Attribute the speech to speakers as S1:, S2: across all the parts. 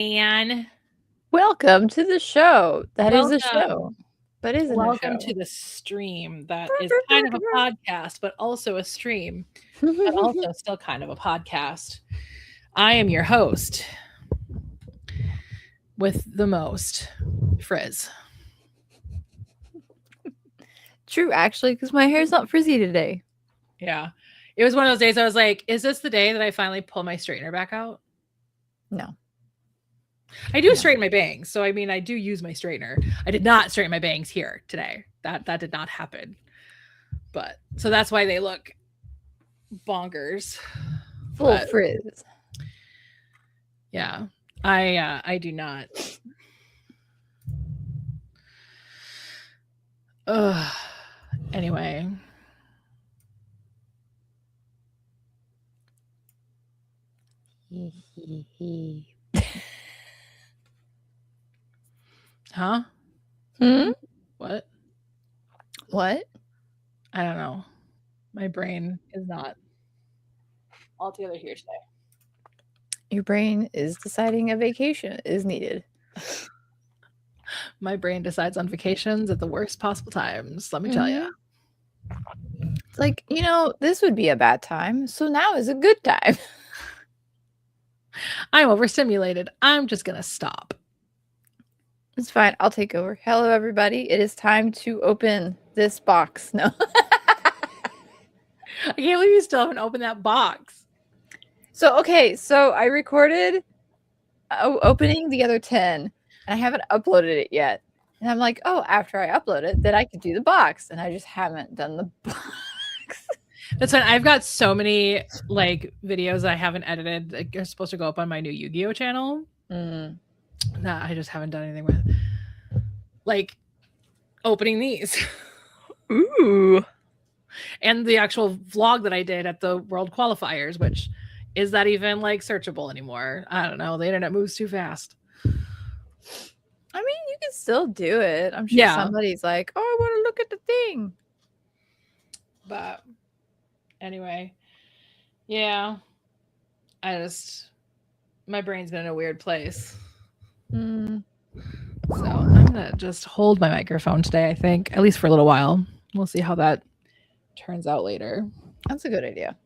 S1: And
S2: welcome to the show. That is a
S1: welcome.
S2: show, but isn't
S1: Welcome
S2: a show.
S1: to the stream that is kind of a podcast, but also a stream, but also still kind of a podcast. I am your host with the most, Frizz.
S2: True, actually, because my hair's not frizzy today.
S1: Yeah. It was one of those days I was like, is this the day that I finally pull my straightener back out?
S2: No.
S1: I do straighten my bangs. So, I mean, I do use my straightener. I did not straighten my bangs here today. That did not happen. But so that's why they look bonkers.
S2: Full frizz.
S1: Yeah. I do not. Anyway. Huh? What?
S2: What?
S1: I don't know. My brain is not altogether here today.
S2: Your brain is deciding a vacation is needed.
S1: My brain decides on vacations at the worst possible times, let me tell you.
S2: It's like, this would be a bad time, so now is a good time.
S1: I'm overstimulated. I'm just going to stop.
S2: It's fine. I'll take over. Hello, everybody. It is time to open this box. No.
S1: I can't believe you still haven't opened that box.
S2: So I recorded opening the other 10, and I haven't uploaded it yet. And I'm like, oh, after I upload it, then I could do the box. And I just haven't done the box.
S1: That's fine. I've got so many videos I haven't edited that are supposed to go up on my new Yu-Gi-Oh channel. That I just haven't done anything with. Like opening these.
S2: Ooh.
S1: And the actual vlog that I did at the World Qualifiers, which is that even searchable anymore? I don't know. The internet moves too fast.
S2: I mean, you can still do it. I'm sure somebody's like, oh, I want to look at the thing.
S1: But anyway, yeah. My brain's been in a weird place. So I'm going to just hold my microphone today, I think, at least for a little while. We'll see how that turns out later.
S2: That's a good idea.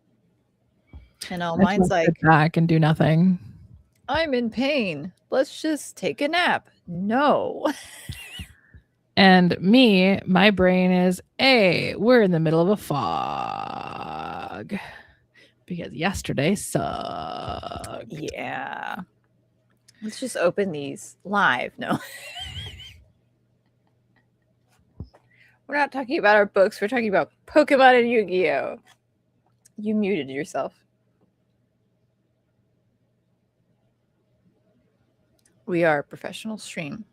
S2: And mine's like,
S1: sit back and do nothing.
S2: I'm in pain. Let's just take a nap. No.
S1: And my brain is, we're in the middle of a fog. Because yesterday sucked.
S2: Yeah. Let's just open these live. No. We're not talking about our books. We're talking about Pokemon and Yu-Gi-Oh! You muted yourself. We are a professional stream.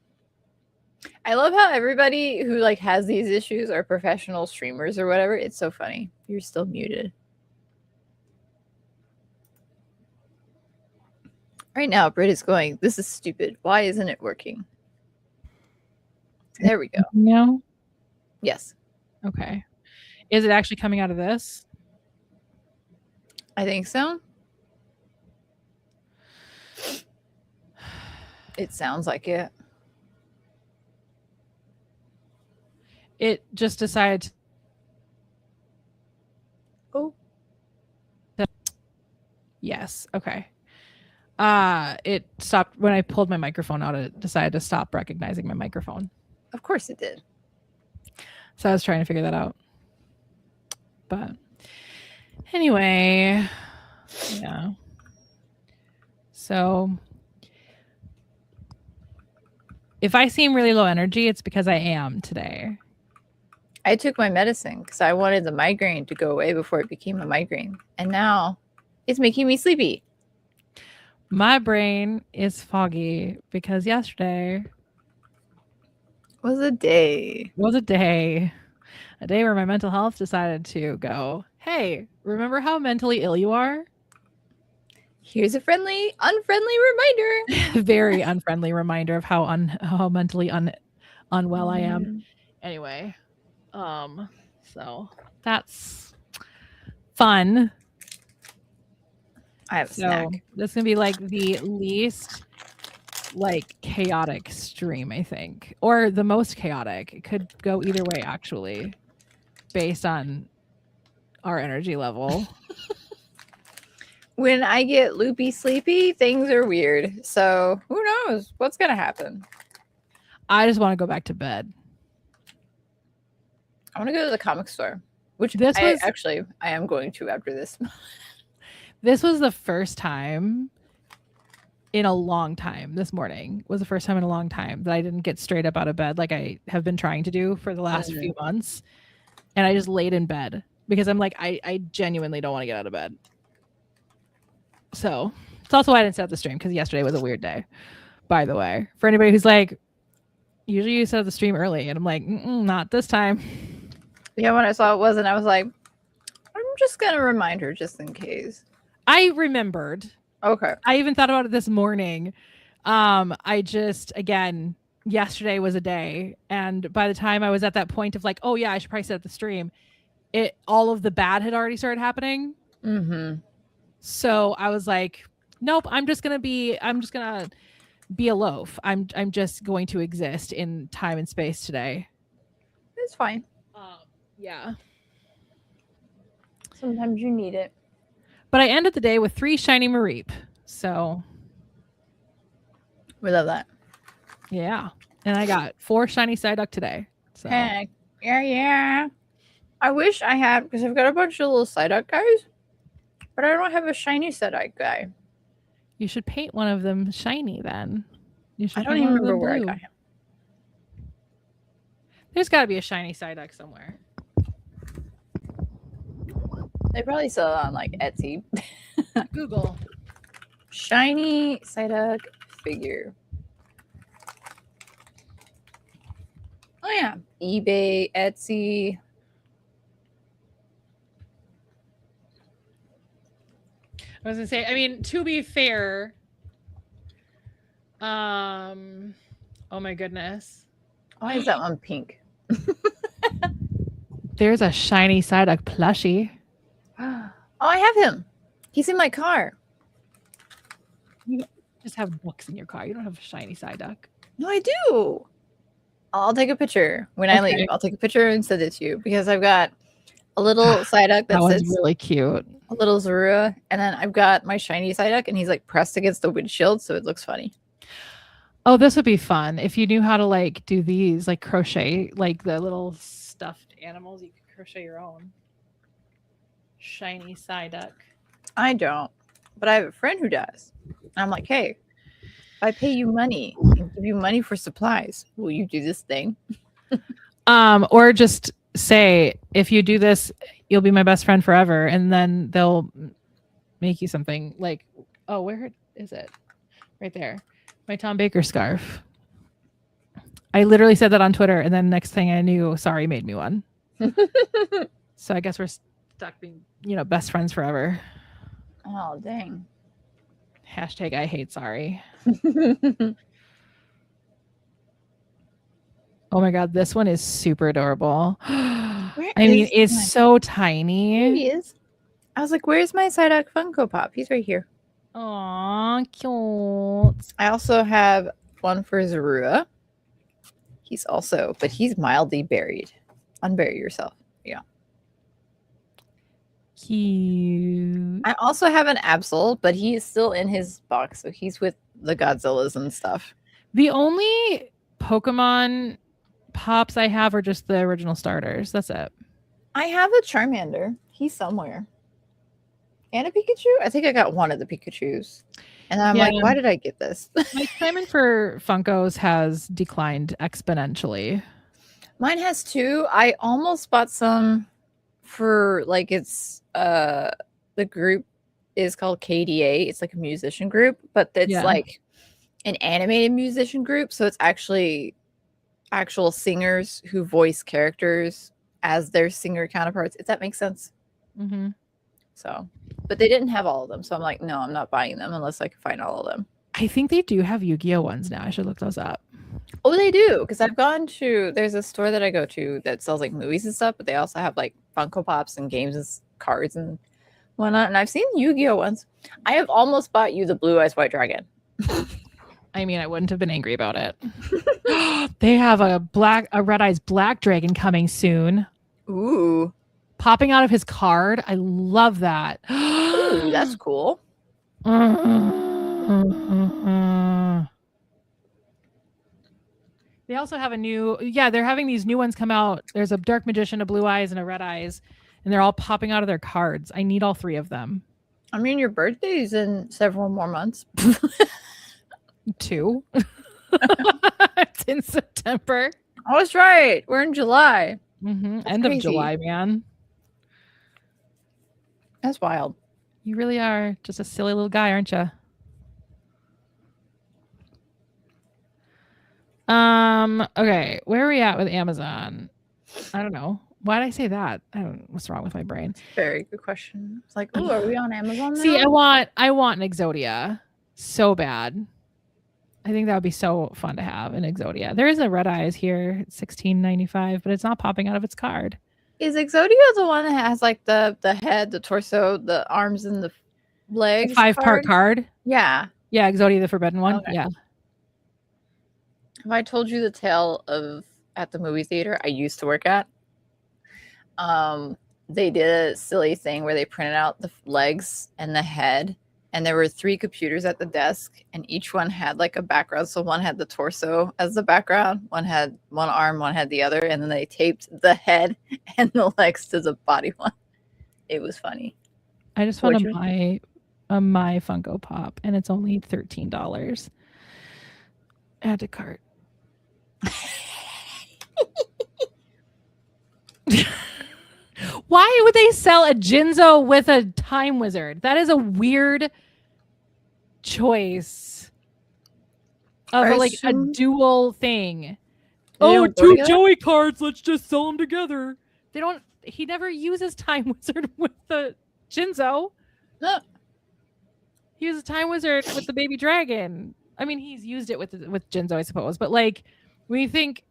S2: I love how everybody who has these issues are professional streamers or whatever. It's so funny. You're still muted. Right now, Britt is going, this is stupid. Why isn't it working? There we go.
S1: No?
S2: Yes.
S1: Okay. Is it actually coming out of this?
S2: I think so. It sounds like it.
S1: It just decided to...
S2: Oh.
S1: Yes. Okay. It stopped when I pulled my microphone out. It decided to stop recognizing my microphone.
S2: Of course it did.
S1: So I was trying to figure that out. But anyway, yeah. So if I seem really low energy, it's because I am today.
S2: I took my medicine because I wanted the migraine to go away before it became a migraine. And now it's making me sleepy.
S1: My brain is foggy because yesterday
S2: was a day.
S1: A day where my mental health decided to go, hey, remember how mentally ill you are?
S2: Here's a unfriendly reminder.
S1: Very unfriendly reminder of how mentally unwell I am. Anyway, so that's fun.
S2: I have a snack.
S1: That's gonna be the least like chaotic stream, I think, or the most chaotic. It could go either way, actually, based on our energy level.
S2: When I get loopy sleepy, things are weird. So who knows what's gonna happen?
S1: I just want to go back to bed.
S2: I want to go to the comic store, which I am going to after this.
S1: This was the first time in a long time. This morning was the first time in a long time that I didn't get straight up out of bed like I have been trying to do for the last few months. And I just laid in bed because I'm like, I genuinely don't want to get out of bed. So it's also why I didn't set up the stream, because yesterday was a weird day, by the way. For anybody who's like, usually you set up the stream early, and I'm like, not this time.
S2: Yeah, when I saw it wasn't, I was like, I'm just going to remind her just in case.
S1: I remembered.
S2: Okay.
S1: I even thought about it this morning. I just, again, yesterday was a day. And by the time I was at that point of like, oh yeah, I should probably set up the stream, all of the bad had already started happening.
S2: Mm-hmm.
S1: So I was like, nope, I'm just gonna be a loaf. I'm just going to exist in time and space today.
S2: It's fine.
S1: Yeah.
S2: Sometimes you need it.
S1: But I ended the day with 3 shiny Mareep. So
S2: we love that.
S1: Yeah. And I got 4 shiny Psyduck today. So
S2: heck, yeah. I wish I had, because I've got a bunch of little Psyduck guys, but I don't have a shiny Psyduck guy.
S1: You should paint one of them shiny then.
S2: I don't even remember where I got him.
S1: There's got to be a shiny Psyduck somewhere.
S2: They probably sell it on like Etsy.
S1: Google.
S2: Shiny Psyduck figure. Oh yeah. eBay, Etsy.
S1: I was gonna say, I mean, to be fair, oh my goodness.
S2: Why is that one pink?
S1: There's a shiny Psyduck plushie.
S2: Oh, I have him. He's in my car.
S1: You just have books in your car. You don't have a shiny Psyduck.
S2: No, I do. I'll take a picture when I leave. I'll take a picture and send it to you, because I've got a little Psyduck that
S1: was really cute.
S2: A little Zorua, and then I've got my shiny Psyduck, and he's like pressed against the windshield, so it looks funny.
S1: Oh, this would be fun if you knew how to like do these, like crochet, like the little stuffed animals. You could crochet your own shiny Psyduck.
S2: I don't, but I have a friend who does. And I'm like, hey, if I pay you money and give you money for supplies, will you do this thing?
S1: Or just say, if you do this, you'll be my best friend forever, and then they'll make you something like, oh, where is it? Right there. My Tom Baker scarf. I literally said that on Twitter, and then next thing I knew, Sorry made me one. So I guess we're stuck being, best friends forever.
S2: Oh, dang.
S1: Hashtag I hate Sorry. Oh my God, this one is super adorable. It's so tiny.
S2: Here he is. I was like, where's my Psyduck Funko Pop? He's right here.
S1: Aw, cute.
S2: I also have one for Zorua. But he's mildly buried. Unbury yourself. Yeah.
S1: Cute.
S2: I also have an Absol, but he is still in his box, so he's with the Godzillas and stuff.
S1: The only Pokemon pops I have are just the original starters. That's it.
S2: I have a Charmander. He's somewhere. And a Pikachu? I think I got one of the Pikachus. And I'm like, why did I get this?
S1: My excitement for Funkos has declined exponentially.
S2: Mine has 2. I almost bought some for it's the group is called KDA. It's like a musician group, but it's like an animated musician group. So it's actually actual singers who voice characters as their singer counterparts, if that makes sense.
S1: Mm-hmm.
S2: So, but they didn't have all of them. So I'm like, no, I'm not buying them unless I can find all of them.
S1: I think they do have Yu-Gi-Oh ones now. I should look those up.
S2: Oh, they do. Because I've gone to, there's a store that I go to that sells like movies and stuff, but they also have like Funko Pops and games and cards and whatnot. And I've seen Yu-Gi-Oh ones. I have almost bought you the Blue Eyes White Dragon.
S1: I mean, I wouldn't have been angry about it. They have a Red Eyes Black Dragon coming soon.
S2: Ooh.
S1: Popping out of his card. I love that.
S2: Ooh, that's cool.
S1: They also have a new, they're having these new ones come out. There's a Dark Magician, a Blue Eyes, and a Red Eyes, and they're all popping out of their cards. I need all 3 of them.
S2: I mean, your birthday's in several more months.
S1: 2. It's in September.
S2: Oh, that's right. We're in July.
S1: End of July, man.
S2: That's wild.
S1: You really are just a silly little guy, aren't you? Okay, where are we at with Amazon? I don't know. Why did I say that? I don't know what's wrong with my brain.
S2: Very good question. It's like, oh, are we on Amazon now?
S1: See, I want an Exodia so bad. I think that would be so fun to have an Exodia. There is a Red Eyes here, $16.95, but it's not popping out of its card.
S2: Is Exodia the one that has like the head, the torso, the arms, and the legs?
S1: 5-part card?
S2: Yeah.
S1: Yeah, Exodia the Forbidden one. Okay. Yeah.
S2: Have I told you the tale of at the movie theater I used to work at? They did a silly thing where they printed out the legs and the head, and there were 3 computers at the desk, and each one had like a background. So one had the torso as the background, one had one arm, one had the other, and then they taped the head and the legs to the body one. It was funny.
S1: I just found a My Funko Pop, and it's only $13. Add to cart. Why would they sell a Jinzo with a Time Wizard? That is a weird choice of a dual thing. Oh, 2 Joey cards. Let's just sell them together. They don't. He never uses Time Wizard with the Jinzo.
S2: No.
S1: He uses Time Wizard with the baby dragon. I mean, he's used it with Jinzo, I suppose. But like, when you think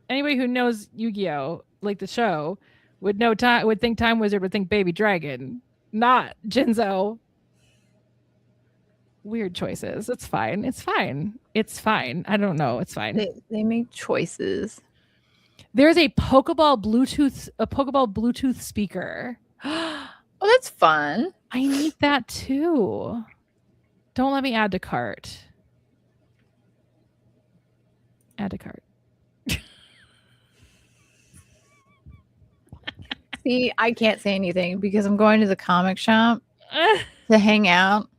S1: anybody who knows Yu-Gi-Oh, like the show, would think Time Wizard, would think baby dragon, not Jinzo. Weird choices. It's fine. It's fine. It's fine. I don't know. It's fine.
S2: They make choices.
S1: There's a Pokeball Bluetooth speaker.
S2: Oh, that's fun.
S1: I need that too. Don't let me add to cart. Add to cart.
S2: See, I can't say anything because I'm going to the comic shop to hang out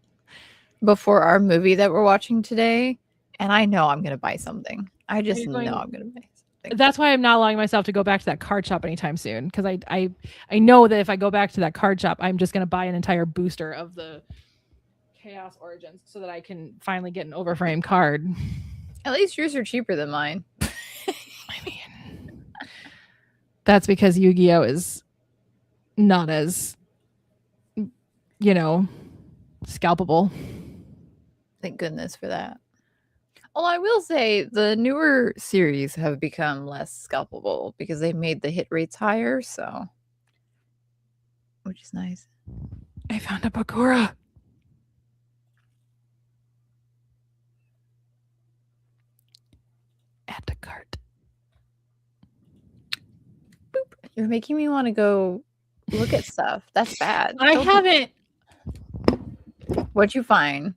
S2: before our movie that we're watching today, and I know I'm going to buy something. I just know I'm going to buy something.
S1: That's why I'm not allowing myself to go back to that card shop anytime soon, because I know that if I go back to that card shop, I'm just going to buy an entire booster of the Chaos Origins so that I can finally get an overframe card.
S2: At least yours are cheaper than mine.
S1: I mean, that's because Yu-Gi-Oh is not as, scalpable.
S2: Thank goodness for that. Well, I will say the newer series have become less scalpable because they made the hit rates higher, so which is nice.
S1: I found a Bakura. Add to cart.
S2: Boop. You're making me want to go look at stuff. That's bad.
S1: I haven't.
S2: What'd you find?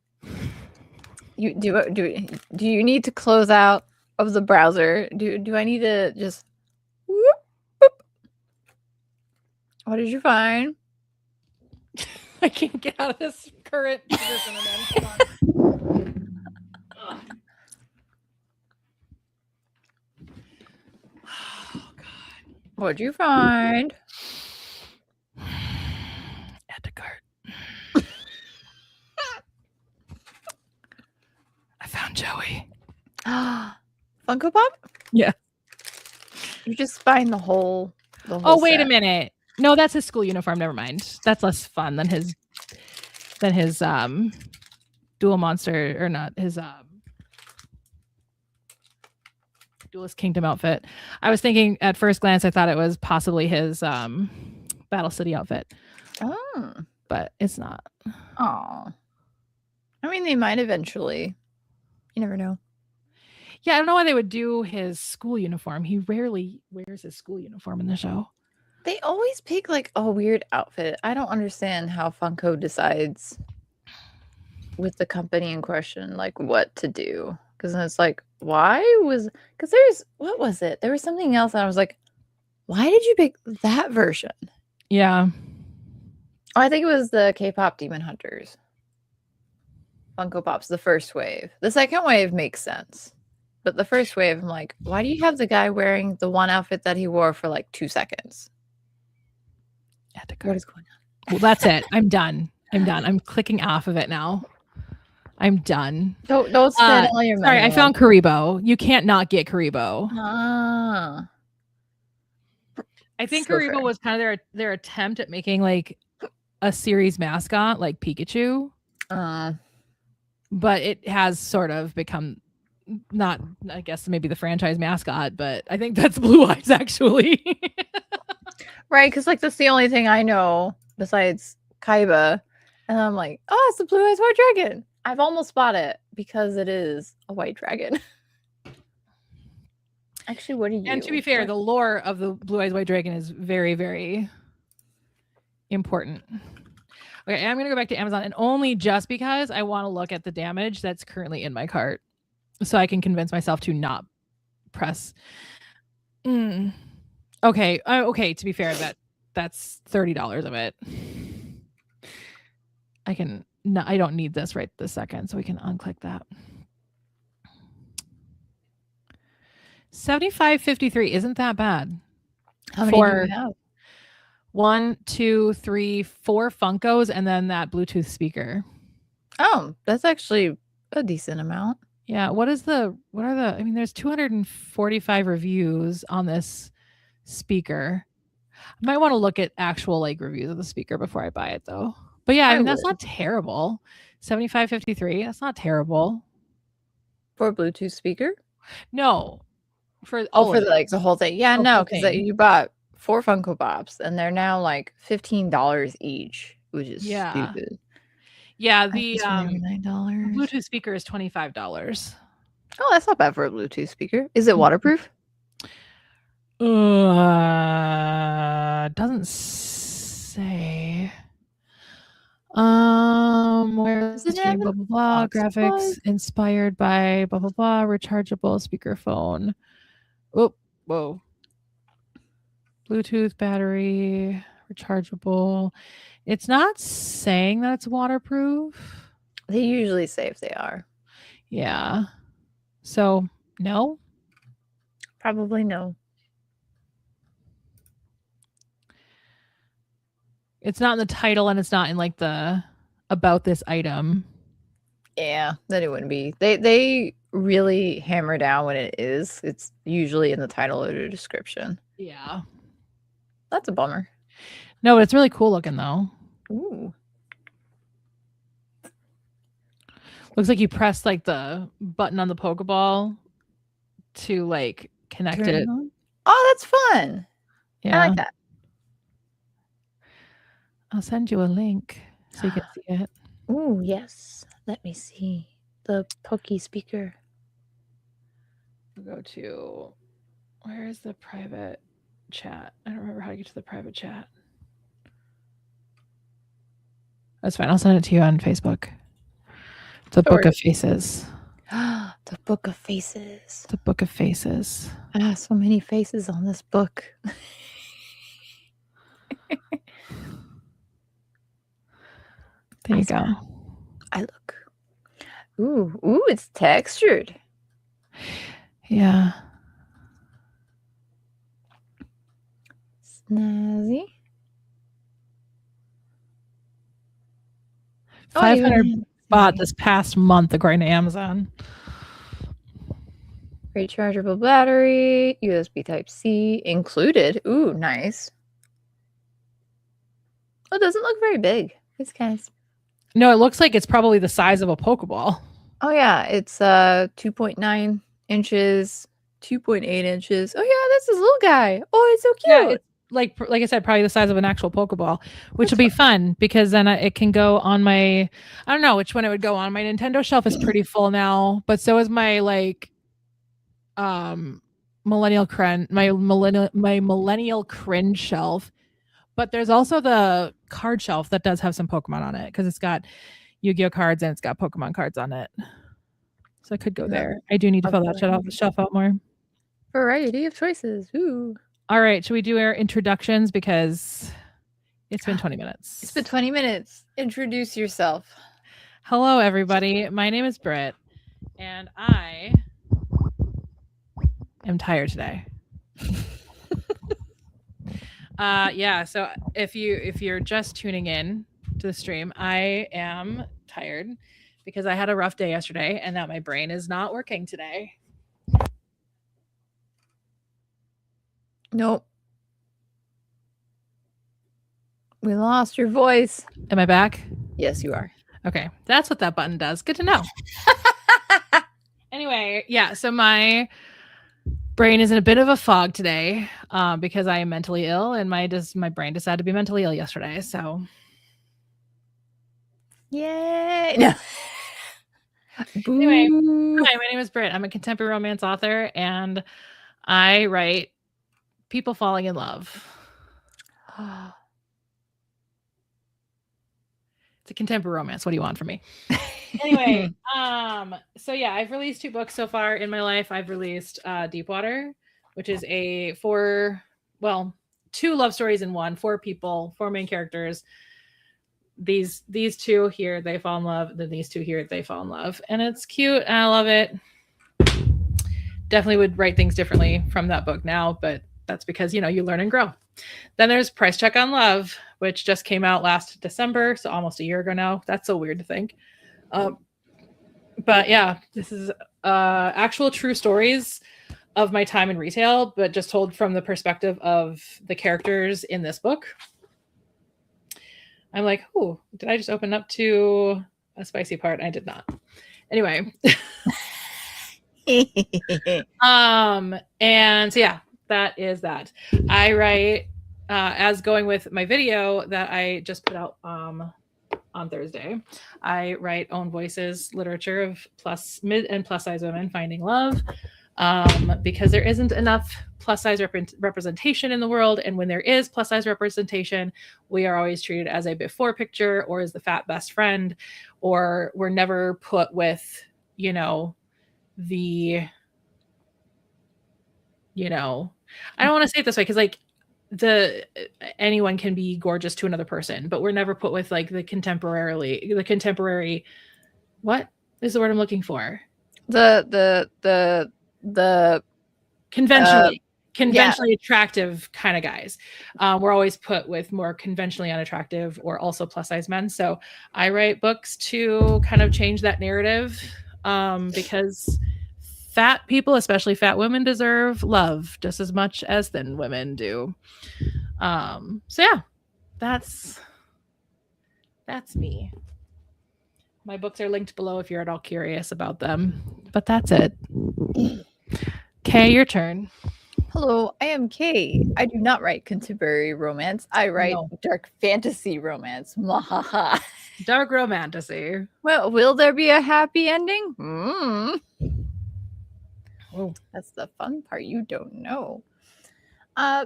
S2: You do you need to close out of the browser? Do I need to just whoop, whoop. What did you find?
S1: I can't get out of this current position I'm in. Oh god.
S2: What'd you find?
S1: Add to cart. I found Joey.
S2: Funko Pop?
S1: Yeah.
S2: You're just buying the whole
S1: Oh, wait a minute. No, that's his school uniform. Never mind. That's less fun than his dual monster, or not his Duelist Kingdom outfit. I was thinking at first glance I thought it was possibly his Battle City outfit.
S2: Oh.
S1: But it's not.
S2: Oh. I mean, they might eventually. You never know.
S1: Yeah, I don't know why they would do his school uniform. He rarely wears his school uniform in the show.
S2: They always pick like a weird outfit. I don't understand how Funko decides with the company in question, like what to do. Because it's like, because what was it? There was something else. And I was like, why did you pick that version?
S1: Yeah.
S2: Oh, I think it was the K-pop Demon Hunters. Funko Pops, the first wave. The second wave makes sense. But the first wave, I'm like, why do you have the guy wearing the one outfit that he wore for like 2 seconds? What is going on?
S1: Well, that's it. I'm done. I'm clicking off of it now. I'm done.
S2: Don't spend all your money.
S1: Sorry, I found Karibo. You can't not get Karibo.
S2: Ah.
S1: I think Karibo was kind of their attempt at making like a series mascot like Pikachu. But it has sort of become not, I guess, maybe the franchise mascot, but I think that's Blue Eyes actually.
S2: Right, because like that's the only thing I know besides Kaiba. And I'm like, oh, it's the Blue Eyes White Dragon. I've almost bought it because it is a white dragon. Actually, what are you?
S1: And to be fair, the lore of the Blue Eyes White Dragon is very, very important. Okay, I'm going to go back to Amazon, and only just because I want to look at the damage that's currently in my cart so I can convince myself to not press. Okay, to be fair, that's $30 of it. I don't need this right this second, so we can unclick that. $75.53 isn't that bad.
S2: How many do you have?
S1: 1, 2, 3, 4 Funkos, and then that Bluetooth speaker.
S2: Oh, that's actually a decent amount.
S1: Yeah. There's 245 reviews on this speaker. I might want to look at actual like reviews of the speaker before I buy it though. But yeah, I mean, that's not terrible. $75.53. That's not terrible.
S2: For a Bluetooth speaker?
S1: No. For
S2: the whole thing. Yeah, no, because you bought 4 Funko Pops and they're now like $15 each, which is stupid.
S1: Yeah, the Bluetooth speaker is $25.
S2: Oh, that's not bad for a Bluetooth speaker. Is it waterproof?
S1: Doesn't say. Where is it? Blah blah blah. Graphics inspired by blah blah blah. Rechargeable speakerphone. Oh, whoa. Bluetooth battery, rechargeable. It's not saying that it's waterproof.
S2: They usually say if they are.
S1: Yeah. So, no?
S2: Probably no.
S1: It's not in the title and it's not in like the about this item.
S2: Yeah, then it wouldn't be. They really hammer down when it is. It's usually in the title or the description.
S1: Yeah.
S2: That's a bummer.
S1: No, but it's really cool looking though.
S2: Ooh.
S1: Looks like you press like the button on the Pokeball to like connect it.
S2: Oh, that's fun.
S1: Yeah.
S2: I like that.
S1: I'll send you a link so you can see it.
S2: Ooh, yes. Let me see the Poke speaker.
S1: We'll go to, where is the private chat? I don't remember how to get to the private chat. That's fine. I'll send it to you on Facebook. The Book of Faces.
S2: The Book of Faces.
S1: The Book of Faces.
S2: Ah, so many faces on this book.
S1: There you go.
S2: I look. Ooh, it's textured.
S1: Yeah.
S2: Snazzy.
S1: 500 bought this past month according to Amazon.
S2: Rechargeable battery, USB Type-C included. Ooh, nice. Oh, it doesn't look very big. It's kind of...
S1: No, it looks like it's probably the size of a Pokeball.
S2: Oh yeah, it's 2.9 inches, 2.8 inches. Oh yeah, that's this little guy. Oh, it's so cute.
S1: Yeah, like I said, probably the size of an actual Pokeball, which will be fun because then it can go on my, I don't know which one it would go on. My Nintendo shelf is pretty full now, but so is my like millennial cringe shelf. But there's also the card shelf that does have some Pokemon on it because it's got Yu-Gi-Oh cards and it's got Pokemon cards on it. So I could go there. I do need to fill that shelf out more.
S2: Variety of choices. Ooh.
S1: All right. Should we do our introductions? Because it's been 20 minutes.
S2: It's been 20 minutes. Introduce yourself.
S1: Hello, everybody. My name is Britt, and I am tired today. Yeah, so if you're just tuning in to the stream, I am tired because I had a rough day yesterday and that my brain is not working today.
S2: Nope. We lost your voice.
S1: Am I back?
S2: Yes, you are.
S1: Okay, that's what that button does. Good to know. Anyway, yeah, so my brain is in a bit of a fog today because I am mentally ill and my brain decided to be mentally ill yesterday. So,
S2: yay! No.
S1: Anyway, hi, my name is Britt. I'm a contemporary romance author and I write people falling in love. It's a contemporary romance. What do you want from me? Anyway, so yeah, I've released 2 books so far in my life. I've released Deepwater, which is 2 love stories in one, 4 people, 4 main characters. These 2 here, they fall in love. Then these 2 here, they fall in love. And it's cute and I love it. Definitely would write things differently from that book now, but that's because, you learn and grow. Then there's Price Check on Love, which just came out last December, so almost a year ago now. That's so weird to think. But yeah, this is actual true stories of my time in retail, but just told from the perspective of the characters in this book. I'm like, oh, did I just open up to a spicy part? I did not. Anyway. And so yeah, that is that. I write as going with my video that I just put out on Thursday. I write own voices literature of mid and plus size women finding love because there isn't enough plus size representation in the world, and when there is plus size representation, we are always treated as a before picture or as the fat best friend, or we're never put with I don't want to say it this way because anyone can be gorgeous to another person, but we're never put with like the contemporary. What is the word I'm looking for?
S2: The
S1: conventionally attractive kind of guys. We're always put with more conventionally unattractive or also plus size men. So I write books to kind of change that narrative because fat people, especially fat women, deserve love just as much as thin women do. So yeah, that's me. My books are linked below if you're at all curious about them. But that's it. Kay, your turn.
S2: Hello, I am Kay. I do not write contemporary romance. I write dark fantasy romance. Mwahaha.
S1: Dark romantasy.
S2: Well, will there be a happy ending? Oh, that's the fun part you don't know.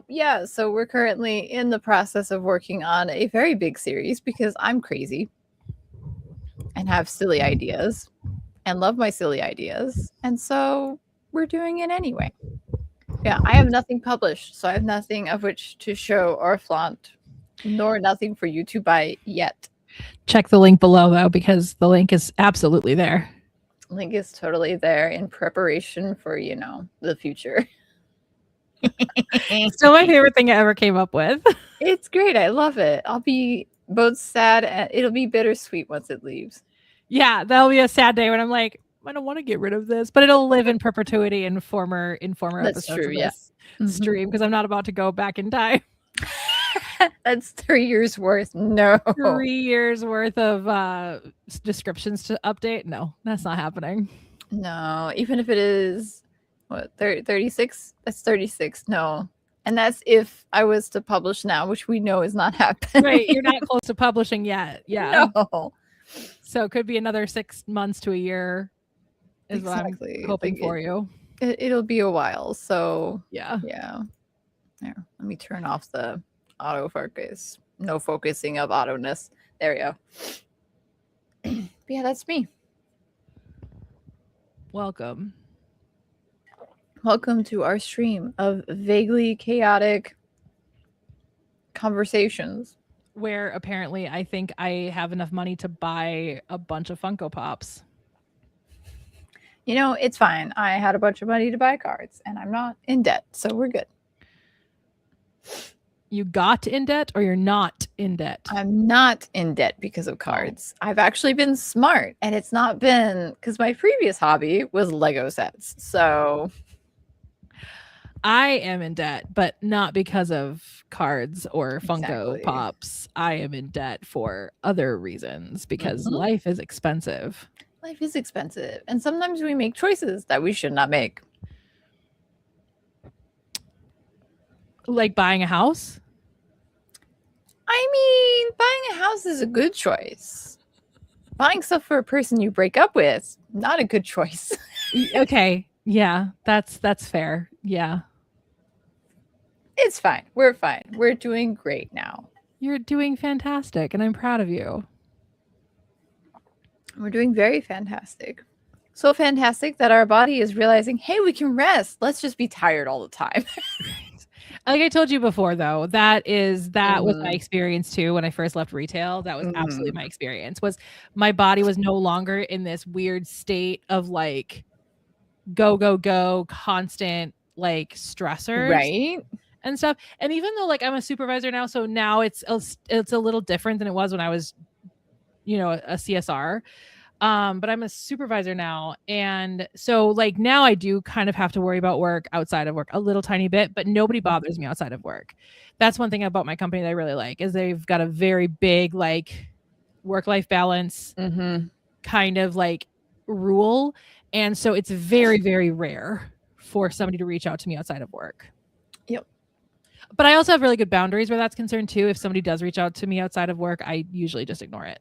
S2: Yeah, so we're currently in the process of working on a very big series because I'm crazy and have silly ideas and love my silly ideas. And so we're doing it anyway. Yeah, I have nothing published, so I have nothing of which to show or flaunt, nor nothing for you to buy yet.
S1: Check the link below, though, because the link is absolutely there.
S2: Link is totally there in preparation for, the future.
S1: Still my favorite thing I ever came up with.
S2: It's great. I love it. I'll be both sad and it'll be bittersweet once it leaves.
S1: Yeah, that'll be a sad day when I'm like, I don't want to get rid of this, but it'll live in perpetuity in former
S2: That's
S1: episodes
S2: true,
S1: of this stream because I'm not about to go back in time.
S2: That's 3 years worth. No.
S1: 3 years worth of descriptions to update. No, that's not happening.
S2: No, even if it is, what, 36? That's 36. No. And that's if I was to publish now, which we know is not happening.
S1: Right. You're not close to publishing yet. Yeah.
S2: No.
S1: So it could be another 6 months to a year is
S2: Exactly.
S1: what I'm hoping for you.
S2: It'll be a while. So
S1: Yeah.
S2: yeah. There. Let me turn off the autofocus. No focusing of auto-ness. There we go. But yeah, that's me.
S1: Welcome.
S2: Welcome to our stream of vaguely chaotic conversations.
S1: Where apparently I think I have enough money to buy a bunch of Funko Pops.
S2: You know, it's fine. I had a bunch of money to buy cards and I'm not in debt, so we're good.
S1: You got in debt or you're not in debt?
S2: I'm not in debt because of cards. I've actually been smart, and it's not been because my previous hobby was Lego sets. So
S1: I am in debt, but not because of cards or Funko Pops. I am in debt for other reasons because life is expensive.
S2: Life is expensive, and sometimes we make choices that we should not make.
S1: Like buying a house?
S2: I mean, buying a house is a good choice. Buying stuff for a person you break up with, not a good choice.
S1: Okay. Yeah, that's fair. Yeah.
S2: It's fine. We're fine. We're doing great now.
S1: You're doing fantastic, and I'm proud of you.
S2: We're doing very fantastic. So fantastic that our body is realizing, hey, we can rest. Let's just be tired all the time.
S1: Like I told you before, though, that was my experience too. When I first left retail, that was absolutely my experience. Was my body was no longer in this weird state of like go, constant like stressors,
S2: right?
S1: And stuff. And even though like I'm a supervisor now, so now it's a little different than it was when I was, a CSR. But I'm a supervisor now. And so like now I do kind of have to worry about work outside of work a little tiny bit, but nobody bothers me outside of work. That's one thing about my company that I really like is they've got a very big like work-life balance kind of like rule. And so it's very, very rare for somebody to reach out to me outside of work.
S2: Yep.
S1: But I also have really good boundaries where that's concerned too. If somebody does reach out to me outside of work, I usually just ignore it.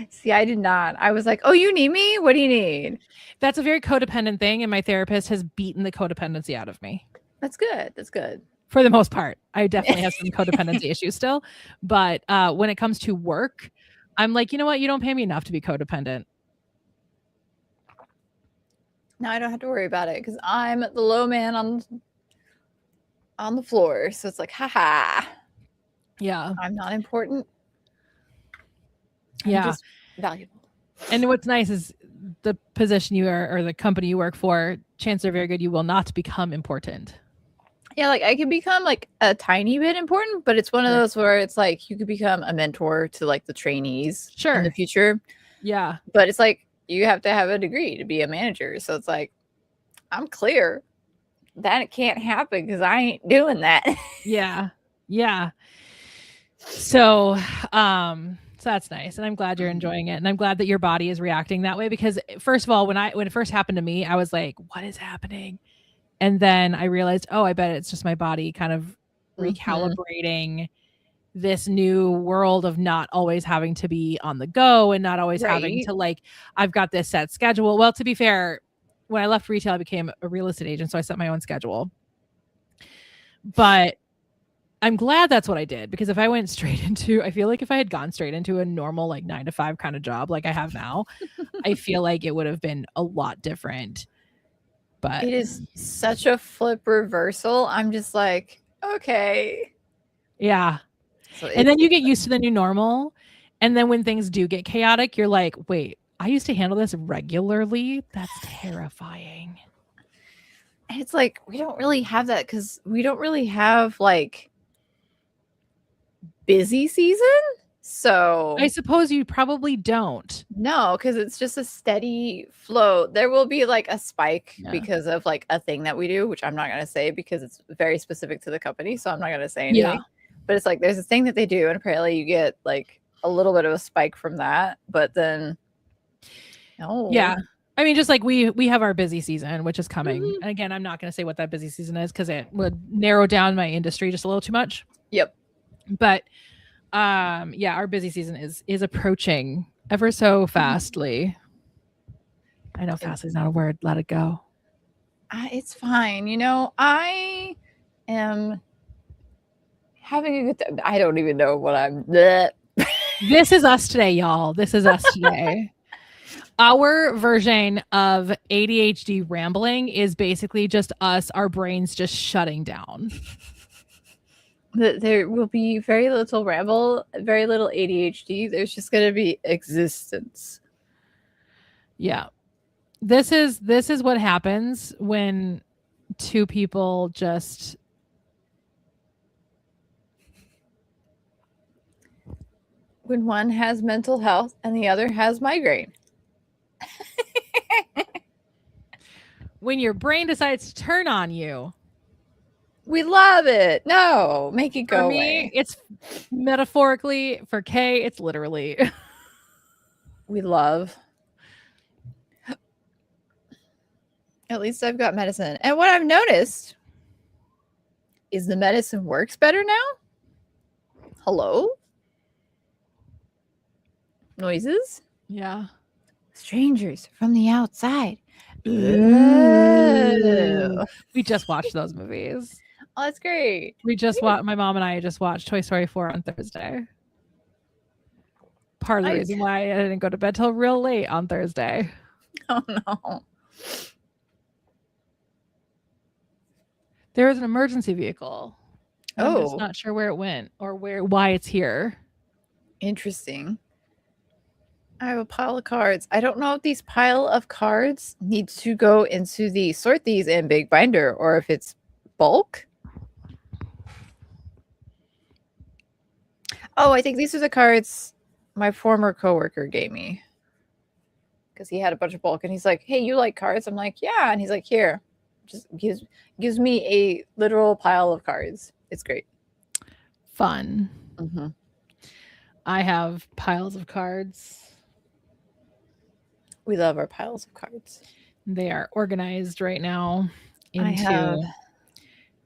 S2: See, I did not. I was like, oh, you need me? What do you need?
S1: That's a very codependent thing. And my therapist has beaten the codependency out of me.
S2: That's good. That's good.
S1: For the most part. I definitely have some codependency issues still. But when it comes to work, I'm like, you know what? You don't pay me enough to be codependent.
S2: Now I don't have to worry about it because I'm the low man on the floor. So it's like, haha.
S1: Yeah.
S2: I'm not important.
S1: Yeah.
S2: Just valuable.
S1: And what's nice is the position you are or the company you work for, chances are very good you will not become important.
S2: Yeah, like I can become like a tiny bit important, but it's one of those where it's like you could become a mentor to like the trainees in the future.
S1: Yeah.
S2: But it's like you have to have a degree to be a manager. So it's like, I'm clear that it can't happen because I ain't doing that.
S1: Yeah. Yeah. So that's nice. And I'm glad you're enjoying it. And I'm glad that your body is reacting that way because first of all, when it first happened to me, I was like, what is happening? And then I realized, oh, I bet it's just my body kind of recalibrating this new world of not always having to be on the go and not always having to like, I've got this set schedule. Well, to be fair, when I left retail, I became a real estate agent. So I set my own schedule. But I'm glad that's what I did because if I went straight into, I feel like if I had gone straight into a normal like 9-to-5 kind of job like I have now, I feel like it would have been a lot different. But
S2: it is such a flip reversal. I'm just like, okay.
S1: Yeah. So and then you get used to the new normal. And then when things do get chaotic, you're like, wait, I used to handle this regularly. That's terrifying.
S2: And it's like, we don't really have that because we don't really have like busy season. So
S1: I suppose you probably don't.
S2: No, because it's just a steady flow. There will be like a spike because of like a thing that we do, which I'm not going to say because it's very specific to the company. So I'm not going to say anything. Yeah. But it's like there's a thing that they do, and apparently you get like a little bit of a spike from that. But then,
S1: yeah, I mean, just like we have our busy season, which is coming.
S2: Mhm.
S1: And again, I'm not going to say what that busy season is because it would narrow down my industry just a little too much.
S2: Yep.
S1: But yeah, our busy season is approaching ever so fastly. I know fastly is not a word. Let it go.
S2: It's fine. I am having a good time. I don't even know what I'm. Bleh.
S1: This is us today, y'all. This is us today. Our version of ADHD rambling is basically just us, our brains just shutting down.
S2: There will be very little ramble, very little ADHD. There's just going to be existence.
S1: Yeah. This is what happens when two people just
S2: when one has mental health and the other has migraine.
S1: when your brain decides to turn on you.
S2: We love it. No, make it go
S1: For me,
S2: away.
S1: it's metaphorically. For Kay, it's literally.
S2: We love. At least I've got medicine. And what I've noticed is the medicine works better now. Hello? Noises?
S1: Yeah.
S2: Strangers from the outside.
S1: Ooh. We just watched those movies.
S2: Oh, that's great.
S1: We just watched, my mom and I just watched Toy Story 4 on Thursday. Part of the reason why I didn't go to bed till real late on Thursday.
S2: Oh, no.
S1: There was an emergency vehicle. I'm just
S2: Oh,
S1: not sure where it went or why it's here.
S2: interesting. I have a pile of cards. I don't know if these pile of cards needs to go into the sort these in big binder or if it's bulk. Oh, I think these are the cards my former coworker gave me. Because he had a bunch of bulk and he's like, hey, you like cards? I'm like, yeah. And he's like, here. Just gives me a literal pile of cards. It's great.
S1: Fun.
S2: Mm-hmm.
S1: I have piles of cards.
S2: We love our piles of cards.
S1: They are organized right now into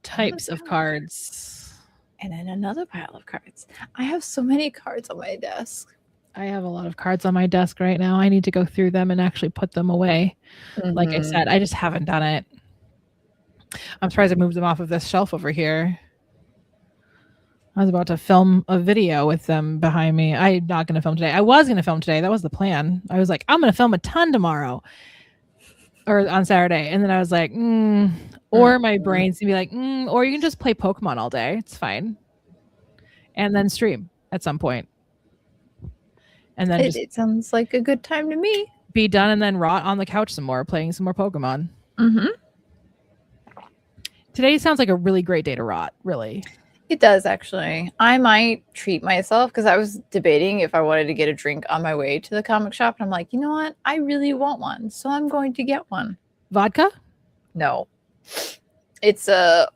S1: types of cards.
S2: And then another pile of cards. I have so many cards on my desk.
S1: I have a lot of cards on my desk right now. I need to go through them and actually put them away. Mm-hmm. Like I said, I just haven't done it. I'm surprised I moved them off of this shelf over here. I was about to film a video with them behind me. I'm not going to film today. I was going to film today. That was the plan. I was like, I'm going to film a ton tomorrow or on Saturday. And then I was like, or my brain's going to be like, or you can just play Pokemon all day. It's fine. And then stream at some point. And then
S2: it sounds like a good time to me.
S1: Be done and then rot on the couch some more, playing some more Pokemon.
S2: Mm-hmm.
S1: Today sounds like a really great day to rot, really.
S2: It does, actually. I might treat myself because I was debating if I wanted to get a drink on my way to the comic shop. And I'm like, you know what? I really want one. So I'm going to get one.
S1: Vodka?
S2: No. It's a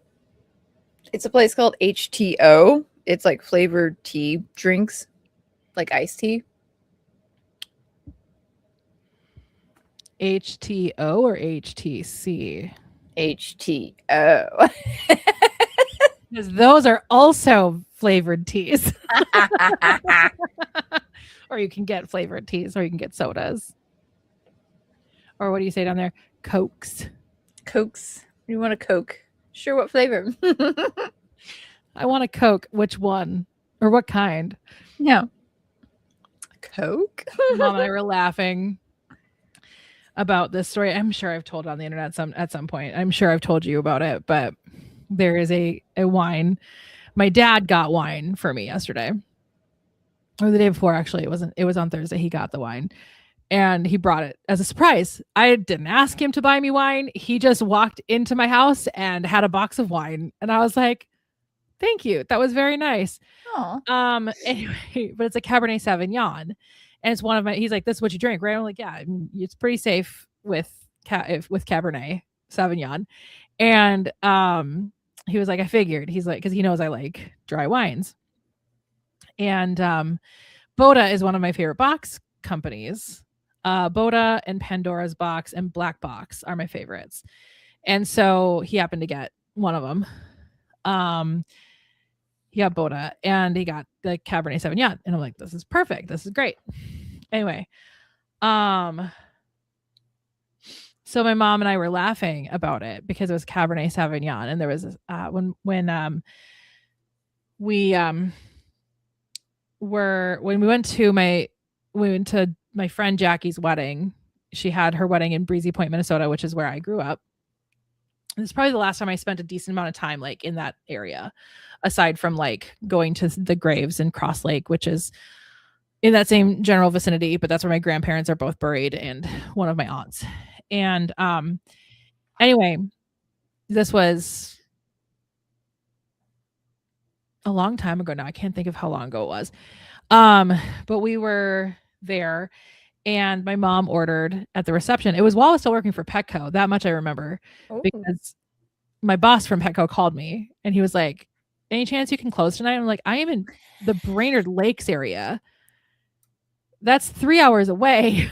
S2: place called HTO. It's like flavored tea drinks, like iced tea.
S1: HTO or HTC?
S2: HTO.
S1: Because those are also flavored teas. Or you can get flavored teas, or you can get sodas. Or what do you say down there? Cokes.
S2: Cokes. You want a Coke? Sure, what flavor?
S1: I want a Coke. Which one? Or what kind?
S2: Yeah. Coke?
S1: Mom and I were laughing about this story. I'm sure I've told it on the internet at some point. I'm sure I've told you about it, but there is a wine. My dad got wine for me yesterday. Or the day before, actually. It was on Thursday. He got the wine. And he brought it as a surprise. I didn't ask him to buy me wine. He just walked into my house and had a box of wine. And I was like, thank you. That was very nice.
S2: Aww.
S1: Anyway, but it's a Cabernet Sauvignon. And it's one of my, he's like, this is what you drink, right? I'm like, yeah, it's pretty safe with Cabernet Sauvignon. And he was like, I figured. He's like, because he knows I like dry wines. And Boda is one of my favorite box companies. Boda and Pandora's Box and Black Box are my favorites. And so he happened to get one of them. He got Boda and he got the Cabernet Sauvignon. And I'm like, this is perfect. This is great. Anyway, so my mom and I were laughing about it because it was Cabernet Sauvignon, and there was when we went to my friend Jackie's wedding. She had her wedding in Breezy Point, Minnesota, which is where I grew up. And it's probably the last time I spent a decent amount of time like in that area, aside from like going to the graves in Cross Lake, which is in that same general vicinity, but that's where my grandparents are both buried and one of my aunts. And anyway, this was a long time ago now. I can't think of how long ago it was. But we were there and my mom ordered at the reception. It was while I was still working for Petco. That much I remember. Ooh. Because my boss from Petco called me and he was like, any chance you can close tonight? I'm like, I am in the Brainerd Lakes area. That's 3 hours away.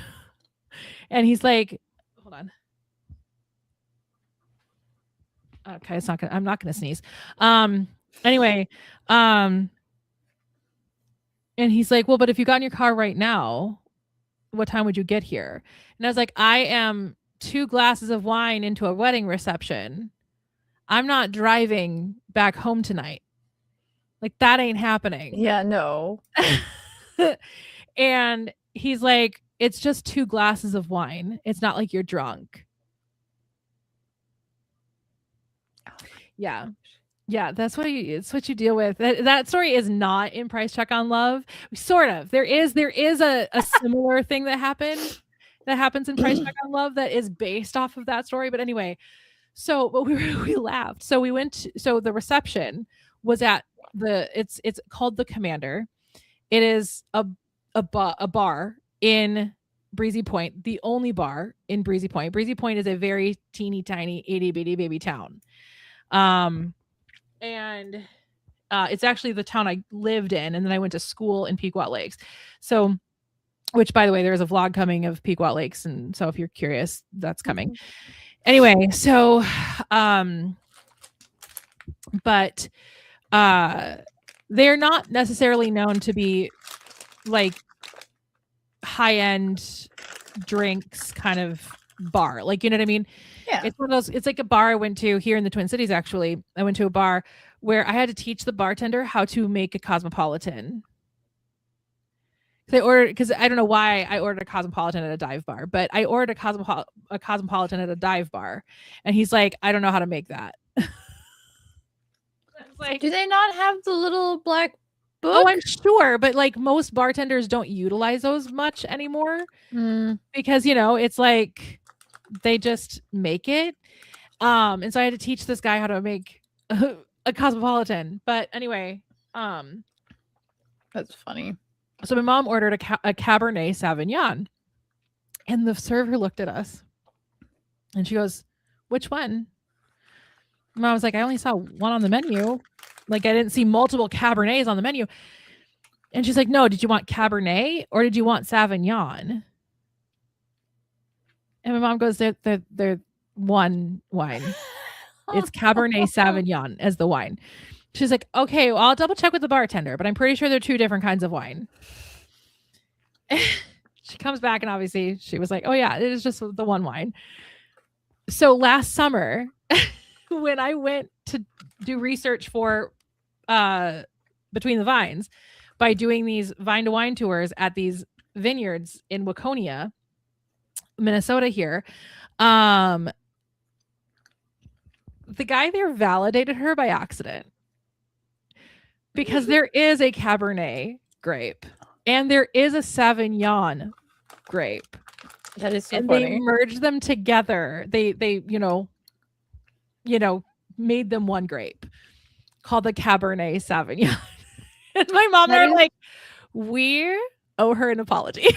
S1: And he's like, hold on. Okay, I'm not gonna sneeze. Anyway, and he's like, well, but if you got in your car right now, what time would you get here? And I was like, I am 2 glasses of wine into a wedding reception. I'm not driving back home tonight. Like that ain't happening.
S2: Yeah, no.
S1: And he's like, it's just 2 glasses of wine. It's not like you're drunk. Yeah. Yeah, that's what you deal with. That story is not in Price Check on Love. Sort of. There is a similar thing that happens in Price Check on Love that is based off of that story. But anyway, but we laughed. So we went so the reception was at it's called the Commander. It is a bar in Breezy Point, the only bar in Breezy Point. Breezy Point is a very teeny tiny itty bitty baby town. And it's actually the town I lived in, and then I went to school in Pequot Lakes. So, which by the way, there's a vlog coming of Pequot Lakes, and so if you're curious, that's coming. Anyway, so but they're not necessarily known to be like high-end drinks kind of bar, like, you know what I mean?
S2: Yeah.
S1: It's one of those, it's like a bar I went to here in the Twin Cities. Actually, I went to a bar where I had to teach the bartender how to make a Cosmopolitan. Because I don't know why I ordered a Cosmopolitan at a dive bar, but I ordered a Cosmopolitan at a dive bar, and he's like, I don't know how to make that.
S2: Like, do they not have the little black book?
S1: Oh, I'm sure, but like most bartenders don't utilize those much anymore because, you know, it's like they just make it. And so I had to teach this guy how to make a Cosmopolitan. But anyway,
S2: that's funny.
S1: So my mom ordered a Cabernet Sauvignon, and the server looked at us and she goes, which one? And I was like, I only saw one on the menu. Like, I didn't see multiple Cabernets on the menu. And she's like, no, did you want Cabernet or did you want Sauvignon? And my mom goes, they're one wine. It's Cabernet Sauvignon as the wine. She's like, okay, well, I'll double check with the bartender, but I'm pretty sure they're 2 different kinds of wine. She comes back and obviously she was like, oh yeah, it is just the one wine. So last summer, when I went to do research for Between the Vines by doing these vine to wine tours at these vineyards in Waconia, Minnesota here, the guy there validated her by accident because there is a Cabernet grape and there is a Sauvignon grape.
S2: That is so
S1: and
S2: funny.
S1: They merged them together. They you know made them one grape called the Cabernet Sauvignon. And my mom and I were like, we owe her an apology.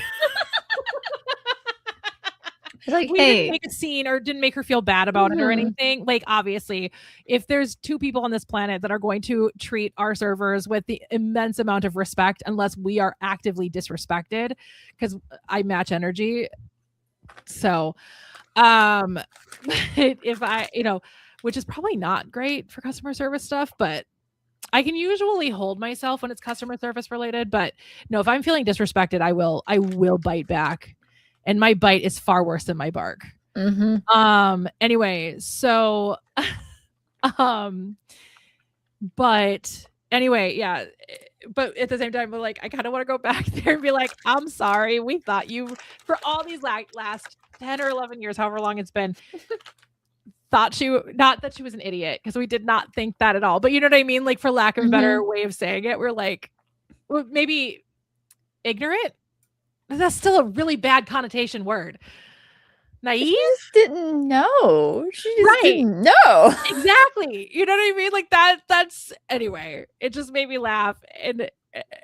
S2: like,
S1: we
S2: hey,
S1: didn't make a scene or didn't make her feel bad about it or anything. Like, obviously, if there's 2 people on this planet that are going to treat our servers with the immense amount of respect, unless we are actively disrespected, because I match energy. So, if I, which is probably not great for customer service stuff, but I can usually hold myself when it's customer service related. But no, if I'm feeling disrespected, I will bite back, and my bite is far worse than my bark. Anyway, so but anyway, yeah, but at the same time, we're like, I kind of want to go back there and be like, I'm sorry, we thought you, for all these last 10 or 11 years, however long it's been, thought not that she was an idiot, because we did not think that at all, but you know what I mean, like, for lack of a better way of saying it, we're like, well, maybe ignorant. That's still a really bad connotation word. Naive?
S2: She just didn't know. She just didn't know.
S1: Exactly. You know what I mean? Like, that's anyway, it just made me laugh.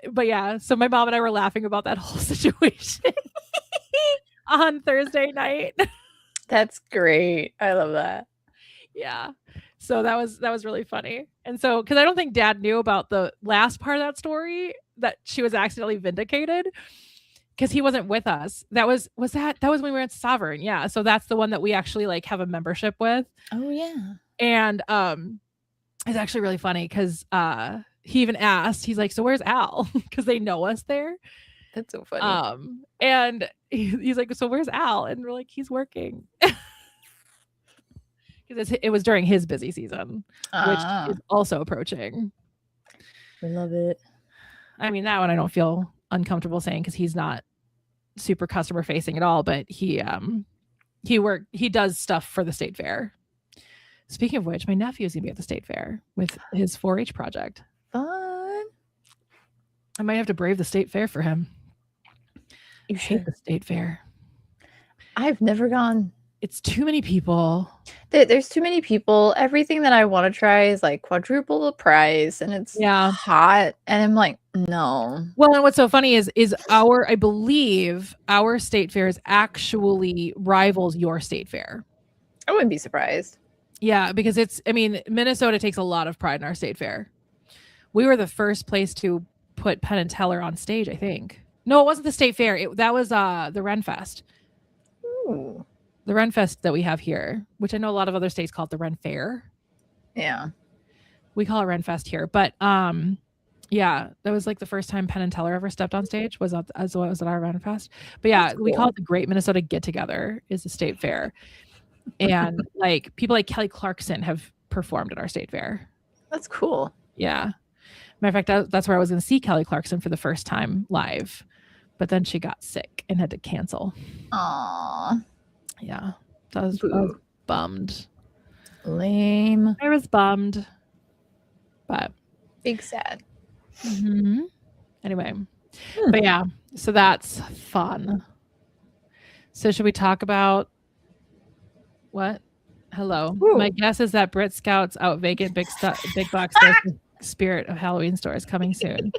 S1: But yeah, so my mom and I were laughing about that whole situation on Thursday night.
S2: That's great. I love that.
S1: Yeah. So that was really funny. And so, because I don't think Dad knew about the last part of that story, that she was accidentally vindicated, because he wasn't with us. That was when we were at Sovereign. Yeah. So that's the one that we actually like have a membership with.
S2: Oh yeah.
S1: And it's actually really funny because he even asked, he's like, so where's Al? Because they know us there.
S2: That's so funny.
S1: And he's like, so where's Al? And we're like, he's working. Because it was during his busy season, which is also approaching.
S2: We love it.
S1: I mean, that one I don't feel uncomfortable saying, because he's not super customer facing at all, but he does stuff for the state fair. Speaking of which, my nephew's gonna be at the state fair with his 4-H project.
S2: Fun.
S1: I might have to brave the state fair for him.
S2: You
S1: hate the state fair.
S2: I've never gone.
S1: It's too many people.
S2: There's too many people. Everything that I want to try is like quadruple the price, and it's hot. And I'm like, no.
S1: Well, and what's so funny is I believe our state fair is actually rivals your state fair.
S2: I wouldn't be surprised.
S1: Yeah, because Minnesota takes a lot of pride in our state fair. We were the first place to put Penn and Teller on stage, I think. No, it wasn't the state fair. That was the Renfest.
S2: Ooh.
S1: The Renfest that we have here, which I know a lot of other states call it the Ren Fair.
S2: Yeah.
S1: We call it Renfest here. But yeah, that was like the first time Penn and Teller ever stepped on stage was at our Renfest. But yeah, we call it the Great Minnesota Get Together is the state fair. And like people like Kelly Clarkson have performed at our state fair.
S2: That's cool.
S1: Yeah. Matter of fact, that's where I was going to see Kelly Clarkson for the first time live. But then she got sick and had to cancel.
S2: Aww.
S1: Yeah. I was bummed.
S2: Lame.
S1: I was bummed. But
S2: big sad.
S1: Mm-hmm. Anyway. But yeah. So that's fun. So should we talk about what? Hello. Ooh. My guess is that Brit Scouts out vacant big box Spirit of Halloween stores coming soon.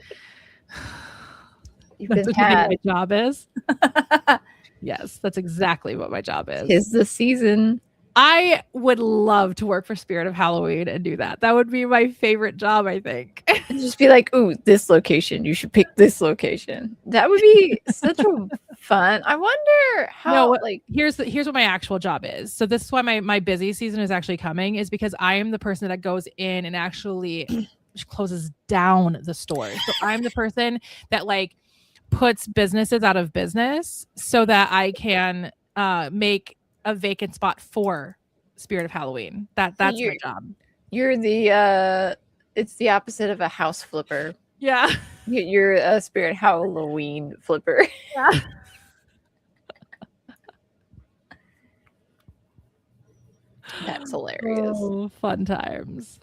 S1: That's what my job is. Yes, that's exactly what my job is.
S2: 'Tis the season.
S1: I would love to work for Spirit of Halloween and do that. That would be my favorite job, I think.
S2: And just be like, ooh, this location. You should pick this location. That would be such a fun. I wonder how.
S1: Here's what my actual job is. So this is why my busy season is actually coming, is because I am the person that goes in and actually closes down the store. So I'm the person that like puts businesses out of business so that I can make a vacant spot for Spirit of Halloween. That's my job.
S2: You're the it's the opposite of a house flipper.
S1: Yeah.
S2: You're a Spirit Halloween flipper.
S1: Yeah.
S2: That's hilarious.
S1: Oh, fun times.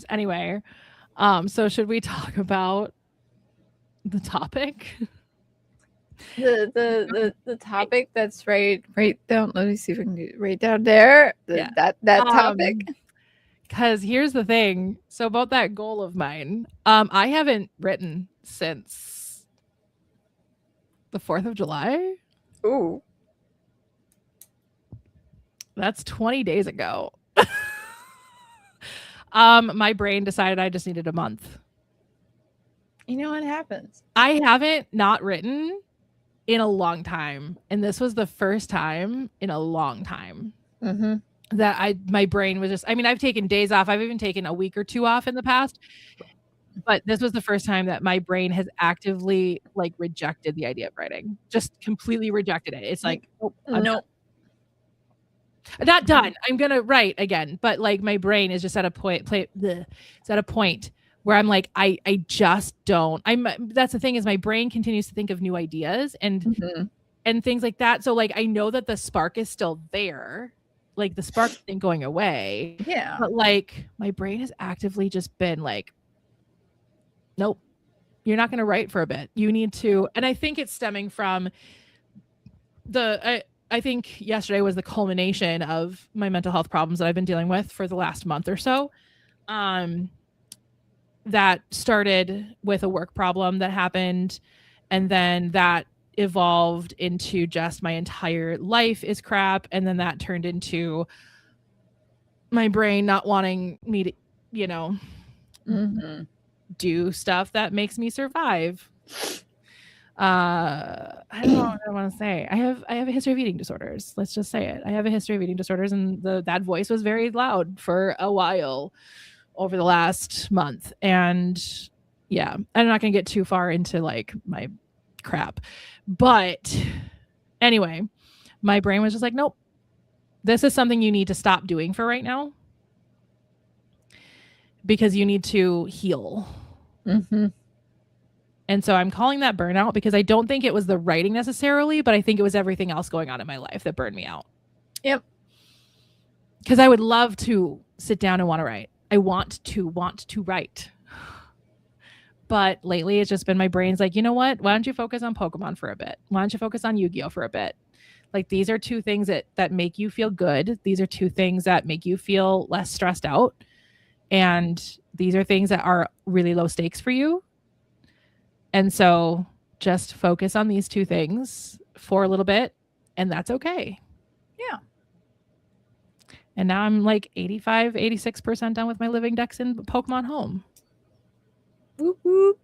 S1: Anyway, so should we talk about the topic?
S2: The topic that's right down. Let me see if I can do it right down there. That topic.
S1: Because here's the thing. So about that goal of mine, I haven't written since the 4th of July.
S2: Ooh.
S1: That's 20 days ago. My brain decided I just needed a month.
S2: You know what happens?
S1: I haven't not written in a long time, and this was the first time in a long time that my brain was just, I mean, I've taken days off. I've even taken a week or two off in the past, but this was the first time that my brain has actively like rejected the idea of writing, just completely rejected it. It's like, oh, I'm not done. I'm gonna write again, but like my brain is just at a point. It's at a point where I'm like, I just don't. That's the thing, is my brain continues to think of new ideas and things like that. So like I know that the spark is still there, like the spark isn't going away.
S2: Yeah.
S1: But like my brain has actively just been like, nope, you're not gonna write for a bit. You need to, and I think it's stemming from I think yesterday was the culmination of my mental health problems that I've been dealing with for the last month or so. That started with a work problem that happened, and then that evolved into just my entire life is crap, and then that turned into my brain not wanting me to, you know, do stuff that makes me survive. I don't know what I want to say. I have a history of eating disorders. Let's just say it. I have a history of eating disorders, and that voice was very loud for a while over the last month. And yeah, I'm not going to get too far into like my crap, but anyway, my brain was just like, nope, this is something you need to stop doing for right now because you need to heal. And so I'm calling that burnout because I don't think it was the writing necessarily, but I think it was everything else going on in my life that burned me out.
S2: Yep.
S1: Because I would love to sit down and want to write. I want to write. But lately it's just been my brain's like, you know what? Why don't you focus on Pokemon for a bit? Why don't you focus on Yu-Gi-Oh for a bit? Like these are two things that make you feel good. These are two things that make you feel less stressed out. And these are things that are really low stakes for you. And so just focus on these two things for a little bit, and that's okay.
S2: Yeah.
S1: And now I'm like 85, 86% done with my living decks in Pokemon Home.
S2: Whoop, whoop.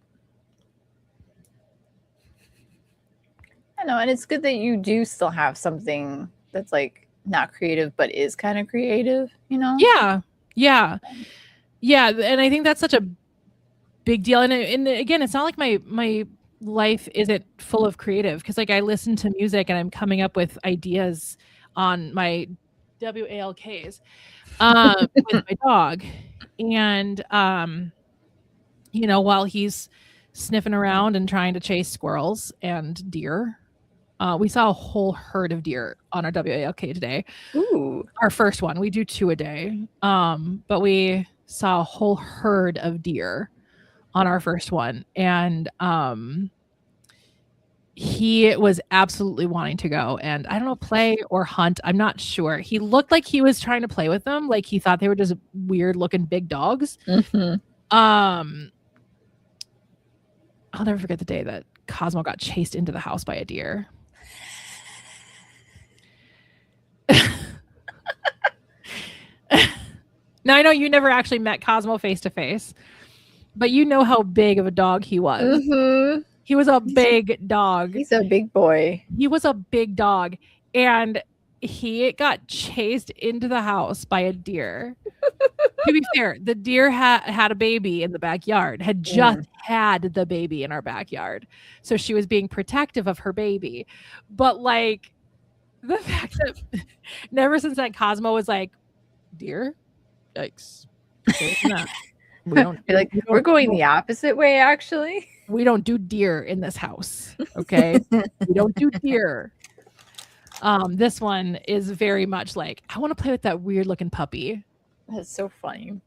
S2: I know, and it's good that you do still have something that's like not creative, but is kind of creative, you know?
S1: Yeah. And I think that's such a big deal. And again, it's not like my life isn't full of creative, because like I listen to music and I'm coming up with ideas on my WALKs with my dog. And you know, while he's sniffing around and trying to chase squirrels and deer, we saw a whole herd of deer on our WALK today.
S2: Ooh.
S1: Our first one. We do 2 a day. But we saw a whole herd of deer on our first one. And he was absolutely wanting to go and I don't know, play or hunt. I'm not sure. He looked like he was trying to play with them. Like he thought they were just weird looking big dogs. I'll never forget the day that Cosmo got chased into the house by a deer. Now I know you never actually met Cosmo face to face, but you know how big of a dog he was. He was a big dog.
S2: He's a big boy.
S1: He was a big dog, and he got chased into the house by a deer. To be fair, the deer had a baby in the backyard, had just had the baby in our backyard. So she was being protective of her baby. But like the fact that never since that Cosmo was like, deer? Yikes.
S2: We're going the opposite way, actually.
S1: We don't do deer in this house. Okay. We don't do deer. This one is very much like, I want to play with that weird looking puppy.
S2: That's so funny.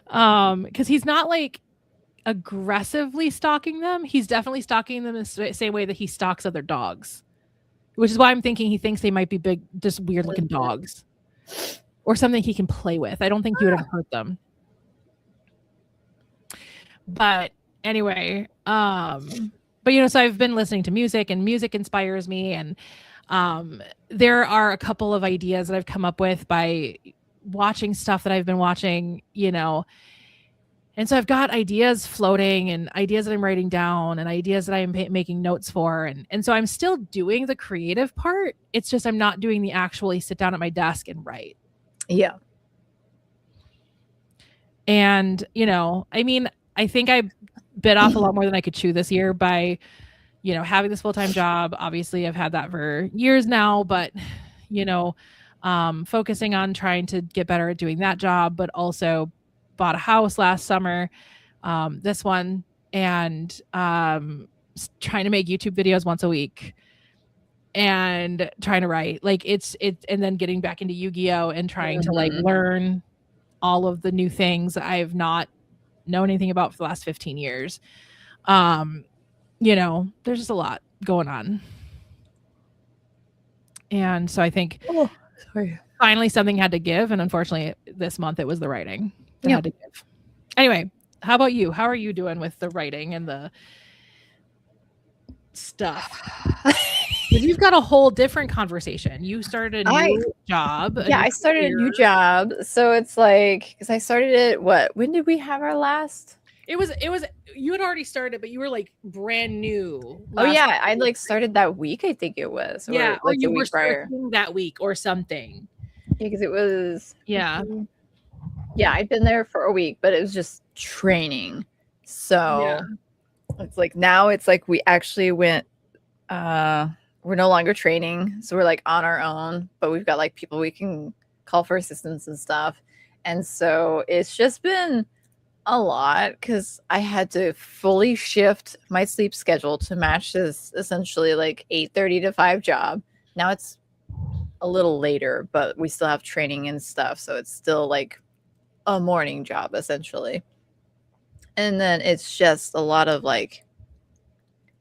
S1: Because he's not like aggressively stalking them. He's definitely stalking them in the same way that he stalks other dogs, which is why I'm thinking he thinks they might be big, just weird looking dogs or something he can play with. I don't think he would have hurt them. But anyway, but you know, so I've been listening to music, and music inspires me, and There are a couple of ideas that I've come up with by watching stuff that I've been watching, and so I've got ideas floating and ideas that I'm writing down and ideas that I'm making notes for. And so I'm still doing the creative part. It's just I'm not doing the actually sit down at my desk and write.
S2: Yeah.
S1: And, I think I bit off a lot more than I could chew this year by, having this full-time job. Obviously, I've had that for years now, but, focusing on trying to get better at doing that job, but also bought a house last summer, this one, and trying to make YouTube videos once a week and trying to write and then getting back into Yu-Gi-Oh and trying to learn all of the new things I've not known anything about for the last 15 years. There's just a lot going on. And so I think finally something had to give. And unfortunately this month it was the writing that had to give. Anyway, how about you? How are you doing with the writing and the stuff? You've got a whole different conversation. You started a new job.
S2: I started a new job. So it's like, because I started it, when did we have our last?
S1: It was you had already started, but you were like brand new.
S2: I started that week, I think it was.
S1: Or you were starting that week or something.
S2: Yeah, because it was I'd been there for a week, but it was just training. So it's like now it's like we actually went we're no longer training, so we're like on our own, but we've got like people we can call for assistance and stuff. And so it's just been a lot because I had to fully shift my sleep schedule to match this essentially like 8:30 to 5 job. Now it's a little later, but we still have training and stuff, so it's still like a morning job essentially. And then it's just a lot of like,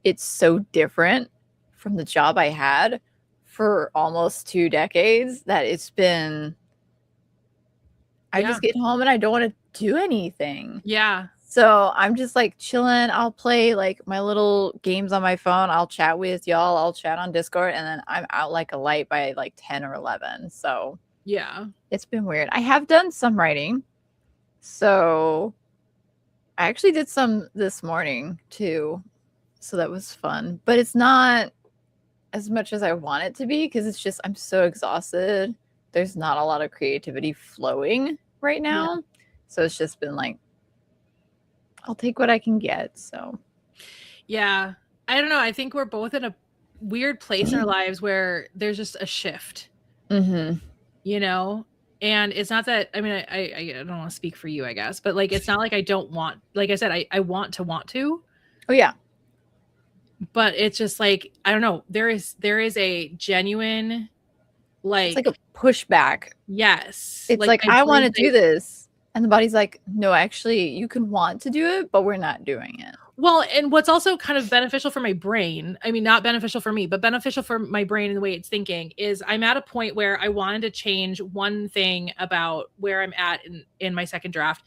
S2: it's so different from the job I had for almost 2 decades that it's been, I just get home and I don't want to do anything.
S1: Yeah.
S2: So I'm just like chilling. I'll play like my little games on my phone. I'll chat with y'all. I'll chat on Discord, and then I'm out like a light by like 10 or 11. So
S1: yeah,
S2: it's been weird. I have done some writing. So I actually did some this morning too. So that was fun, but it's not as much as I want it to be because it's just, I'm so exhausted. There's not a lot of creativity flowing right now. Yeah. So it's just been like, I'll take what I can get. So
S1: yeah, I don't know. I think we're both in a weird place in our lives where there's just a shift, and it's not that, I mean, I don't want to speak for you, I guess, but like, it's not like I don't want, like I said, I want to.
S2: Oh yeah.
S1: But it's just like, I don't know. There is a genuine, like,
S2: it's like a pushback.
S1: Yes.
S2: It's like I want to do this. And the body's like, no, actually, you can want to do it, but we're not doing it.
S1: Well, and what's also kind of beneficial for my brain, I mean, not beneficial for me, but beneficial for my brain and the way it's thinking, is I'm at a point where I wanted to change one thing about where I'm at in my second draft.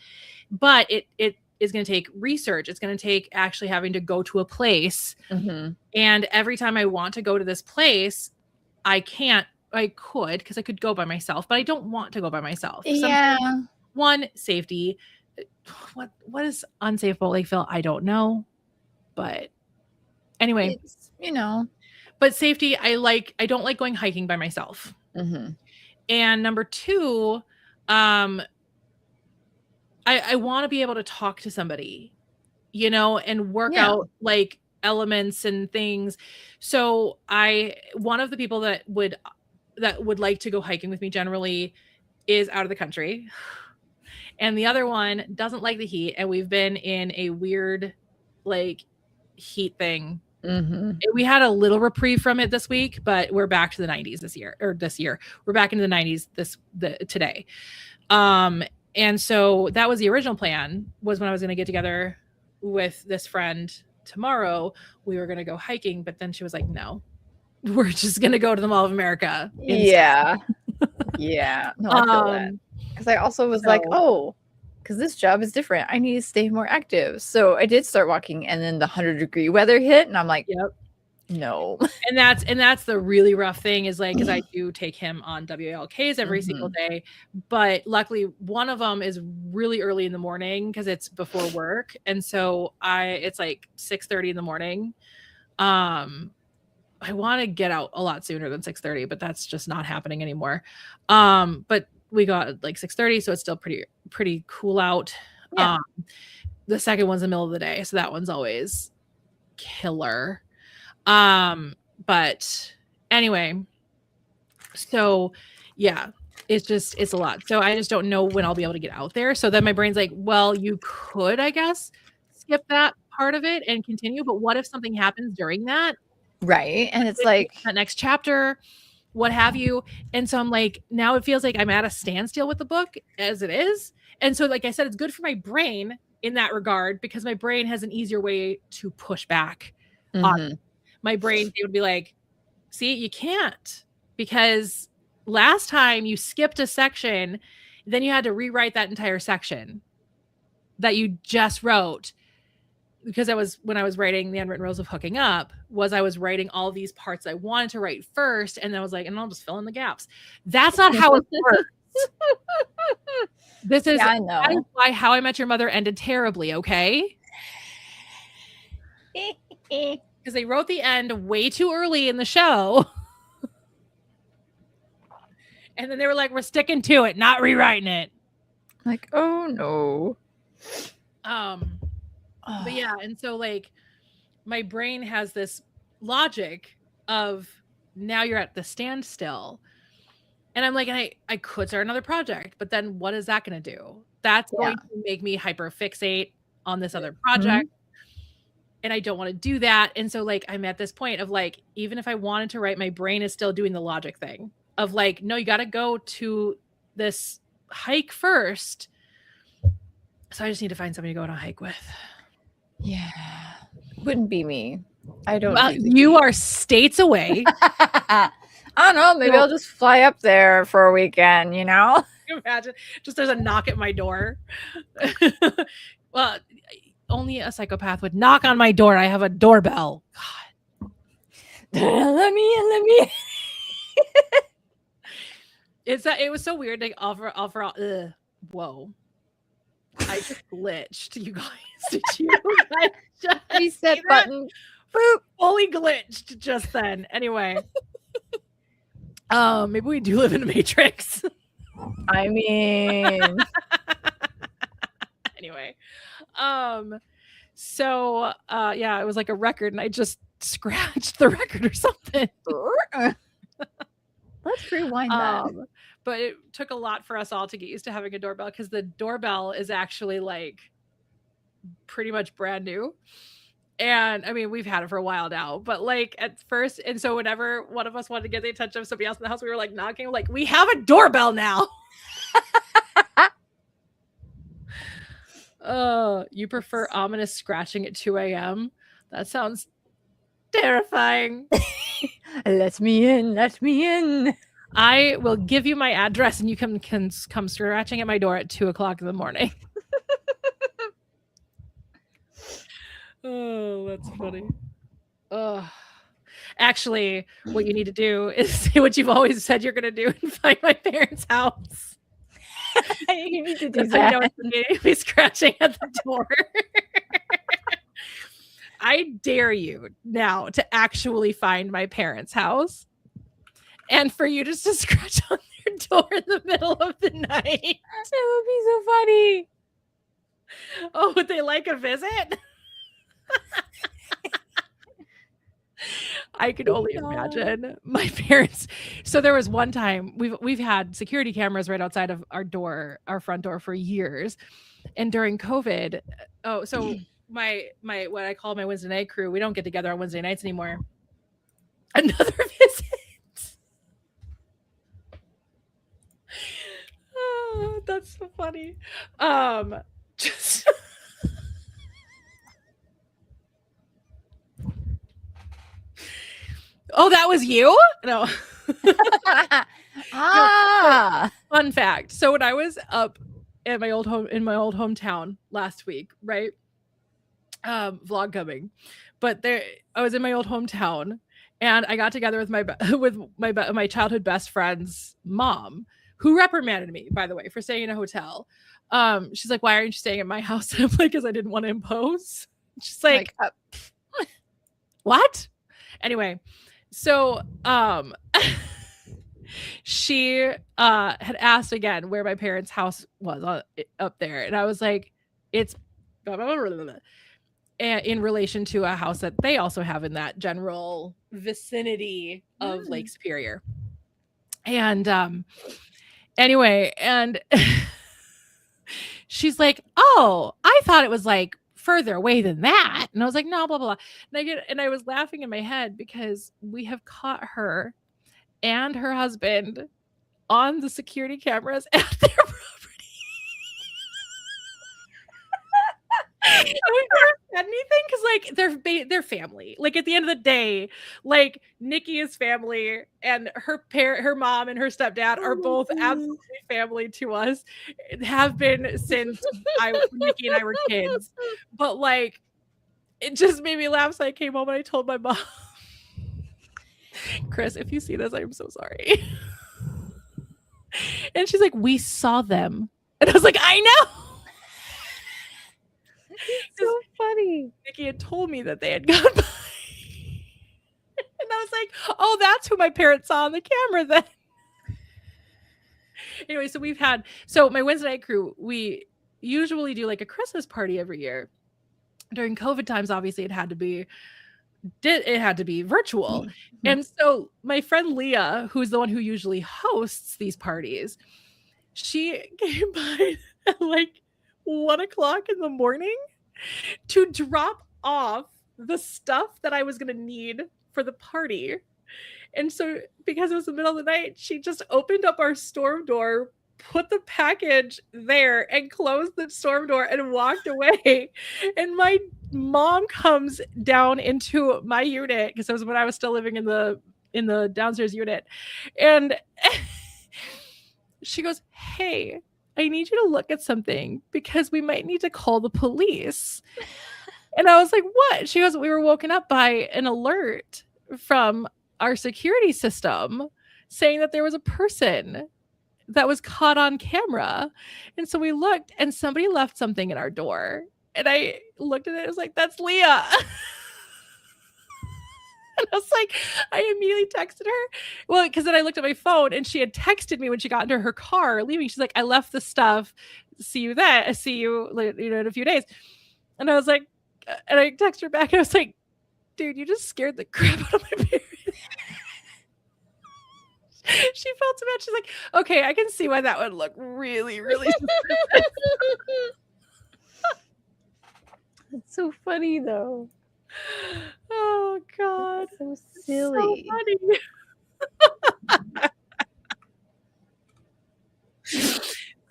S1: But it is going to take research. It's going to take actually having to go to a place.
S2: Mm-hmm.
S1: And every time I want to go to this place, I could, because I could go by myself, but I don't want to go by myself.
S2: Yeah.
S1: One, safety. What is unsafe about Lakeville? I don't know. But anyway,
S2: it's,
S1: but safety, I don't like going hiking by myself.
S2: Mm-hmm.
S1: And number two, I want to be able to talk to somebody, and work out like elements and things. So one of the people that would like to go hiking with me generally is out of the country. And the other one doesn't like the heat. And we've been in a weird, like, heat thing.
S2: Mm-hmm.
S1: We had a little reprieve from it this week, but we're back to the 90s this year. We're back into the 90s today. And so that was the original plan, was when I was going to get together with this friend tomorrow, we were going to go hiking. But then she was like, no, we're just going to go to the Mall of America.
S2: Yeah. Yeah. No, I feel that. Because I also was like, because this job is different. I need to stay more active. So I did start walking, and then the 100-degree weather hit, and I'm like,
S1: yep.
S2: No.
S1: And that's the really rough thing is like, because I do take him on WLKs every single day, but luckily one of them is really early in the morning because it's before work, and so it's like 6:30 in the morning. I want to get out a lot sooner than 6:30, but that's just not happening anymore. But we got like 6:30, so it's still pretty cool out.
S2: Yeah.
S1: The second one's in the middle of the day, so that one's always killer. But anyway, so yeah, it's a lot. So I just don't know when I'll be able to get out there. So then my brain's like, well, you could, I guess, skip that part of it and continue. But what if something happens during that?
S2: Right. And it's like
S1: that next chapter, what have you. And so I'm like, now it feels like I'm at a standstill with the book as it is. And so, like I said, it's good for my brain in that regard because my brain has an easier way to push back on my brain. It would be like, see, you can't, because last time you skipped a section, then you had to rewrite that entire section that you just wrote. Because when I was writing The Unwritten Rules of Hooking Up, I was writing all these parts I wanted to write first, and I was like, and I'll just fill in the gaps. That's not how it works. This is,
S2: I know.
S1: That is why How I Met Your Mother ended terribly, okay? Because they wrote the end way too early in the show. And then they were like, we're sticking to it, not rewriting it.
S2: Like, oh no.
S1: But yeah, and so like my brain has this logic of now you're at the standstill. And I'm like, and I could start another project, but then what is that going to do? That's going to make me hyper fixate on this other project. And I don't want to do that. And so like, I'm at this point of like, even if I wanted to write, my brain is still doing the logic thing of like, no, you got to go to this hike first. So I just need to find somebody to go on a hike with.
S2: Yeah. Wouldn't be me. I don't.
S1: Well, you are states away.
S2: I don't know. Maybe I'll just fly up there for a weekend, you know?
S1: Can you imagine? Just there's a knock at my door. Well, only a psychopath would knock on my door. I have a doorbell. God.
S2: Let me in.
S1: It was so weird. Like whoa. I just glitched, you guys. Did you guys just
S2: reset button?
S1: Boop. Fully glitched just then. Anyway. Maybe we do live in a matrix.
S2: I mean.
S1: Anyway. So yeah, it was like a record and I just scratched the record or something.
S2: Let's rewind that.
S1: But it took a lot for us all to get used to having a doorbell because the doorbell is actually like pretty much brand new. And I mean, we've had it for a while now, but like at first, and so whenever one of us wanted to get the attention of somebody else in the house, we were like knocking, like, we have a doorbell now. You prefer ominous scratching at 2 a.m.? That sounds terrifying.
S2: Let me in.
S1: I will give you my address and you can come scratching at my door at 2:00 in the morning. Oh, that's funny. Actually, what you need to do is say what you've always said you're going to do and find my parents' house.
S2: You need to do that.
S1: I know it's immediately scratching at the door. I dare you now to actually find my parents' house and for you just to scratch on their door in the middle of the night.
S2: That would be so funny.
S1: Oh, would they like a visit? I could only imagine my parents. So there was one time we've had security cameras right outside of our front door for years. And during COVID, so my what I call my Wednesday night crew, we don't get together on Wednesday nights anymore. Another visit. Oh, that's so funny. Just oh, that was you? No.
S2: Ah.
S1: No, fun fact. So when I was up at my old hometown last week, right? vlog coming, but I was in my old hometown, and I got together with my childhood best friend's mom, who reprimanded me, by the way, for staying in a hotel. She's like, "Why aren't you staying at my house?" And I'm like, "Because I didn't want to impose." She's like, "What?" Anyway, so she had asked again where my parents' house was up there, and I was like, "It's blah, blah, blah, blah, blah," in relation to a house that they also have in that general vicinity of Lake Superior. And anyway, and she's like, "Oh, I thought it was like further away than that." And I was like, "No, blah, blah, blah." And I was laughing in my head because we have caught her and her husband on the security cameras at their property. I never said anything because, like, they're family. Like, at the end of the day, like, Nikki is family, and her mom and her stepdad are both absolutely family to us. Have been since Nikki and I were kids. But, like, it just made me laugh. So I came home and I told my mom, "Chris, if you see this, I'm so sorry." And she's like, "We saw them," and I was like, "I know."
S2: So funny.
S1: Nikki had told me that they had gone by. And I was like, "Oh, that's who my parents saw on the camera then." Anyway, so my Wednesday night crew, we usually do like a Christmas party every year. During COVID times, obviously it had to be virtual. Mm-hmm. And so my friend Leah, who's the one who usually hosts these parties, she came by at like 1:00 in the morning to drop off the stuff that I was going to need for the party. And so, because it was the middle of the night, she just opened up our storm door, put the package there, and closed the storm door and walked away. And my mom comes down into my unit, because it was when I was still living in the downstairs unit. And she goes, "Hey, I need you to look at something because we might need to call the police." And I was like, "What?" She goes, "We were woken up by an alert from our security system saying that there was a person that was caught on camera." And so we looked, and somebody left something at our door. And I looked at it, I was like, "That's Leah." And I was like, I immediately texted her. Well, because then I looked at my phone, and she had texted me when she got into her car leaving. She's like, "I left the stuff. See you in a few days." And I was like, and I texted her back, and I was like, "Dude, you just scared the crap out of my parents." She felt so bad. She's like, "Okay, I can see why that would look really, really."
S2: It's so funny though.
S1: Oh God,
S2: that's so silly.
S1: So funny.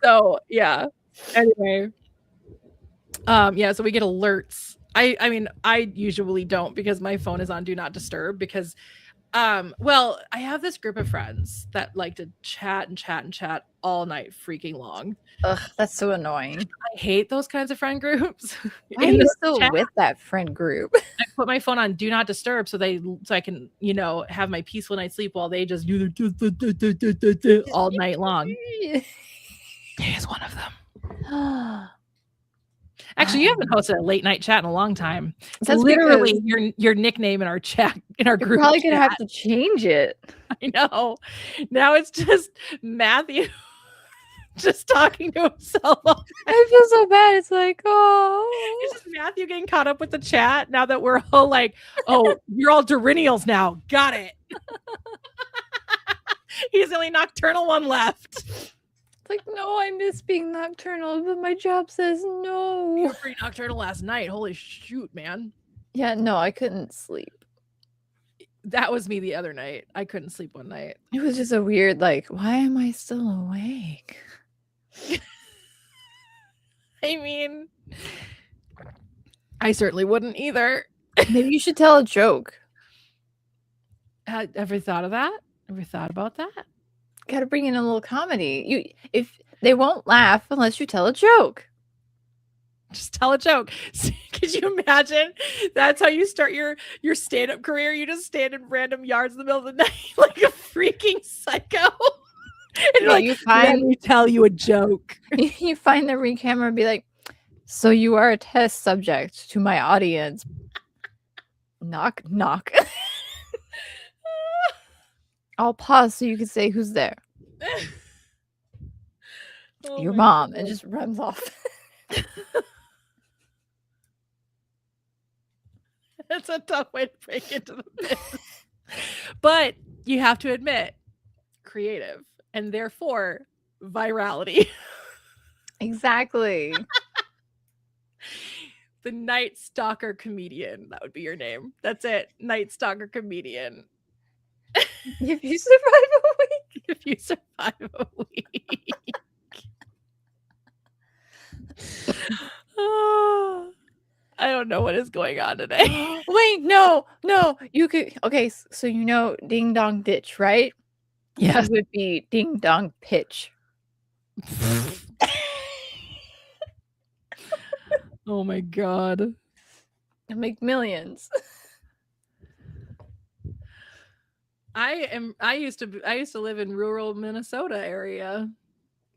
S1: So yeah. Anyway, yeah. So we get alerts. I mean, I usually don't, because my phone is on Do Not Disturb, because well, I have this group of friends that like to chat and chat and chat all night freaking long.
S2: Ugh, that's so annoying.
S1: I hate those kinds of friend groups.
S2: Why are you still with that friend group?
S1: I put my phone on Do Not Disturb so I can, have my peaceful night's sleep while they just do all night long. Day is one of them. Actually, you haven't hosted a late night chat in a long time. That's literally your nickname in our chat, in our group.
S2: Probably gonna have to change it.
S1: I know. Now it's just Matthew just talking to himself.
S2: I feel so bad. It's like, oh,
S1: it's just Matthew getting caught up with the chat now that we're all like, "Oh, you're all Dorinnials now. Got it." He's the only nocturnal one left.
S2: It's like, no, I miss being nocturnal, but my job says no.
S1: You were pretty nocturnal last night. Holy shoot, man.
S2: Yeah, no, I couldn't sleep.
S1: That was me the other night. I couldn't sleep one night.
S2: It was just a weird, like, why am I still awake?
S1: I mean, I certainly wouldn't either.
S2: Maybe you should tell a joke.
S1: Ever thought of that? Ever thought about that?
S2: Got to bring in a little comedy. If they won't laugh unless you tell a joke.
S1: Just tell a joke. Can Could you imagine? That's how you start your stand-up career. You just stand in random yards in the middle of the night like a freaking psycho. And you're like, let me tell you a joke.
S2: You find the ring camera and be like, so you are a test subject to my audience. Knock, knock. I'll pause so you can say who's there. Your mom. And just runs off.
S1: That's a tough way to break into the business. But you have to admit, creative, and therefore virality.
S2: Exactly.
S1: The Night Stalker Comedian. That would be your name. That's it. Night Stalker Comedian.
S2: If you survive a week.
S1: If you survive a week. Oh, I don't know what is going on today.
S2: Wait, no. You could. Okay, so you know Ding Dong Ditch, right?
S1: Yes.
S2: It would be Ding Dong Pitch.
S1: Oh my God.
S2: I'll make millions.
S1: I used to live in rural Minnesota area,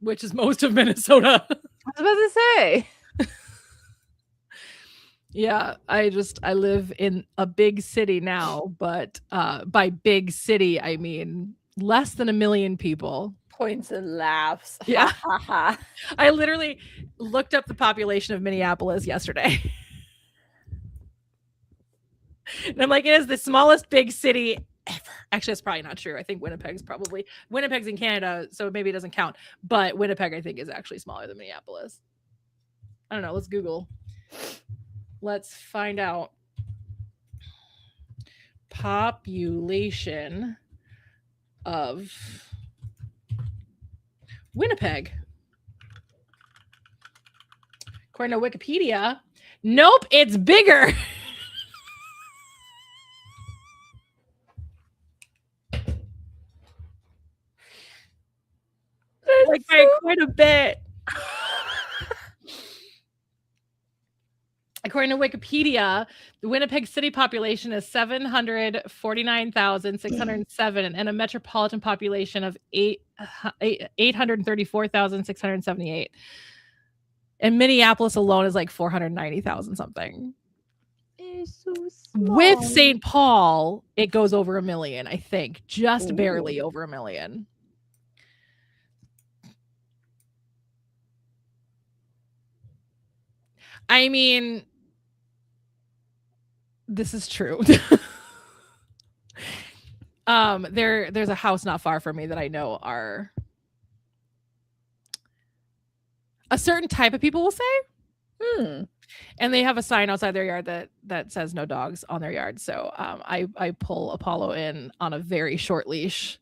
S1: which is most of Minnesota.
S2: I was about to say.
S1: Yeah, I live in a big city now, but by big city I mean less than 1 million people.
S2: Points and laughs.
S1: Yeah. I literally looked up the population of Minneapolis yesterday. And I'm like, it is the smallest big city ever. Actually, that's probably not true. I think Winnipeg's in Canada, so maybe it doesn't count. But Winnipeg, I think, is actually smaller than Minneapolis. I don't know. Let's Google. Let's find out. Population of Winnipeg. According to Wikipedia, nope, it's bigger. Like by quite a bit. According to Wikipedia, the Winnipeg city population is 749,607 and a metropolitan population of 834,678. And Minneapolis alone is like 490,000 something.
S2: It's so small.
S1: With St. Paul, it goes over 1 million, I think. Just barely over 1 million. I mean, this is true. There's a house not far from me that I know are a certain type of people will say. And they have a sign outside their yard that says no dogs on their yard. So I pull Apollo in on a very short leash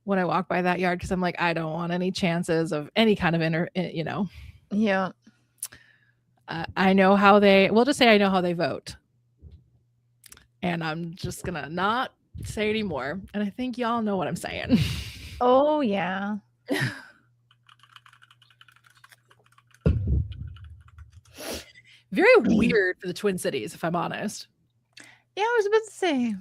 S1: when I walk by that yard because I'm like, I don't want any chances of any kind of
S2: Yeah.
S1: I know how we'll just say I know how they vote. And I'm just going to not say anymore. And I think y'all know what I'm saying.
S2: Oh, yeah.
S1: Very weird for the Twin Cities, if I'm honest.
S2: Yeah, I was about to say.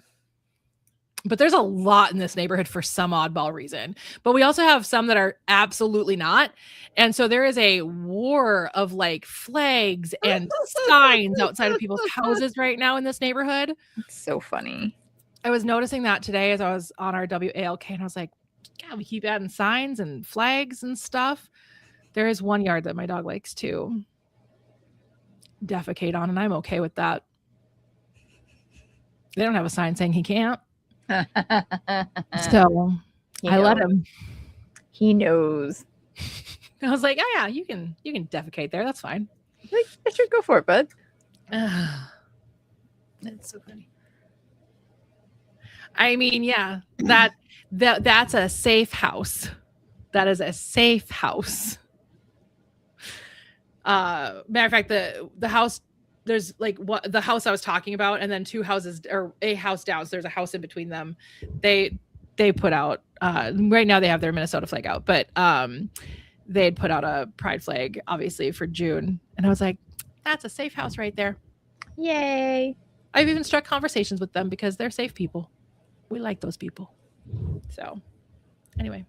S1: But there's a lot in this neighborhood for some oddball reason. But we also have some that are absolutely not. And so there is a war of like flags and signs outside of people's houses right now in this neighborhood.
S2: It's so funny.
S1: I was noticing that today as I was on our WALK and I was like, God, we keep adding signs and flags and stuff. There is one yard that my dog likes to defecate on, and I'm okay with that. They don't have a sign saying he can't. So I let him.
S2: He knows.
S1: I was like, oh yeah, you can defecate there. That's fine.
S2: Like, I should go for it, bud.
S1: That's so funny. I mean, yeah, that's a safe house. That is a safe house. Matter of fact, the house, there's like what the house I was talking about, and then two houses or a house down. So there's a house in between them. They put out right now they have their Minnesota flag out, but they had put out a pride flag obviously for June, and I was like, that's a safe house right there.
S2: Yay.
S1: I've even struck conversations with them because they're safe people. We like those people. So, anyway.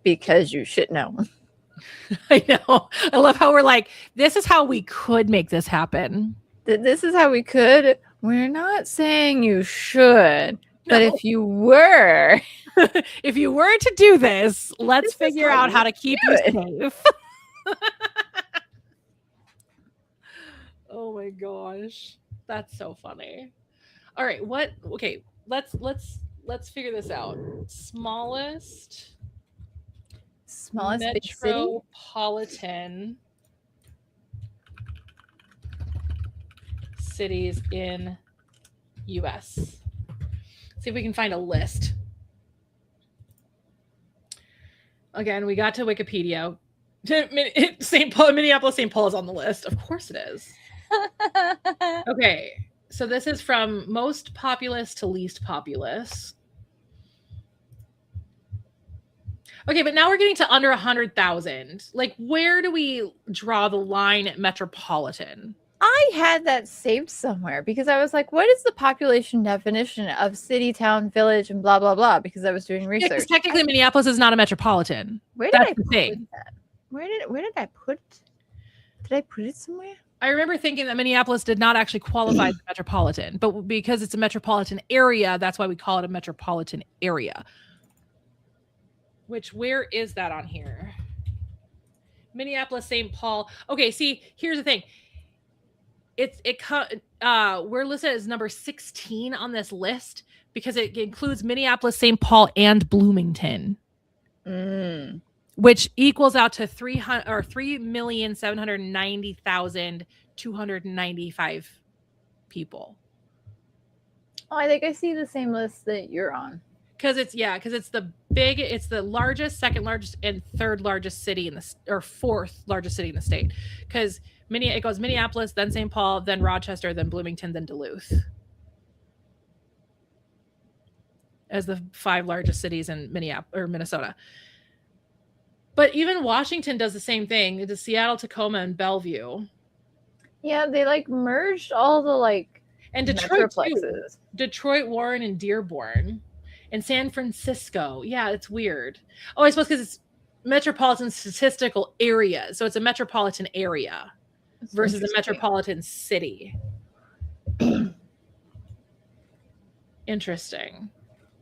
S2: Because you should know.
S1: I know. I love how we're like, this is how we could make this happen.
S2: This is how we could. We're not saying you should, but if you were,
S1: if you were to do this, let's figure out how to keep you safe. Oh my gosh. That's so funny. All right, okay, let's figure this out. Smallest metropolitan cities in US. See if we can find a list. Again, we got to Wikipedia. Minneapolis, St. Paul is on the list. Of course it is. Okay, so this is from most populous to least populous. Okay, but now we're getting to under 100,000. Like, where do we draw the line at metropolitan?
S2: I had that saved somewhere because I was like, what is the population definition of city, town, village, and blah, blah, blah, because I was doing research.
S1: Yeah, technically, Minneapolis is not a metropolitan.
S2: Where did I put that? Where did I put it? Did I put it somewhere?
S1: I remember thinking that Minneapolis did not actually qualify as a metropolitan, but because it's a metropolitan area, that's why we call it a metropolitan area. Which, where is that on here? Minneapolis, St. Paul. Okay, see, here's the thing. We're listed as number 16 on this list because it includes Minneapolis, St. Paul, and Bloomington. Which equals out to 3,790,295 people.
S2: Oh, I think I see the same list that you're on.
S1: Because it's the largest, second largest, and third largest city or fourth largest city in the state. Because it goes Minneapolis, then St. Paul, then Rochester, then Bloomington, then Duluth. As the 5 largest cities in Minnesota. But even Washington does the same thing. It's Seattle, Tacoma, and Bellevue.
S2: Yeah, they like merged all the
S1: and Detroit too. Detroit, Warren, and Dearborn. And San Francisco. Yeah, it's weird. Oh, I suppose because it's metropolitan statistical area. So it's a metropolitan area versus a metropolitan city. Interesting.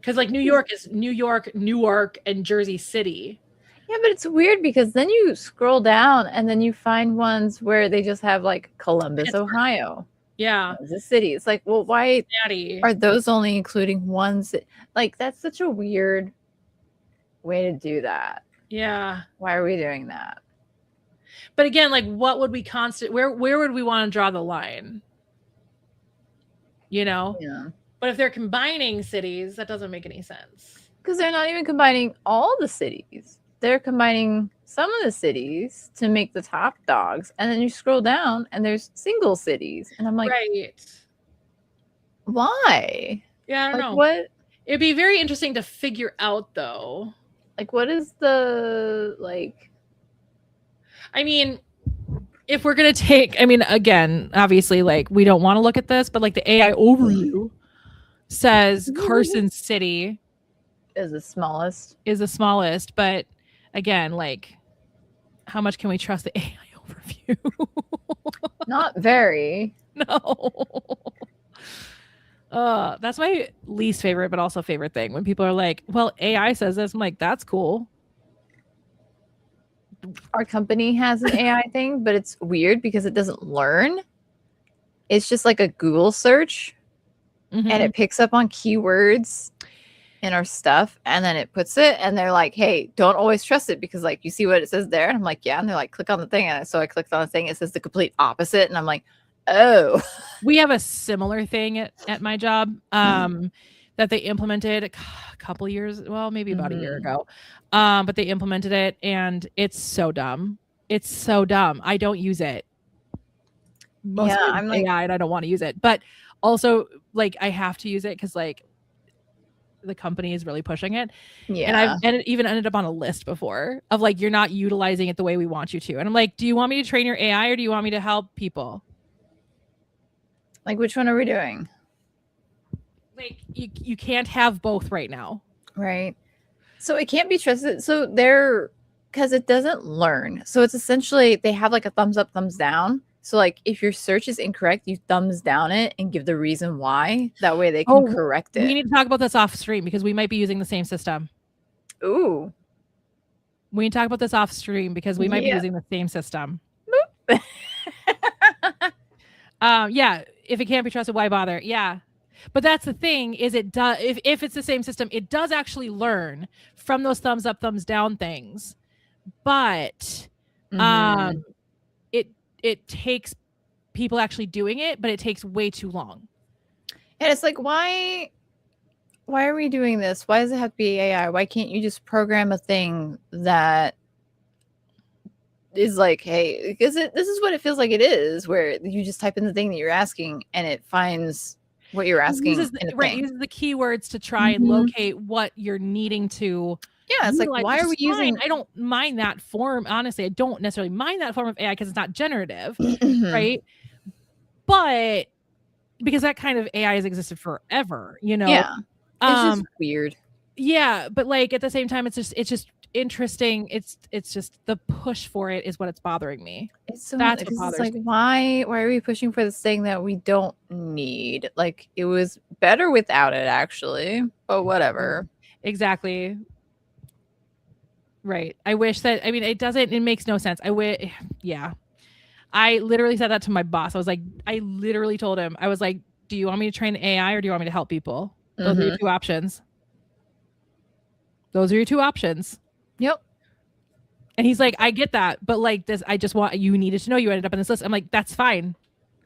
S1: Because New York is New York, Newark, and Jersey City.
S2: Yeah, but it's weird because then you scroll down and then you find ones where they just have Columbus, Ohio.
S1: Yeah.
S2: The city. It's like, well, why are those only including ones that that's such a weird way to do that.
S1: Yeah.
S2: Why are we doing that?
S1: But again, what would we where would we want to draw the line?
S2: Yeah.
S1: But if they're combining cities, that doesn't make any sense.
S2: Because they're not even combining all the cities. They're combining some of the cities to make the top dogs. And then you scroll down and there's single cities. And I'm like,
S1: right.
S2: Why?
S1: Yeah, I don't know.
S2: What?
S1: It'd be very interesting to figure out, though.
S2: What is the,
S1: I mean, if we're going to take, again, obviously, we don't want to look at this, but the AI overview says Carson City
S2: is the smallest.
S1: But again, how much can we trust the AI overview?
S2: Not very.
S1: No. That's my least favorite, but also favorite thing when people are like, well, AI says this. I'm like, that's cool.
S2: Our company has an AI thing, but it's weird because it doesn't learn. It's just like a Google search and it picks up on keywords in our stuff and then it puts it and they're like, hey, don't always trust it because you see what it says there. And I'm like, yeah. And they're like, click on the thing. And so I clicked on the thing. It says the complete opposite. And I'm like, oh.
S1: We have a similar thing at my job that they implemented a couple years, well, maybe about a year ago. But they implemented it and it's so dumb. It's so dumb. I don't use it. Most I'm AI and I don't want to use it. But also I have to use it because the company is really pushing it.
S2: Yeah.
S1: And I've even ended up on a list before of like, you're not utilizing it the way we want you to. And I'm like, do you want me to train your AI or do you want me to help people?
S2: Like, which one are we doing?
S1: Like, you can't have both right now.
S2: Right. So it can't be trusted. So because it doesn't learn. So it's essentially, they have like a thumbs up, thumbs down. So like if your search is incorrect, you thumbs down it and give the reason why. That way they can correct it.
S1: We need to talk about this off stream because we might be using the same system.
S2: Ooh.
S1: We need to talk about this off stream because we might be using the same system. Yeah. If it can't be trusted, why bother? Yeah. But that's the thing is it does, if it's the same system, it does actually learn from those thumbs up, thumbs down things. But it takes people actually doing it, but it takes way too long.
S2: And it's like, why are we doing this? Why does it have to be AI? Why can't you just program a thing that is like, hey, because this is what it feels like it is, where you just type in the thing that you're asking and it finds what you're asking.
S1: Uses the keywords to try and locate what you're needing to.
S2: Yeah, it's like, why are we using?
S1: I don't mind that form. Honestly, I don't necessarily mind that form of AI because it's not generative, right? But because that kind of AI has existed forever, you know.
S2: Yeah, it's just weird.
S1: Yeah, but like at the same time, it's just interesting. It's just the push for it is what it's bothering me.
S2: It's so that's what bothers me. Why are we pushing for this thing that we don't need? Like, it was better without it, actually, but whatever.
S1: Exactly. Right. I wish that, I mean, it makes no sense. Yeah. I literally said that to my boss. I literally told him, I was like, do you want me to train the AI or do you want me to help people? Those are your two options. Those are your two options.
S2: Yep.
S1: And he's like, I get that, but like this, I just want, you needed to know you ended up on this list. I'm like, that's fine.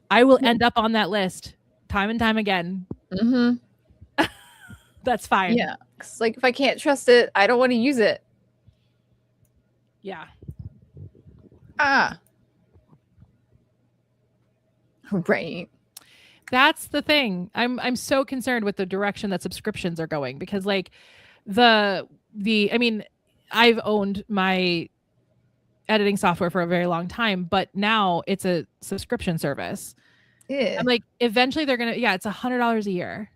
S1: I will end up on that list time and time again. That's fine.
S2: Yeah. It's like, if I can't trust it, I don't want to use it.
S1: Yeah.
S2: Right.
S1: That's the thing. I'm so concerned with the direction that subscriptions are going because like I mean, I've owned my editing software for a very long time, but now it's a subscription service.
S2: Yeah.
S1: I'm like, eventually they're gonna, it's $100 a year.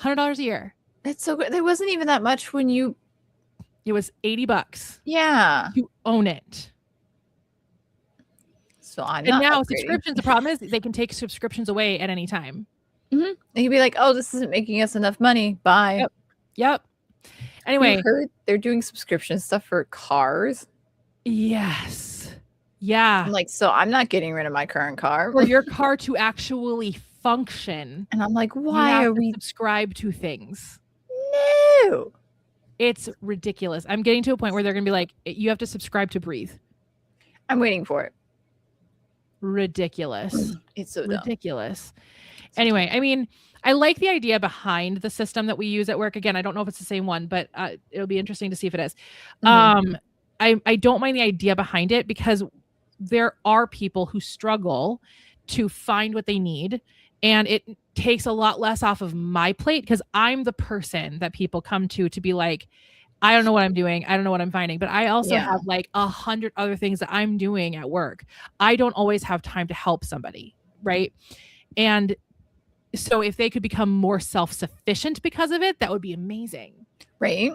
S1: $100 a year.
S2: That's so good. There wasn't even that much when
S1: it was $80.
S2: Yeah.
S1: You own it.
S2: So I'm
S1: and now upgrading. Subscriptions, the problem is they can take subscriptions away at any time.
S2: They can be like, oh, this isn't making us enough money. Bye.
S1: Yep. Anyway,
S2: you heard they're doing subscription stuff for cars.
S1: Yes. Yeah.
S2: I'm like, so I'm not getting rid of my current car.
S1: For your car to actually function.
S2: And I'm like, why are we
S1: subscribe to things?
S2: No.
S1: It's ridiculous. I'm getting to a point where they're going to be like, you have to subscribe to Breathe.
S2: I'm waiting for it.
S1: Ridiculous.
S2: It's so
S1: ridiculous. Anyway, I mean, I like the idea behind the system that we use at work. Again, I don't know if it's the same one, but it'll be interesting to see if it is. I don't mind the idea behind it because there are people who struggle to find what they need. And it takes a lot less off of my plate because I'm the person that people come to be like, I don't know what I'm doing. I don't know what I'm finding. But I also have like 100 other things that I'm doing at work. I don't always have time to help somebody. Right. And so if they could become more self-sufficient because of it, that would be amazing.
S2: Right.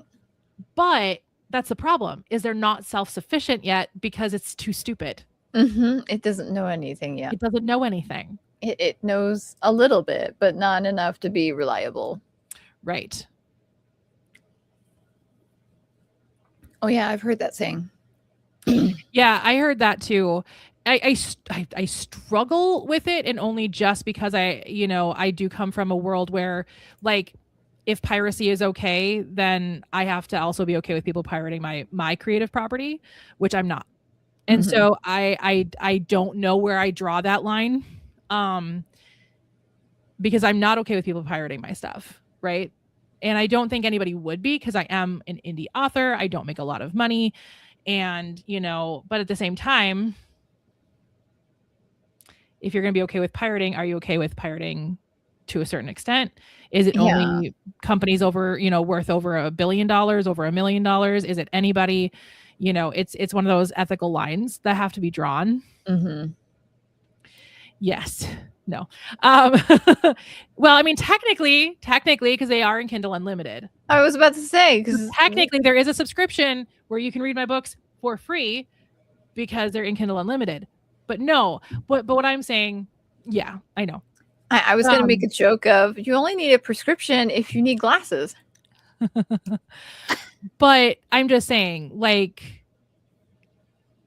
S1: But that's the problem is they're not self-sufficient yet because it's too stupid.
S2: It doesn't know anything yet.
S1: It doesn't know anything.
S2: It knows a little bit, but not enough to be reliable.
S1: Right.
S2: Oh, yeah, I've heard that saying.
S1: Yeah, I heard that too. I struggle with it, and only just because I do come from a world where, like, if piracy is okay, then I have to also be okay with people pirating my creative property, which I'm not. And so I don't know where I draw that line. Because I'm not okay with people pirating my stuff, right? And I don't think anybody would be because I am an indie author. I don't make a lot of money. And, but at the same time, if you're going to be okay with pirating, are you okay with pirating to a certain extent? Is it only companies over, worth over $1 billion, over $1 million? Is it anybody? It's one of those ethical lines that have to be drawn.
S2: Mm-hmm.
S1: Yes. No. Well, I mean, technically, because they are in Kindle Unlimited.
S2: I was about to say, because
S1: technically there is a subscription where you can read my books for free because they're in Kindle Unlimited. But no, but what I'm saying, yeah, I know.
S2: I was going to make a joke of, you only need a prescription if you need glasses.
S1: But I'm just saying, like,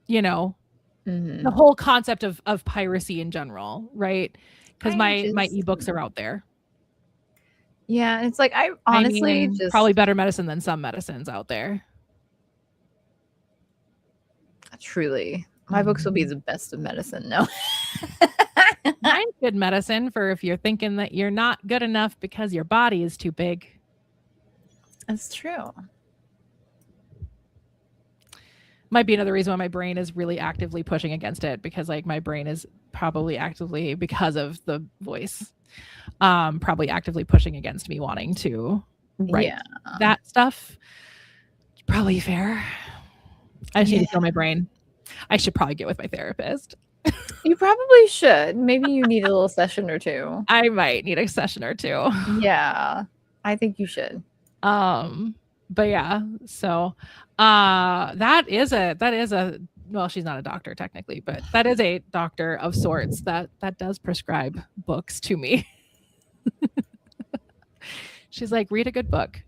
S1: the whole concept of piracy in general, right? Because my ebooks are out there.
S2: Yeah, it's like, I honestly just
S1: probably better medicine than some medicines out there.
S2: Truly, my books will be the best of medicine. No.
S1: Mine's good medicine for if you're thinking that you're not good enough because your body is too big.
S2: That's true.
S1: Might be another reason why my brain is really actively pushing against it, because like my brain is probably actively, because of the voice, probably actively pushing against me wanting to write that stuff. Probably fair. I just need to kill my brain. I should probably get with my therapist.
S2: You probably should. Maybe you need a little session or two.
S1: I might need a session or two.
S2: Yeah, I think you should.
S1: But yeah, so that is a well, she's not a doctor technically, but that is a doctor of sorts that does prescribe books to me. She's like, read a good book.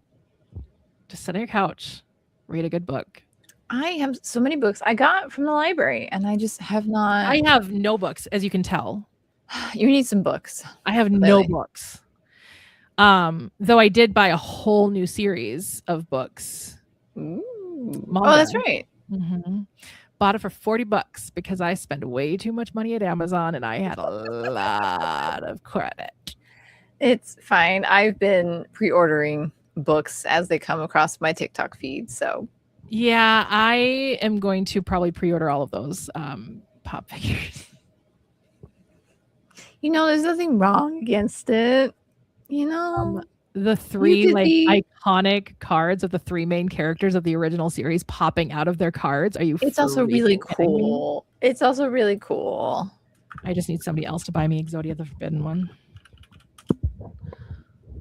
S1: Just sit on your couch, read a good book.
S2: I have so many books I got from the library, and I just have not.
S1: I have no books, as you can tell.
S2: You need some books.
S1: I have no books. Though I did buy a whole new series of books.
S2: Ooh. Oh, that's right.
S1: Mm-hmm. Bought it for $40 because I spent way too much money at Amazon and I had a lot of credit.
S2: It's fine. I've been pre-ordering books as they come across my TikTok feed, so
S1: yeah, I am going to probably pre-order all of those pop figures.
S2: There's nothing wrong against it.
S1: The three iconic cards of the three main characters of the original series popping out of their cards. Are you?
S2: It's also really cool. It's also really cool.
S1: I just need somebody else to buy me Exodia the Forbidden one.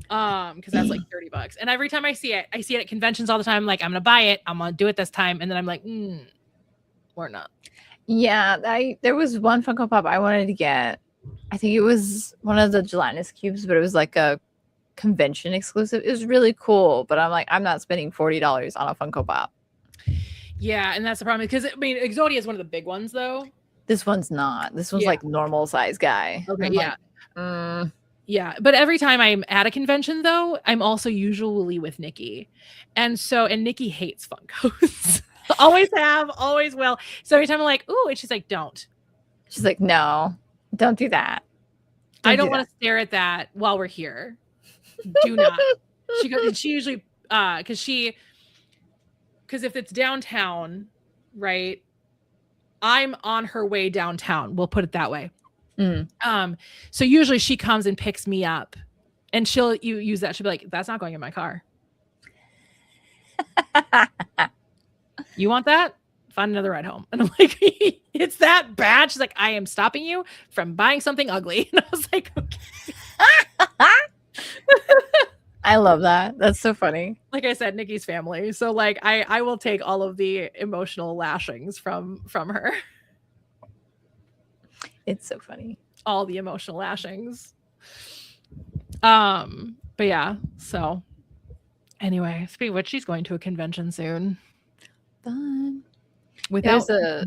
S1: Because that's like $30. And every time I see it at conventions all the time. I'm like, I'm gonna buy it. I'm gonna do it this time. And then I'm like, or not.
S2: Yeah, there was one Funko Pop I wanted to get. I think it was one of the gelatinous cubes, but it was like a convention exclusive. It was really cool, but I'm like, I'm not spending $40 on a Funko Pop.
S1: Yeah, and that's the problem, because I mean, Exodia is one of the big ones, though.
S2: This one's not. This one's like normal size guy.
S1: Okay, yeah. Yeah, but every time I'm at a convention, though, I'm also usually with Nikki. And Nikki hates Funkos. Always have, always will. So every time I'm like, ooh, and she's like, don't.
S2: She's like, no, don't do that.
S1: I don't want to stare at that while we're here. Do not. She goes, she usually, because if it's downtown, right, I'm on her way downtown. We'll put it that way. So usually she comes and picks me up, and she'll use that. She'll be like, that's not going in my car. You want that? Find another ride home. And I'm like, it's that bad? She's like, I am stopping you from buying something ugly. And I was like, okay.
S2: I love that. That's so funny.
S1: Like I said, Nikki's family. So like I will take all of the emotional lashings from her.
S2: It's so funny.
S1: All the emotional lashings. But yeah, so anyway, speaking of which, she's going to a convention soon.
S2: Fun. There's a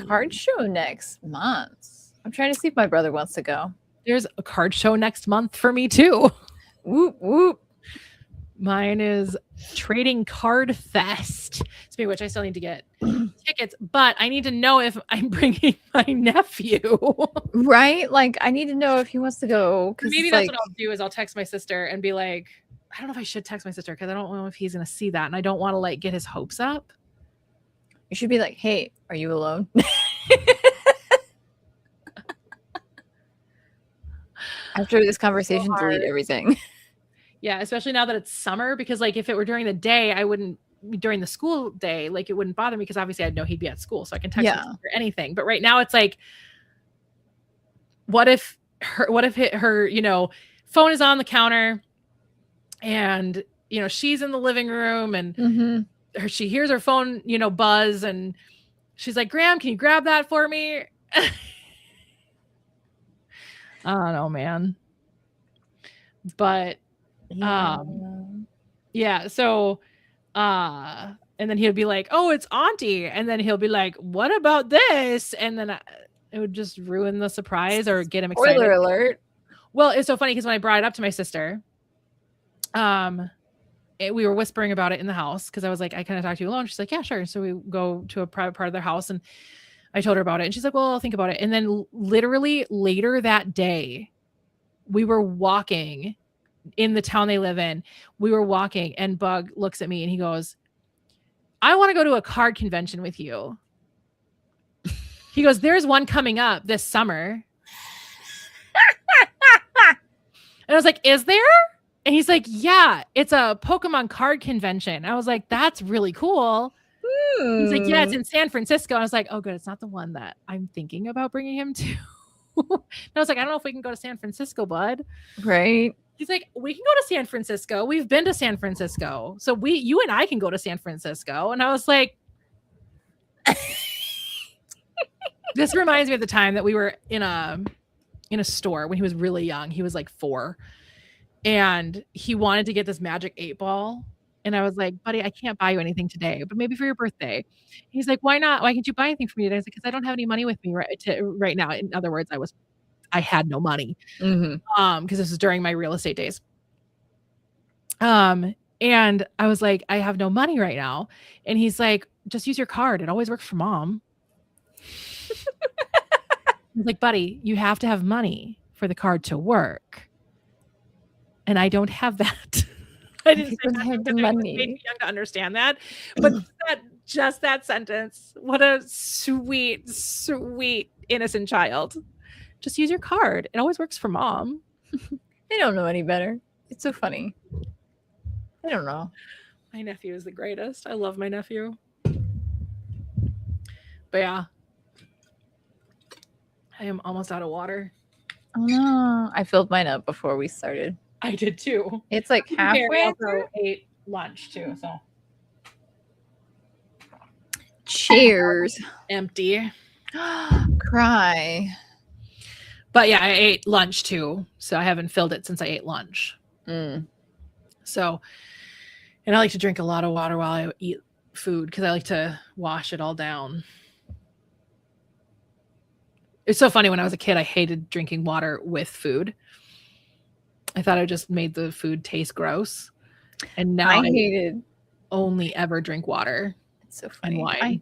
S2: card show next month. I'm trying to see if my brother wants to go.
S1: There's a card show next month for me too.
S2: Whoop whoop.
S1: Mine is Trading Card Fest. Speaking of which, I still need to get tickets, but I need to know if I'm bringing my nephew.
S2: Right? Like, I need to know if he wants to go.
S1: Maybe that's what I'll do, is I'll text my sister and be like, I don't know if I should text my sister, because I don't know if he's going to see that, and I don't want to like get his hopes up.
S2: You should be like, hey, are you alone? After this conversation, delete everything.
S1: Yeah, especially now that it's summer, because like if it were during the day, I wouldn't, during the school day, like it wouldn't bother me because obviously I'd know he'd be at school, so I can text him or anything. But right now it's like, what if her, you know, phone is on the counter and, you know, she's in the living room and she hears her phone, you know, buzz and she's like, Graham, can you grab that for me? I don't know, man. But yeah, so and then he'll be like, oh, it's auntie, and then he'll be like, what about this? And then it would just ruin the surprise or get him excited.
S2: Spoiler alert.
S1: Well, it's so funny because when I brought it up to my sister, we were whispering about it in the house because I was like, I kind of talk to you alone. She's like, yeah, sure. So we go to a private part of their house and I told her about it and she's like, well, I'll think about it. And then literally later that day, we were walking in the town they live in. We were walking and Bug looks at me and he goes, I want to go to a card convention with you. He goes, there's one coming up this summer. And I was like, is there? And he's like, yeah, it's a Pokemon card convention. I was like, that's really cool. He's like, yeah, it's in San Francisco. And I was like, oh, good. It's not the one that I'm thinking about bringing him to. And I was like, I don't know if we can go to San Francisco, bud.
S2: Right.
S1: He's like, we can go to San Francisco. We've been to San Francisco. So you and I can go to San Francisco. And I was like, this reminds me of the time that we were in a store when he was really young. He was like 4. And he wanted to get this magic 8-ball. And I was like, buddy, I can't buy you anything today, but maybe for your birthday. He's like, why not? Why can't you buy anything for me today? I was like, because I don't have any money with me right now. In other words, I had no money. Because this was during my real estate days. And I was like, I have no money right now. And he's like, just use your card. It always works for mom. I was like, buddy, you have to have money for the card to work. And I don't have that. I didn't have the money. Made me young to understand that. But just that sentence, what a sweet, sweet, innocent child. Just use your card. It always works for mom.
S2: They don't know any better. It's so funny. I don't know.
S1: My nephew is the greatest. I love my nephew. But yeah. I am almost out of water.
S2: Oh no. I filled mine up before we started.
S1: I did too.
S2: It's like halfway.
S1: I also ate lunch too, so.
S2: Cheers.
S1: Empty.
S2: Cry.
S1: But yeah, I ate lunch too, so I haven't filled it since I ate lunch. So, and I like to drink a lot of water while I eat food because I like to wash it all down. It's so funny. When I was a kid, I hated drinking water with food. I thought I just made the food taste gross. And now I only ever drink water.
S2: It's so funny.
S1: And wine.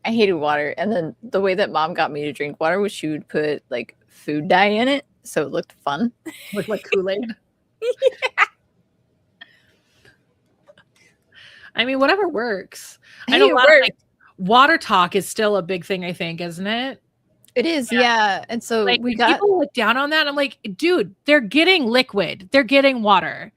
S2: I hated water. And then the way that mom got me to drink water was she would put like food dye in it. So it looked fun.
S1: Looked like Kool-Aid.
S2: Yeah.
S1: I mean, whatever works. I know like, water talk is still a big thing, I think, isn't it?
S2: It is, yeah. And so
S1: like, people look down on that. I'm like, dude, they're getting liquid. They're getting water.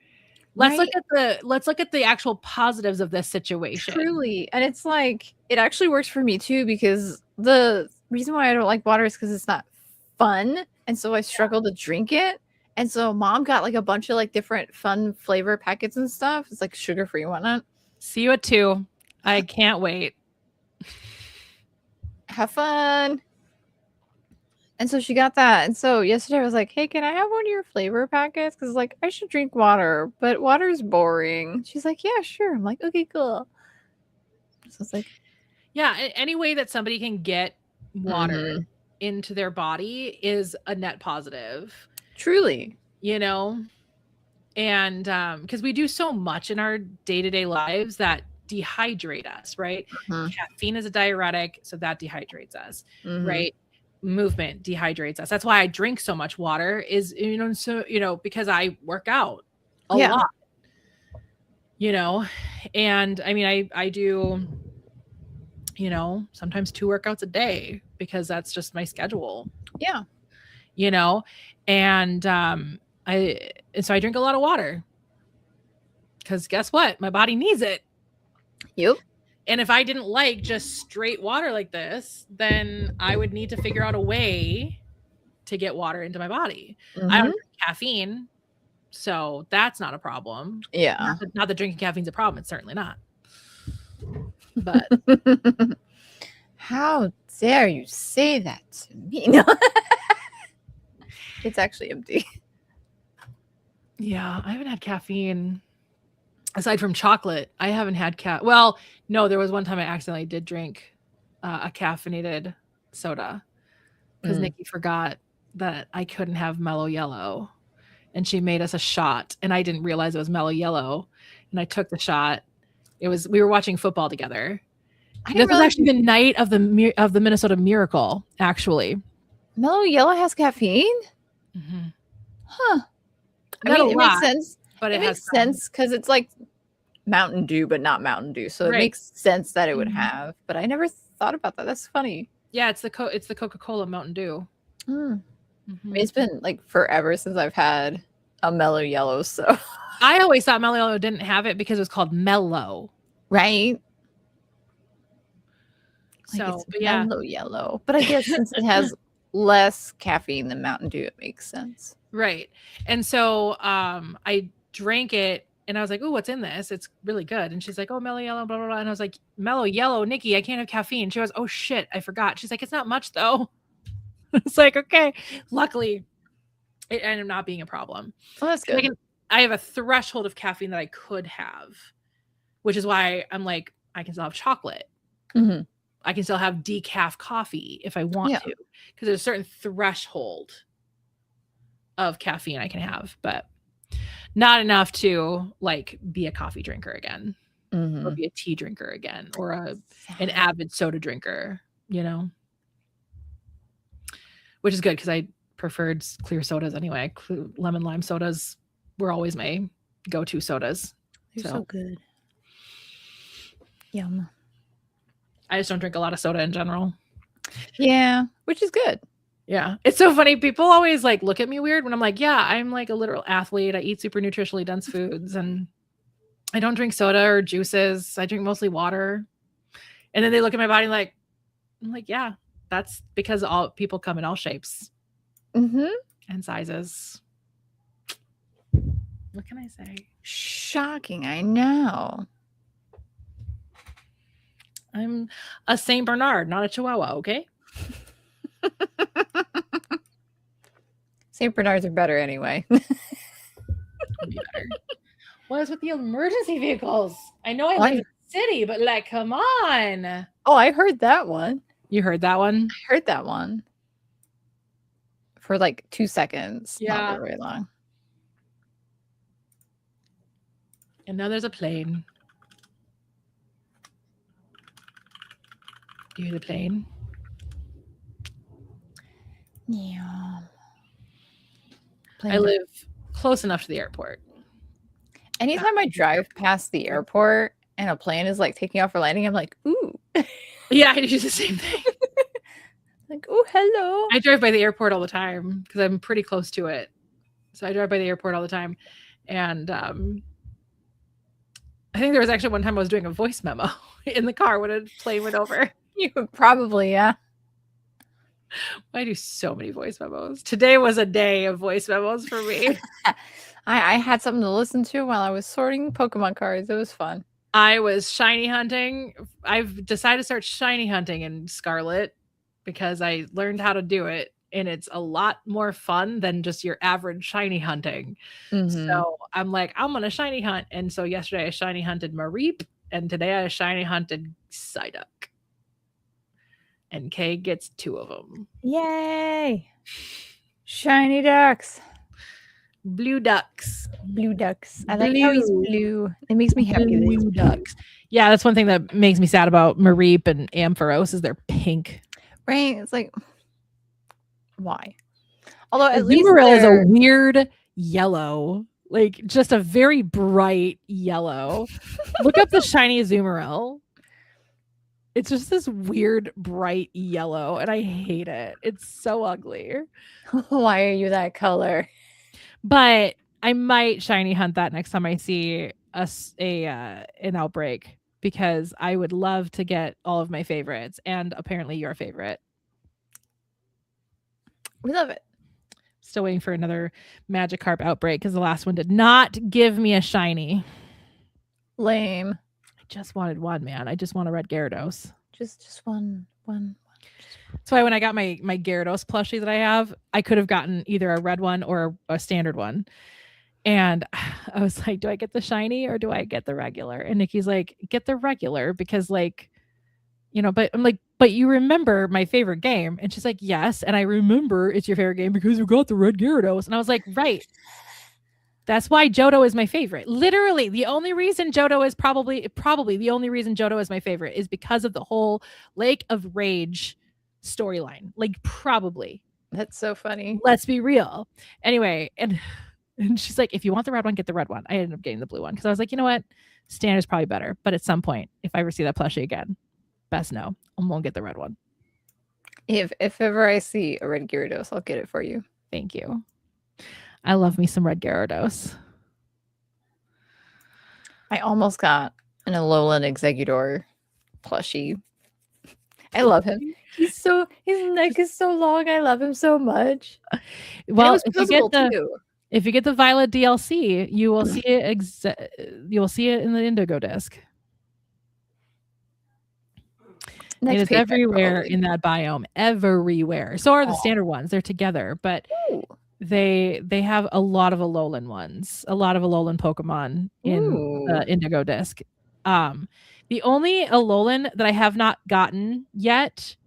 S1: Let's look at the actual positives of this situation.
S2: Truly. And it's like, it actually works for me too, because the reason why I don't like water is because it's not fun. And so I struggle to drink it. And so mom got like a bunch of like different fun flavor packets and stuff. It's like sugar-free and whatnot.
S1: See you at 2. I can't wait.
S2: Have fun. And so she got that. And so yesterday I was like, hey, can I have one of your flavor packets? Because like I should drink water, but water's boring. She's like, yeah, sure. I'm like, okay, cool. So it's like,
S1: yeah, any way that somebody can get water into their body is a net positive.
S2: Truly.
S1: You know? And because we do so much in our day-to-day lives that dehydrate us, right? Caffeine is a diuretic, so that dehydrates us, right? Movement dehydrates us. That's why I drink so much water is, because I work out a lot, and I mean, I do, sometimes 2 workouts a day because that's just my schedule.
S2: Yeah.
S1: you know, and so I drink a lot of water because guess what? My body needs it.
S2: Yep.
S1: And if I didn't like just straight water like this, then I would need to figure out a way to get water into my body. I don't drink caffeine, so that's not a problem.
S2: Yeah.
S1: Not that drinking caffeine's a problem. It's certainly not. But
S2: how dare you say that to me? No. It's actually empty.
S1: Yeah, I haven't had caffeine aside from chocolate. I haven't had well, no, there was one time I accidentally did drink a caffeinated soda because Nikki forgot that I couldn't have mellow yellow, and she made us a shot, and I didn't realize it was mellow yellow, and I took the shot. We were watching football together. This was actually the night of the Minnesota Miracle. Actually,
S2: mellow yellow has caffeine. Huh. I mean, it makes sense. But it makes sense because it's like Mountain Dew, but not Mountain Dew. So it makes sense that it would have. But I never thought about that. That's funny.
S1: Yeah, it's the Coca-Cola Mountain Dew.
S2: I mean, it's been like forever since I've had a mellow yellow. So
S1: I always thought mellow yellow didn't have it because it was called mellow,
S2: right?
S1: So,
S2: like but yeah, mellow yellow. But I guess since it has less caffeine than Mountain Dew, it makes sense.
S1: Right. And so I drank it and I was like, "Oh, what's in this? It's really good." And she's like, "Oh, mellow yellow, blah, blah, blah." And I was like, "Mellow yellow, Nikki, I can't have caffeine." She goes, "Oh shit, I forgot." She's like, "It's not much though." It's like, okay. Luckily, it ended up not being a problem.
S2: Well, that's good.
S1: I have a threshold of caffeine that I could have, which is why I'm like, I can still have chocolate. I can still have decaf coffee if I want to, because there's a certain threshold of caffeine I can have, but not enough to like be a coffee drinker again, or be a tea drinker again, or an avid soda drinker, you know, which is good because I preferred clear sodas anyway. Lemon lime sodas were always my go-to sodas.
S2: They're so good. Yum.
S1: I just don't drink a lot of soda in general.
S2: Yeah, which is good.
S1: Yeah. It's so funny. People always like look at me weird when I'm like, yeah, I'm like a literal athlete. I eat super nutritionally dense foods and I don't drink soda or juices. I drink mostly water. And then they look at my body like, I'm like, yeah, that's because all people come in all shapes and sizes. What can I say?
S2: Shocking. I know.
S1: I'm a Saint Bernard, not a Chihuahua, okay?
S2: Saint Bernards are better anyway.
S1: What is with the emergency vehicles? I know I live in the city, but like, come on.
S2: Oh, I heard that one.
S1: You heard that one?
S2: I heard that one. For like 2 seconds.
S1: Yeah.
S2: Not very long.
S1: And now there's a plane. Do you hear the plane?
S2: Yeah.
S1: I live close enough to the airport.
S2: Anytime I drive past the airport and a plane is like taking off or landing, I'm like, ooh.
S1: Yeah, I do the same thing.
S2: Like, oh, hello.
S1: I drive by the airport all the time because I'm pretty close to it. So I drive by the airport all the time. And I think there was actually one time I was doing a voice memo in the car when a plane went over.
S2: You would probably, yeah.
S1: I do so many voice memos. Today was a day of voice memos for me.
S2: I had something to listen to while I was sorting Pokemon cards. It was fun.
S1: I was shiny hunting. I've decided to start shiny hunting in Scarlet because I learned how to do it. And it's a lot more fun than just your average shiny hunting. So I'm like, I'm going to shiny hunt. And so yesterday I shiny hunted Mareep. And today I shiny hunted Psyduck. And Kay gets 2 of them.
S2: Yay! Shiny ducks.
S1: Blue ducks.
S2: Blue ducks. I like how he's blue. It makes me happy that he's
S1: ducks. Yeah, that's one thing that makes me sad about Mareep and Ampharos is they're pink.
S2: Right? It's like, why? Although at
S1: least Azumarill is a weird yellow. Like just a very bright yellow. Look up the shiny Azumarill. It's just this weird bright yellow, and I hate it. It's so ugly.
S2: Why are you that color?
S1: But I might shiny hunt that next time I see an outbreak, because I would love to get all of my favorites and apparently your favorite.
S2: We love it.
S1: Still waiting for another Magikarp outbreak because the last one did not give me a shiny.
S2: Lame.
S1: I just wanted one, man. I just want a red Gyarados.
S2: Just one.
S1: That's why when I got my Gyarados plushie that I have, I could have gotten either a red one or a standard one. And I was like, do I get the shiny or do I get the regular? And Nikki's like, get the regular, because like, you know, but I'm like, but you remember my favorite game? And she's like, yes. And I remember it's your favorite game because you got the red Gyarados. And I was like, right. That's why Johto is my favorite. Literally, the only reason Johto is probably the only reason Johto is my favorite is because of the whole Lake of Rage storyline. Like, probably.
S2: That's so funny.
S1: Let's be real. Anyway, and she's like, if you want the red one, get the red one. I ended up getting the blue one because I was like, you know what? Standard's probably better. But at some point, if I ever see that plushie again, best no, I won't get the red one.
S2: If ever I see a red Gyarados, I'll get it for you.
S1: Thank you. I love me some red Gyarados.
S2: I almost got an Alolan Exeggutor plushie. I love him. His neck is so long. I love him so much.
S1: Well, if you get the Violet DLC, you will see it. You will see it in the Indigo disc. It is everywhere in that biome. Everywhere. So are the standard ones. They're together, but they have a lot of Alolan ones. A lot of Alolan Pokemon in the Indigo disc. The only Alolan that I have not gotten yet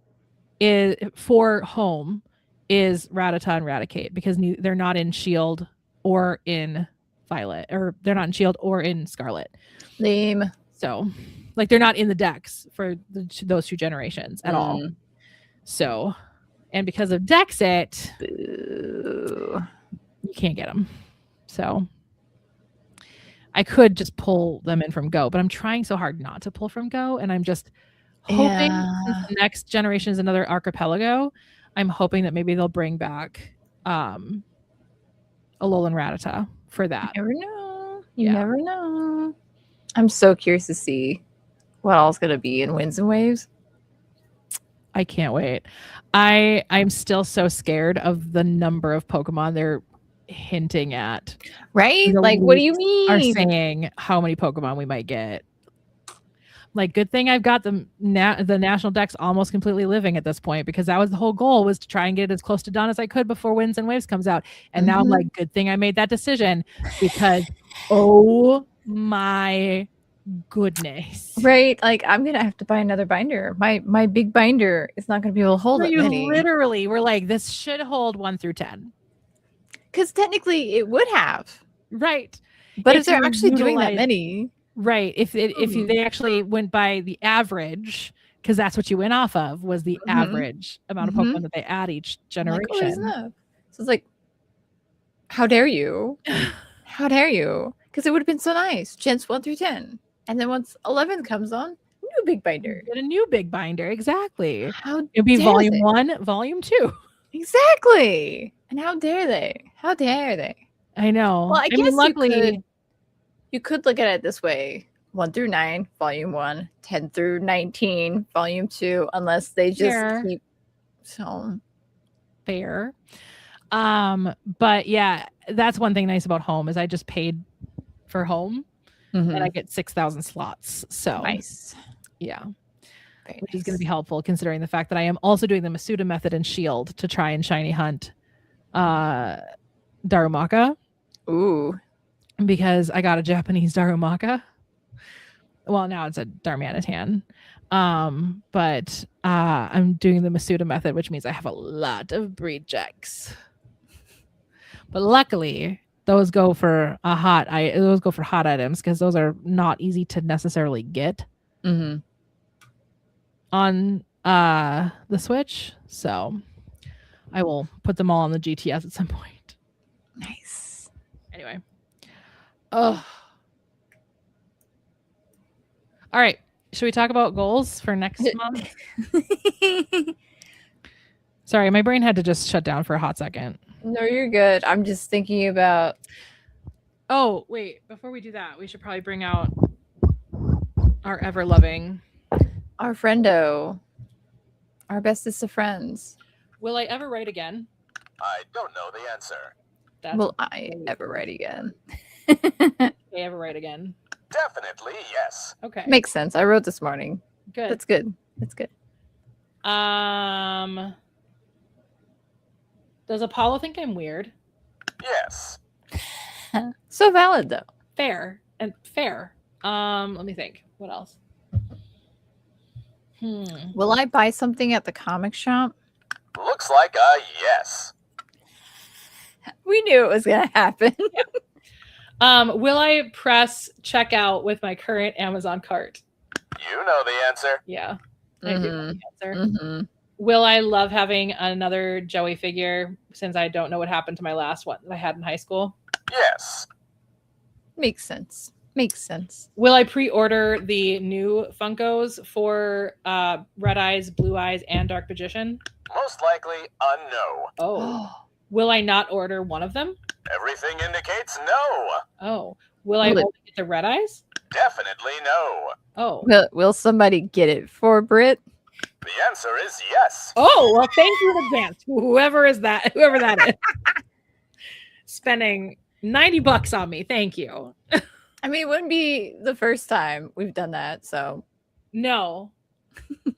S1: is for home is Rattata and Raticate, because they're not in Shield or in Violet, or they're not in Shield or in Scarlet.
S2: Lame.
S1: So, like, they're not in the decks for those two generations at all. So, and because of Dexit, you can't get them. So, I could just pull them in from Go, but I'm trying so hard not to pull from Go, and I'm just hoping since the next generation is another Archipelago, I'm hoping that maybe they'll bring back Alolan Rattata for that.
S2: You never know. You never know. I'm so curious to see what all's going to be in Winds and Waves.
S1: I can't wait. I'm still so scared of the number of Pokemon they're hinting at.
S2: Right? Like, what do you mean?
S1: Are saying how many Pokemon we might get. Like, good thing I've got the national decks almost completely living at this point, because that was the whole goal, was to try and get it as close to done as I could before Winds and Waves comes out. And now I'm like, good thing I made that decision, because oh my goodness.
S2: Right? Like, I'm going to have to buy another binder. My big binder is not going to be able to hold it many.
S1: Literally, we're like, this should hold 1 through 10.
S2: Because technically it would have.
S1: Right.
S2: But if they're actually doing that many.
S1: Right. If they actually went by the average, because that's what you went off of, was the average amount of Pokemon that they add each generation.
S2: Like, isn't that? So it's like, how dare you? How dare you? Because it would have been so nice. Gens 1 through 10. And then once 11 comes on, new big binder.
S1: Get a new big binder. Exactly.
S2: It'd
S1: be volume 1, volume 2.
S2: Exactly. And how dare they? How dare they?
S1: I know.
S2: Well, I guess luckily you could look at it this way: 1 through 9, volume 1; 10 through 19, volume 2. Unless they just keep so
S1: fair. But yeah, that's one thing nice about home is I just paid for home, and I get 6,000 slots. So
S2: nice.
S1: Yeah. Which is going to be helpful, considering the fact that I am also doing the Masuda method in Shield to try and shiny hunt Darumaka.
S2: Ooh.
S1: Because I got a Japanese Darumaka. Well, now it's a Darmanitan. But I'm doing the Masuda method, which means I have a lot of breed checks. But luckily, those go for hot items, because those are not easy to necessarily get. On the Switch, so I will put them all on the GTS at some point.
S2: Nice.
S1: Anyway, all right. Should we talk about goals for next month? Sorry, my brain had to just shut down for a hot second.
S2: No, you're good. I'm just thinking about.
S1: Oh, wait. Before we do that, we should probably bring out our ever-loving...
S2: Our friendo. Our bestest of friends.
S1: Will I ever write again?
S3: I don't know the answer.
S2: Will I ever write again?
S1: I ever write again?
S3: Definitely yes.
S1: Okay.
S2: Makes sense. I wrote this morning.
S1: Good.
S2: That's good. That's good.
S1: Does Apollo think I'm weird?
S3: Yes.
S2: So valid, though.
S1: Fair. Let me think. What else?
S2: Will I buy something at the comic shop?
S3: Looks like a yes.
S2: We knew it was going to happen.
S1: Will I press checkout with my current Amazon cart?
S3: You know the answer.
S1: Yeah. I do know the answer. Will I love having another Joey figure since I don't know what happened to my last one that I had in high school?
S3: Yes.
S2: Makes sense. Makes sense.
S1: Will I pre-order the new Funkos for Red Eyes, Blue Eyes, and Dark Magician?
S3: Most likely a no.
S1: Oh. Will I not order one of them?
S3: Everything indicates no.
S1: Oh. Will I only get the Red Eyes?
S3: Definitely no.
S1: Oh.
S2: Will somebody get it for Britt?
S3: The answer is yes.
S1: Oh, well, thank you in advance. Whoever that is. Spending $90 on me. Thank you.
S2: I mean, it wouldn't be the first time we've done that, so.
S1: No,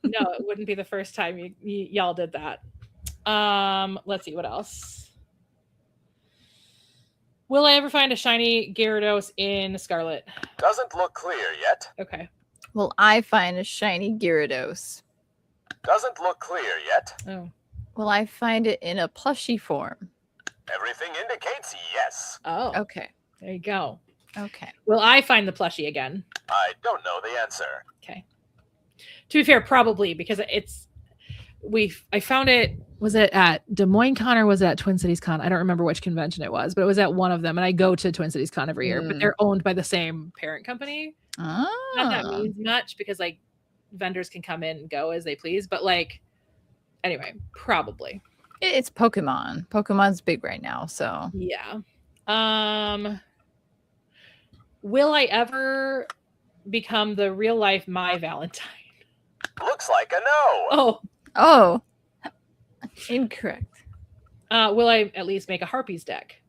S1: it wouldn't be the first time y'all did that. Let's see, what else? Will I ever find a shiny Gyarados in Scarlet?
S3: Doesn't look clear yet.
S1: Okay.
S2: Will I find a shiny Gyarados?
S3: Doesn't look clear yet.
S1: Oh.
S2: Will I find it in a plushie form?
S3: Everything indicates yes.
S1: Oh.
S2: Okay.
S1: There you go.
S2: Okay.
S1: Will I find the plushie again?
S3: I don't know the answer.
S1: Okay. To be fair, probably, because I found it, was it at Des Moines Con or was it at Twin Cities Con? I don't remember which convention it was, but it was at one of them. And I go to Twin Cities Con every year, but they're owned by the same parent company. Not that means much because like vendors can come in and go as they please, but like, anyway, probably.
S2: It's Pokemon. Pokemon's big right now, so.
S1: Yeah. Will I ever become the real life My Valentine?
S3: Looks like a no.
S2: Oh. Incorrect.
S1: Will I at least make a Harpies deck?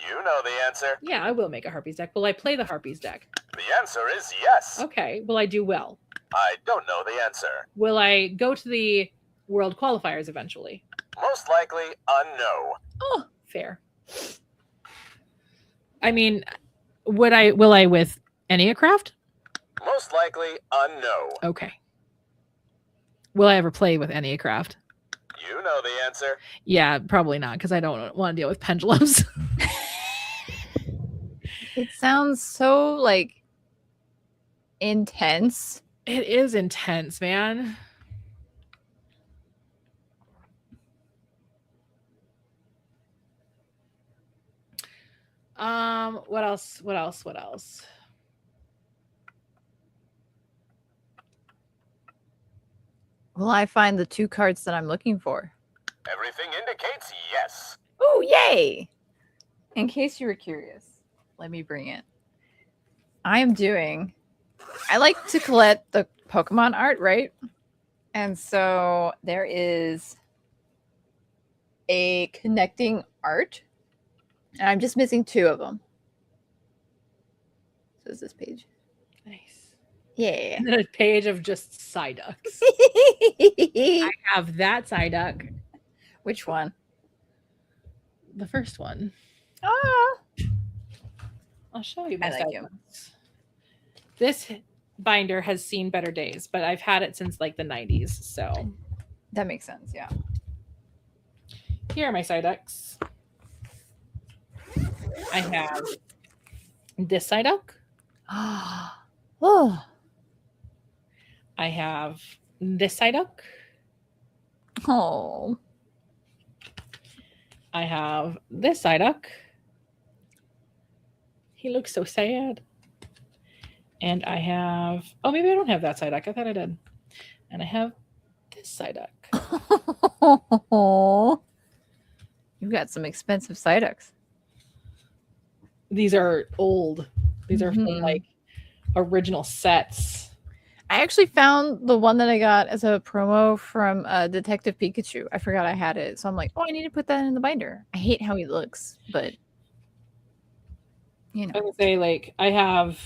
S3: You know the answer.
S1: Yeah, I will make a Harpies deck. Will I play the Harpies deck?
S3: The answer is yes.
S1: Okay. Will I do well?
S3: I don't know the answer.
S1: Will I go to the World Qualifiers eventually?
S3: Most likely a no.
S1: Oh, fair. I mean, will I with Enneacraft?
S3: Most likely a no.
S1: Okay. Will I ever play with Enneacraft?
S3: You know the answer.
S1: Yeah, probably not, because I don't want to deal with pendulums.
S2: It sounds so like intense.
S1: It is intense, man. What else?
S2: Will I find the 2 cards that I'm looking for?
S3: Everything indicates yes.
S2: Oh, yay! In case you were curious, let me bring it. I like to collect the Pokemon art, right? And so there is a connecting art, and I'm just missing 2 of them. So is this page?
S1: Nice.
S2: Yeah.
S1: And then a page of just Psyducks. I have that Psyduck.
S2: Which one?
S1: The first one.
S2: Ah.
S1: I'll show you my
S2: I like him.
S1: This binder has seen better days, but I've had it since like the 90s, so.
S2: That makes sense, yeah.
S1: Here are my Psyducks. I have this Psyduck.
S2: Oh.
S1: I have this Psyduck.
S2: Oh.
S1: I have this Psyduck. He looks so sad. And I have, oh, maybe I don't have that Psyduck. I thought I did. And I have this Psyduck.
S2: You've got some expensive Psyducks.
S1: These are old. These are from like original sets.
S2: I actually found the one that I got as a promo from Detective Pikachu. I forgot I had it. So I'm like, oh, I need to put that in the binder. I hate how he looks, but you know.
S1: I would say like I have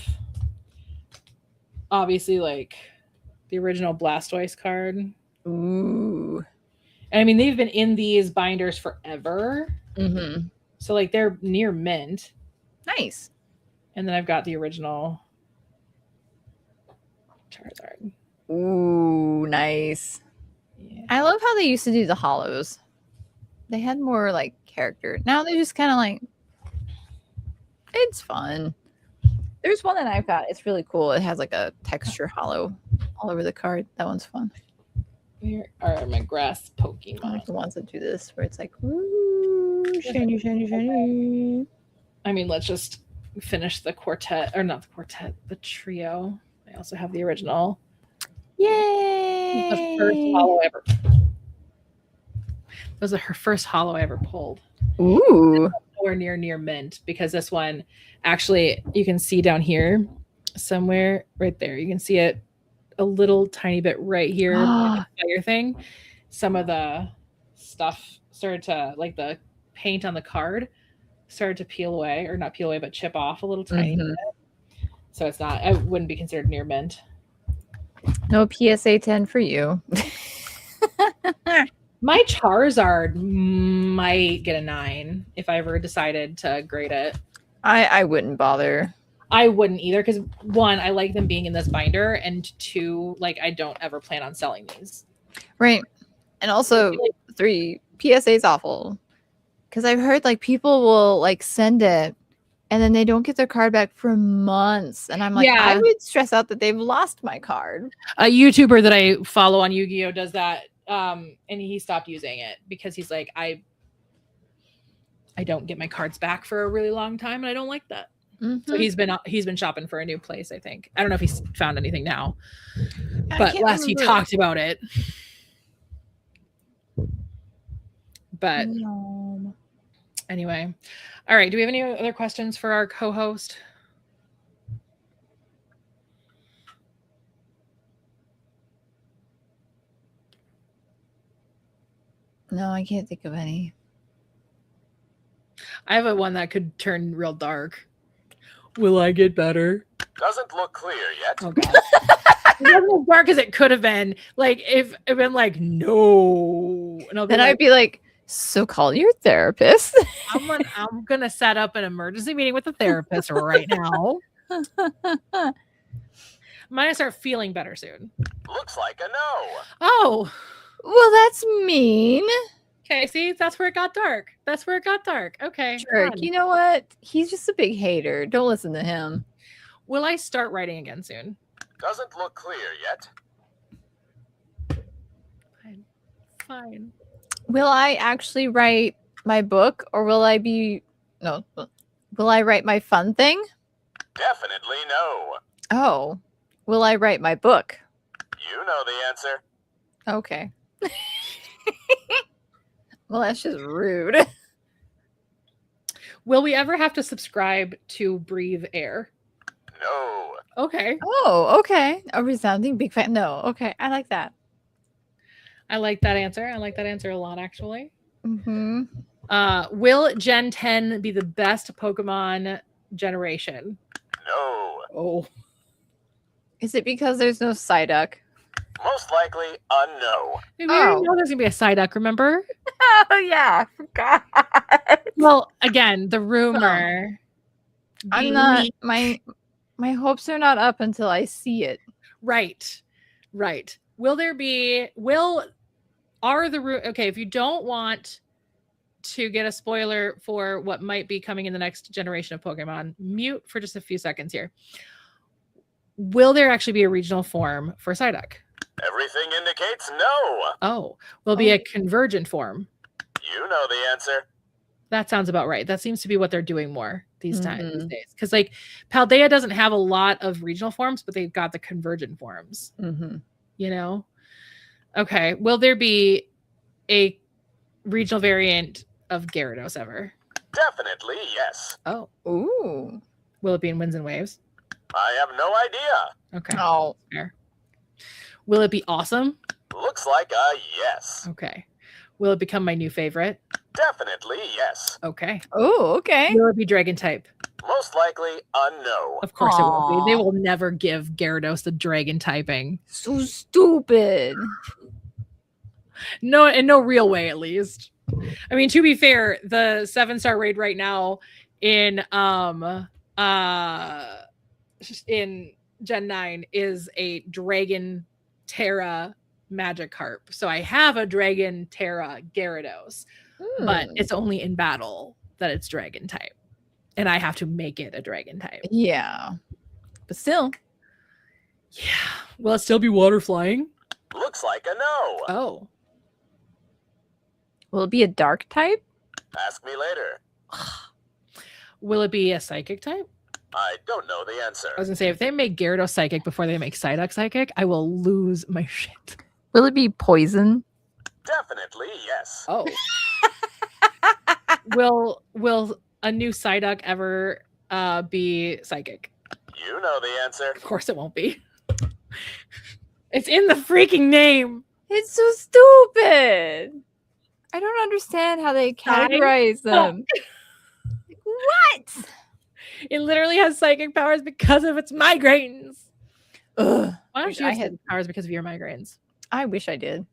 S1: obviously like the original Blastoise card.
S2: Ooh.
S1: And I mean, they've been in these binders forever.
S2: Mm-hmm.
S1: So like they're near mint.
S2: Nice.
S1: And then I've got the original Charizard.
S2: Ooh, nice.
S1: Yeah.
S2: I love how they used to do the hollows. They had more like character. Now they just kind of like, it's fun. There's one that I've got. It's really cool. It has like a texture hollow all over the card. That one's fun.
S1: Here are my grass Pokemon.
S2: I like the ones that do this where it's like, ooh, shiny, shiny, shiny.
S1: I mean, let's just finish the quartet, or not the quartet, the trio. I also have the original.
S2: Yay!
S1: The first hollow ever. It was her first hollow I ever pulled.
S2: Ooh.
S1: Nowhere near mint, because this one actually, you can see down here somewhere right there. You can see it a little tiny bit right here. The fire thing. Some of the stuff started to, like the paint on the card started to peel away, or not peel away, but chip off a little tiny bit. So it's not, I wouldn't be considered near mint.
S2: No PSA 10 for you.
S1: My Charizard might get a 9 if I ever decided to grade it.
S2: I wouldn't bother.
S1: I wouldn't either, because 1, I like them being in this binder, and 2, like I don't ever plan on selling these.
S2: Right. And also 3, PSA's awful. Because I've heard like people will like send it and then they don't get their card back for months. And I'm like,
S1: Yeah.
S2: I would stress out that they've lost my card.
S1: A YouTuber that I follow on Yu-Gi-Oh does that, and he stopped using it because he's like, I don't get my cards back for a really long time, and I don't like that. So he's been shopping for a new place, I think. I don't know if he's found anything now, but last he talked about it. But anyway, all right. Do we have any other questions for our co-host?
S2: No, I can't think of any.
S1: I have one that could turn real dark. Will I get better?
S3: Doesn't look clear yet.
S1: Oh god. It wasn't as dark as it could have been. Like if it been like no, and
S2: then I'd be like, so call your therapist.
S1: I'm gonna set up an emergency meeting with the therapist right now. I'm gonna start feeling better soon.
S3: Looks like a no.
S1: Oh,
S2: well, that's mean.
S1: Okay, see, that's where it got dark. That's where it got dark. Okay.
S2: Sure. You know what? He's just a big hater. Don't listen to him.
S1: Will I start writing again soon?
S3: Doesn't look clear yet.
S1: Fine.
S2: Will I actually write my book, or will I write my fun thing?
S3: Definitely no.
S2: Oh, will I write my book?
S3: You know the answer.
S2: Okay. Well, that's just rude.
S1: Will we ever have to subscribe to Breathe Air?
S3: No.
S1: Okay.
S2: Oh, okay. A resounding big fan. No, okay. I like that.
S1: I like that answer. I like that answer a lot, actually.
S2: Mm-hmm.
S1: Will Gen 10 be the best Pokemon generation?
S3: No.
S1: Oh.
S2: Is it because there's no Psyduck?
S3: Most likely a no.
S1: We already know there's going to be a Psyduck, remember?
S2: Oh, yeah. I forgot.
S1: Well, again, the rumor.
S2: I'm not... My hopes are not up until I see it.
S1: Right. Will there be... Okay, if you don't want to get a spoiler for what might be coming in the next generation of Pokemon, mute for just a few seconds here. Will there actually be a regional form for Psyduck?
S3: Everything indicates no.
S1: Oh, will be a convergent form.
S3: You know the answer.
S1: That sounds about right. That seems to be what they're doing more these
S2: Mm-hmm.
S1: days. Because like Paldea doesn't have a lot of regional forms, but they've got the convergent forms.
S2: Mm-hmm.
S1: You know? Okay. Will there be a regional variant of Gyarados ever?
S3: Definitely yes.
S1: Oh.
S2: Ooh.
S1: Will it be in Winds and Waves?
S3: I have no idea.
S1: Okay.
S2: Oh.
S1: Fair. Will it be awesome?
S3: Looks like a yes.
S1: Okay. Will it become my new favorite?
S3: Definitely yes.
S1: Okay.
S2: Oh, okay.
S1: Will it be Dragon type?
S3: Most likely a no.
S1: Of course it will be. They
S2: Aw.
S1: will never give Gyarados the Dragon typing.
S2: So stupid.
S1: No, in no real way, at least. I mean, to be fair, the 7-star raid right now in Gen 9 is a Dragon Terra Magikarp. So I have a Dragon Terra Gyarados, but it's only in battle that it's Dragon type. And I have to make it a Dragon type.
S2: Yeah. But still.
S1: Yeah. Will it still be water flying?
S3: Looks like a no.
S1: Oh.
S2: Will it be a dark type?
S3: Ask me later.
S1: Will it be a psychic type?
S3: I don't know the answer.
S1: I was gonna say, if they make Gyarados psychic before they make Psyduck psychic, I will lose my shit.
S2: Will it be poison?
S3: Definitely yes.
S1: Oh. Will a new Psyduck ever be psychic?
S3: You know the answer.
S1: Of course it won't be. It's in the freaking name.
S2: It's so stupid. I don't understand how they categorize them. What?
S1: It literally has psychic powers because of its migraines.
S2: Ugh.
S1: Why don't
S2: Wish
S1: you
S2: I
S1: have
S2: had-
S1: psychic powers because of your migraines?
S2: I wish I did.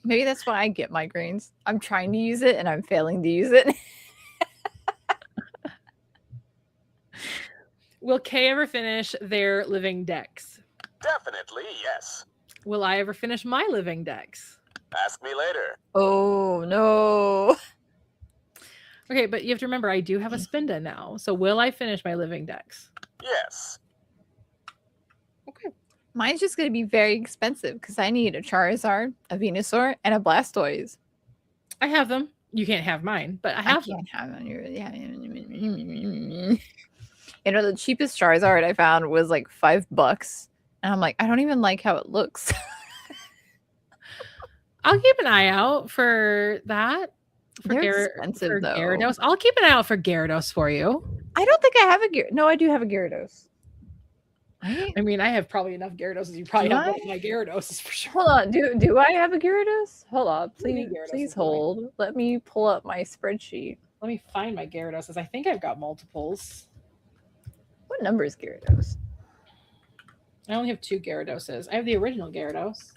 S2: Maybe that's why I get migraines. I'm trying to use it and I'm failing to use it.
S1: Will Kay ever finish their living decks?
S3: Definitely yes.
S1: Will I ever finish my living decks?
S3: Ask me later.
S2: Oh no.
S1: Okay, but you have to remember, I do have a Spinda now. So will I finish my living decks?
S3: Yes.
S1: Okay.
S2: Mine's just going to be very expensive because I need a Charizard, a Venusaur, and a Blastoise.
S1: I have them. You can't have mine, but I
S2: I
S1: have them.
S2: can't have on your. Yeah. You know, the cheapest Charizard I found was like $5. And I'm like, I don't even like how it looks.
S1: I'll keep an eye out for that.
S2: They're expensive, though.
S1: Gyarados. I'll keep an eye out for Gyarados for you.
S2: I don't think I have a Gyarados. No, I do have a Gyarados. Right?
S1: I mean, I have probably enough Gyarados. You probably
S2: Do
S1: have
S2: I?
S1: one of my Gyarados for sure.
S2: Hold on. Do I have a Gyarados? Hold on.
S1: How many
S2: Please,
S1: Gyarados
S2: please
S1: is mine?
S2: hold. Let me pull up my spreadsheet.
S1: Let me find my Gyarados. I think I've got multiples.
S2: What number is Gyarados?
S1: I only have 2 Gyaradoses. I have the original Gyarados.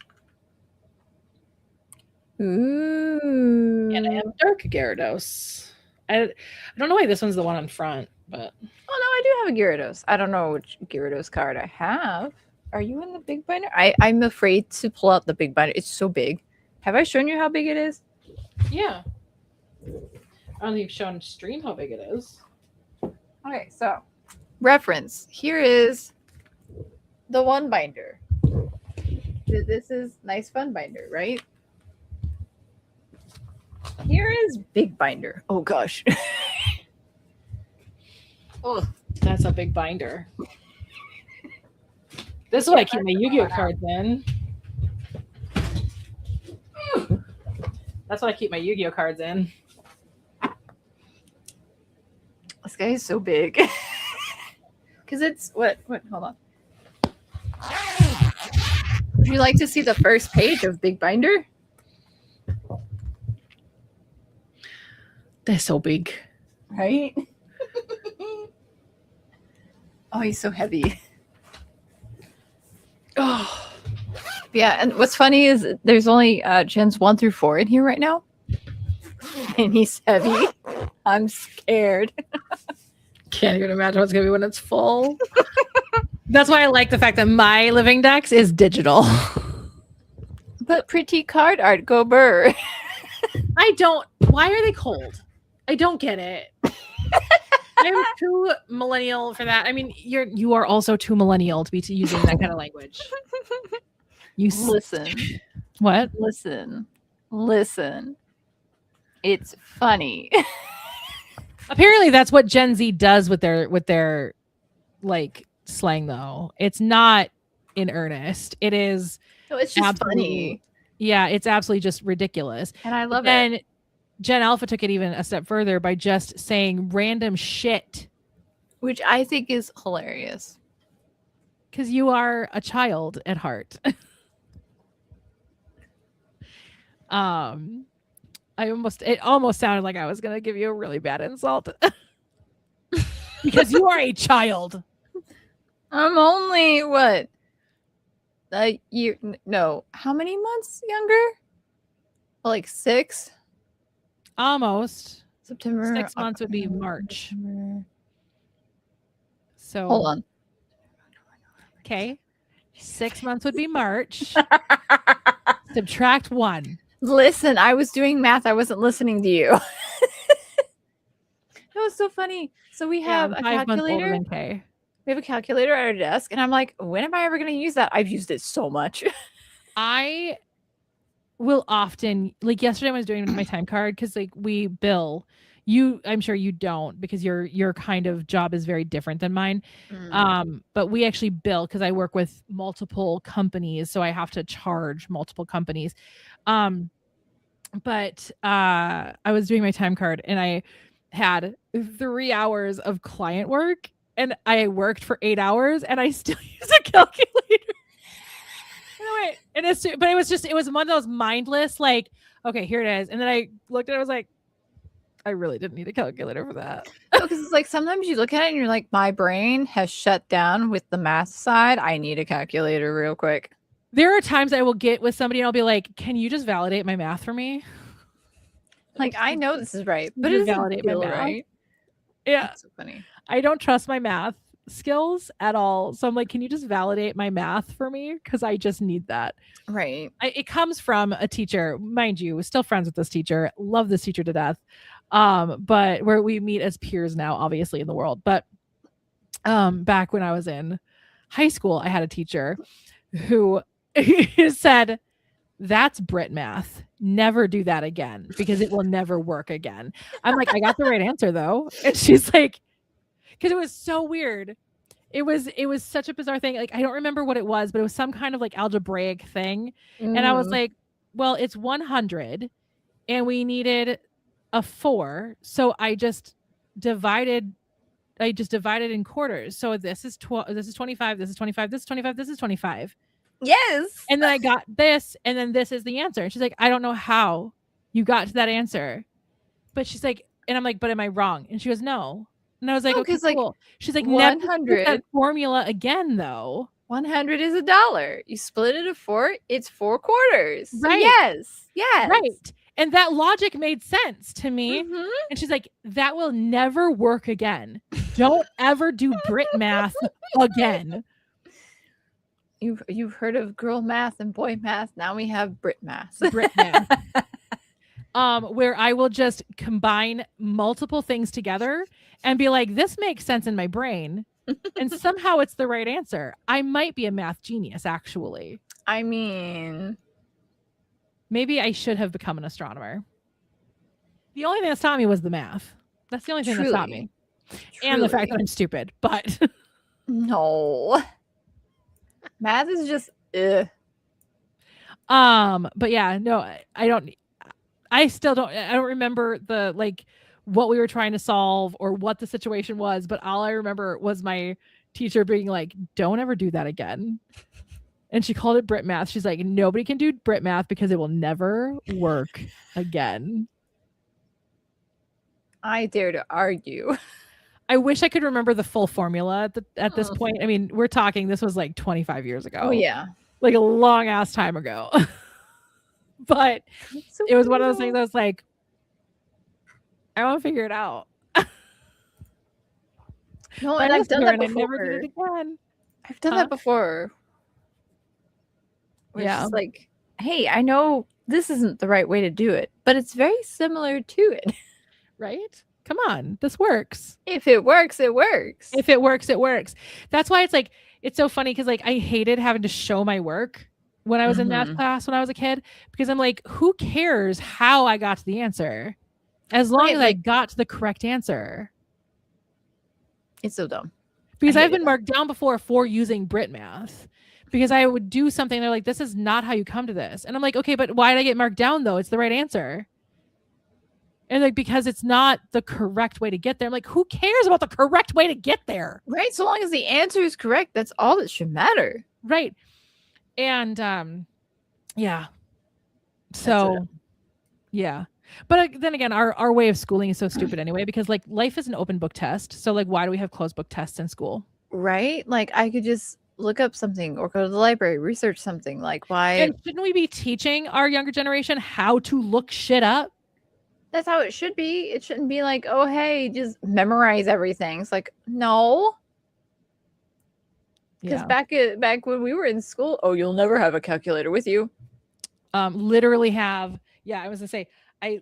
S2: Ooh.
S1: And I have Dark Gyarados. I don't know why this one's the one on front, but
S2: Oh no, I do have a Gyarados. I don't know which Gyarados card I have. Are you in the big binder? I'm afraid to pull out the big binder. It's so big. Have I shown you how big it is?
S1: yeah. I don't think you've shown stream how big it is.
S2: Okay, so reference. Here is the one binder. This is nice fun binder, right? Here is big binder. Oh gosh.
S1: Oh, that's a big binder. This is what I keep my Yu-Gi-Oh cards in. That's what I keep my Yu-Gi-Oh cards in.
S2: This guy is so big. Because it's what hold on. Would you like to see the first page of Big Binder?
S1: They're so big.
S2: Right? Oh, he's so heavy.
S1: Oh,
S2: Yeah, and what's funny is there's only gens 1 through 4 in here right now. And he's heavy. I'm scared.
S1: can't even imagine what's gonna be when it's full. That's why I like the fact that my living decks is digital.
S2: But pretty card art, go burr.
S1: I don't. Why are they cold? I don't get it. I'm too millennial for that. I mean, you are also too millennial to be using that kind of language. You
S2: Listen.
S1: what?
S2: Listen. It's funny.
S1: Apparently that's what Gen Z does with their like slang though. It's not in earnest. It is
S2: No, it's just funny.
S1: Yeah, it's absolutely just ridiculous.
S2: And I love it.
S1: And Gen Alpha took it even a step further by just saying random shit.
S2: Which I think is hilarious.
S1: Because you are a child at heart. It almost sounded like I was gonna give you a really bad insult. Because you are a child.
S2: I'm only what? A year? No, how many months younger? Like 6.
S1: Almost.
S2: September.
S1: 6 months would be March.
S2: September.
S1: So
S2: Hold on.
S1: Okay. 6 months would be March. Subtract 1.
S2: Listen, I was doing math. I wasn't listening to you. It was so funny. So we have a
S1: 5 months older
S2: calculator.
S1: than Kay.
S2: We have a calculator at our desk, and I'm like, when am I ever going to use that? I've used it so much.
S1: I will often, like yesterday I was doing my time card because like we bill. I'm sure you don't because your kind of job is very different than mine. But we actually bill because I work with multiple companies, so I have to charge multiple companies. But I was doing my time card and I had 3 hours of client work and I worked for 8 hours and I still use a calculator. But it was one of those mindless, like, okay, here it is. And then I looked at it, I was like, I really didn't need a calculator for that.
S2: Because it's like sometimes you look at it and you're like, my brain has shut down with the math side. I need a calculator real quick.
S1: There are times I will get with somebody and I'll be like, can you just validate my math for me?
S2: Like, I know this is right, but
S1: You
S2: it doesn't
S1: validate my
S2: feel
S1: math.
S2: right.
S1: Yeah.
S2: That's so funny.
S1: I don't trust my math skills at all. So I'm like, can you just validate my math for me? Because I just need that.
S2: Right.
S1: It comes from a teacher, mind you, still friends with this teacher, love this teacher to death. But where we meet as peers now, obviously in the world. But back when I was in high school, I had a teacher who said, that's Brit math. Never do that again because it will never work again. I'm like, I got the right answer though. And she's like, because it was so weird. It was such a bizarre thing. Like, I don't remember what it was, but it was some kind of like algebraic thing. And I was like, well, it's 100 and we needed a 4. So I just divided in quarters. So this is 25, this is 25, this is 25, this is 25.
S2: yes.
S1: And then I got this, and then this is the answer. And she's like, I don't know how you got to that answer. But she's like, and I'm like, but am I wrong? And she goes, no. And I was like,
S2: No,
S1: okay,
S2: 'cause, like,
S1: cool. She's like,
S2: 100
S1: never that formula again, though.
S2: 100 is $1. You split it into 4, it's 4 quarters. So
S1: Right.
S2: yes. Yes.
S1: Right. And that logic made sense to me.
S2: Mhm.
S1: And she's like, that will never work again. Don't ever do Brit math again.
S2: You've heard of girl math and boy math. Now we have Brit math.
S1: Brit math. Where I will just combine multiple things together and be like, this makes sense in my brain. And somehow it's the right answer. I might be a math genius, actually.
S2: I mean,
S1: Maybe I should have become an astronomer. The only thing that stopped me was the math. That's the only thing that stopped me. And the fact that I'm stupid. But
S2: no. Math is just
S1: but yeah, no, I don't remember the like what we were trying to solve or what the situation was, but all I remember was my teacher being like, don't ever do that again. And she called it Brit math. She's like, nobody can do Brit math because it will never work again.
S2: I dare to argue.
S1: I wish I could remember the full formula at this point. I mean, we're talking, this was like 25 years ago.
S2: Oh yeah.
S1: Like a long ass time ago. But
S2: So
S1: it was one of those things that was like, I want to figure it out.
S2: No, and I've done that
S1: I
S2: before.
S1: never did it again.
S2: I've done that before. Where it's
S1: Yeah.
S2: just like, hey, I know this isn't the right way to do it, but it's very similar to it.
S1: Right? Come on, this works.
S2: If it works, it works.
S1: If it works, it works. That's why it's like, it's so funny because like I hated having to show my work when I was in math class when I was a kid, because I'm like, who cares how I got to the answer? As long
S2: Right,
S1: as I got the correct answer.
S2: It's so dumb.
S1: Because I've been marked down before for using Brit math. Because I would do something, they're like, this is not how you come to this. And I'm like, okay, but why did I get marked down though? It's the right answer. And like, because it's not the correct way to get there. I'm like, who cares about the correct way to get there?
S2: Right. So long as the answer is correct, that's all that should matter.
S1: Right. And yeah. So yeah. But then again, our way of schooling is so stupid anyway, because like life is an open book test. So like, why do we have closed book tests in school?
S2: Right. Like I could just look up something or go to the library, research something. Like why?
S1: And shouldn't we be teaching our younger generation how to look shit up?
S2: That's how it should be. It shouldn't be like, oh, hey, just memorize everything. It's like, no. Because back when we were in school, oh, you'll never have a calculator with you.
S1: Literally have. Yeah, I was gonna say I'm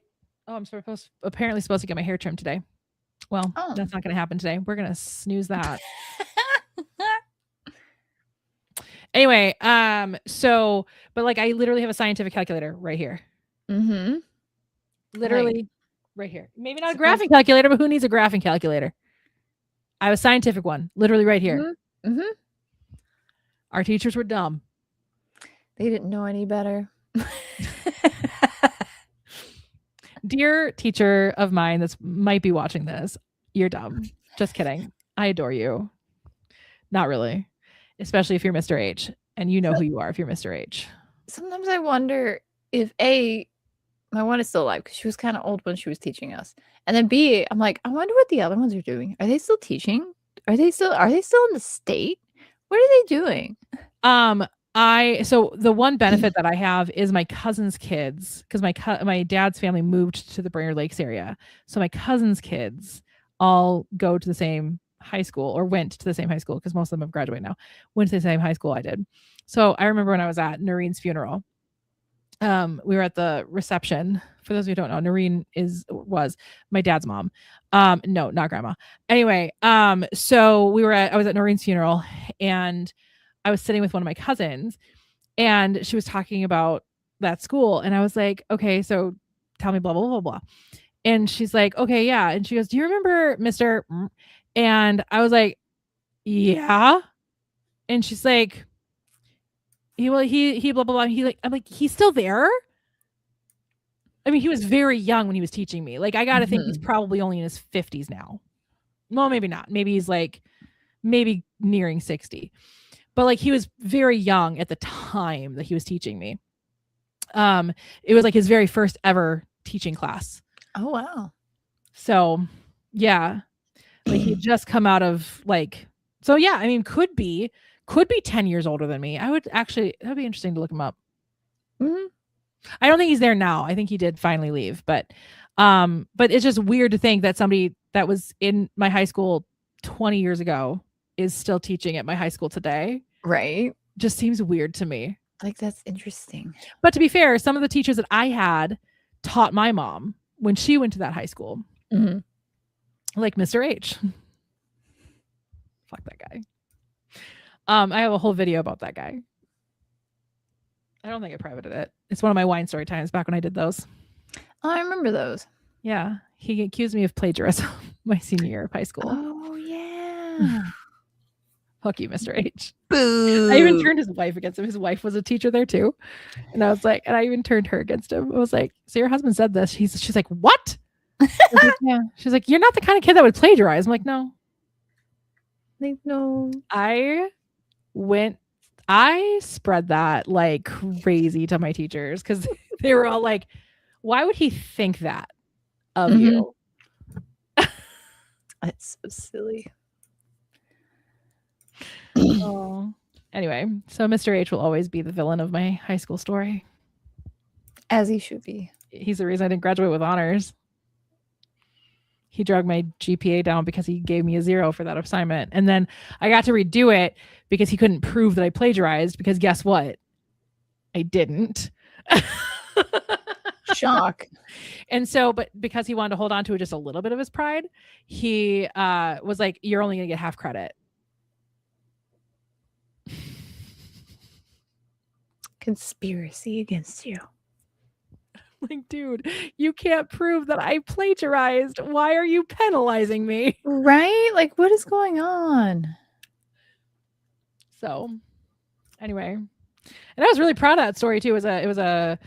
S1: apparently supposed to get my hair trimmed today. Well, that's not gonna happen today. We're gonna snooze that. Anyway, but like I literally have a scientific calculator right here.
S2: Mm-hmm.
S1: Literally right here. Maybe not a graphing calculator, but who needs a graphing calculator? I have a scientific one, literally right here.
S2: Mm-hmm.
S1: Our teachers were dumb.
S2: They didn't know any better.
S1: Dear teacher of mine that might be watching this, you're dumb. Just kidding. I adore you. Not really. Especially if you're Mr. H. And you know who you are if you're Mr. H.
S2: Sometimes I wonder if my one is still alive because she was kind of old when she was teaching us. And then B, I'm like, I wonder what the other ones are doing. Are they still teaching? Are they still in the state? What are they doing?
S1: So the one benefit that I have is my cousin's kids, because my dad's family moved to the Brainerd Lakes area. So my cousin's kids all go to the same high school, or went to the same high school, because most of them have graduated now. Went to the same high school I did. So I remember when I was at Noreen's funeral, we were at the reception. For those of you who don't know, Noreen was my dad's mom. No, not grandma. Anyway, so I was at Noreen's funeral, and I was sitting with one of my cousins, and she was talking about that school, and I was like, okay, so tell me blah blah blah blah. And she's like, okay, yeah. And she goes, do you remember Mr. And I was like, yeah. And she's like, he blah blah blah. I'm like, he's still there? I mean, he was very young when he was teaching me. Like, I gotta think he's probably only in his 50s now. Well, maybe not. Maybe he's like maybe nearing 60. But like, he was very young at the time that he was teaching me. It was like his very first ever teaching class.
S2: Oh wow.
S1: So yeah. Like he just come out of like, so yeah, I mean, could be 10 years older than me. That'd be interesting to look him up.
S2: Mm-hmm.
S1: I don't think he's there now. I think he did finally leave, but it's just weird to think that somebody that was in my high school 20 years ago is still teaching at my high school today.
S2: Right.
S1: Just seems weird to me.
S2: Like, that's interesting.
S1: But to be fair, some of the teachers that I had taught my mom when she went to that high school.
S2: Mm-hmm.
S1: Like Mr. H. Fuck that guy. I have a whole video about that guy. I don't think I privated it. It's one of my wine story times back when I did those.
S2: Oh, I remember those.
S1: Yeah. He accused me of plagiarism my senior year of high school.
S2: Oh, yeah.
S1: Fuck you, Mr. H.
S2: Boo.
S1: I even turned his wife against him. His wife was a teacher there too. And I was like, and I even turned her against him. I was like, so your husband said this. She's like, what? Like, yeah. She's like, you're not the kind of kid that would plagiarize. I'm like, no.
S2: Like, no.
S1: I spread that like crazy to my teachers because they were all like, why would he think that of you?
S2: That's so silly.
S1: Oh. Anyway, so Mr. H will always be the villain of my high school story.
S2: As he should be.
S1: He's the reason I didn't graduate with honors. He dragged my GPA down because he gave me a 0 for that assignment. And then I got to redo it because he couldn't prove that I plagiarized, because guess what? I didn't.
S2: Shock.
S1: And so, but because he wanted to hold on to just a little bit of his pride, he was like, you're only going to get half credit.
S2: Conspiracy against you.
S1: Like, dude, you can't prove that I plagiarized. Why are you penalizing me?
S2: Right? Like, what is going on?
S1: So, anyway, and I was really proud of that story too. It was a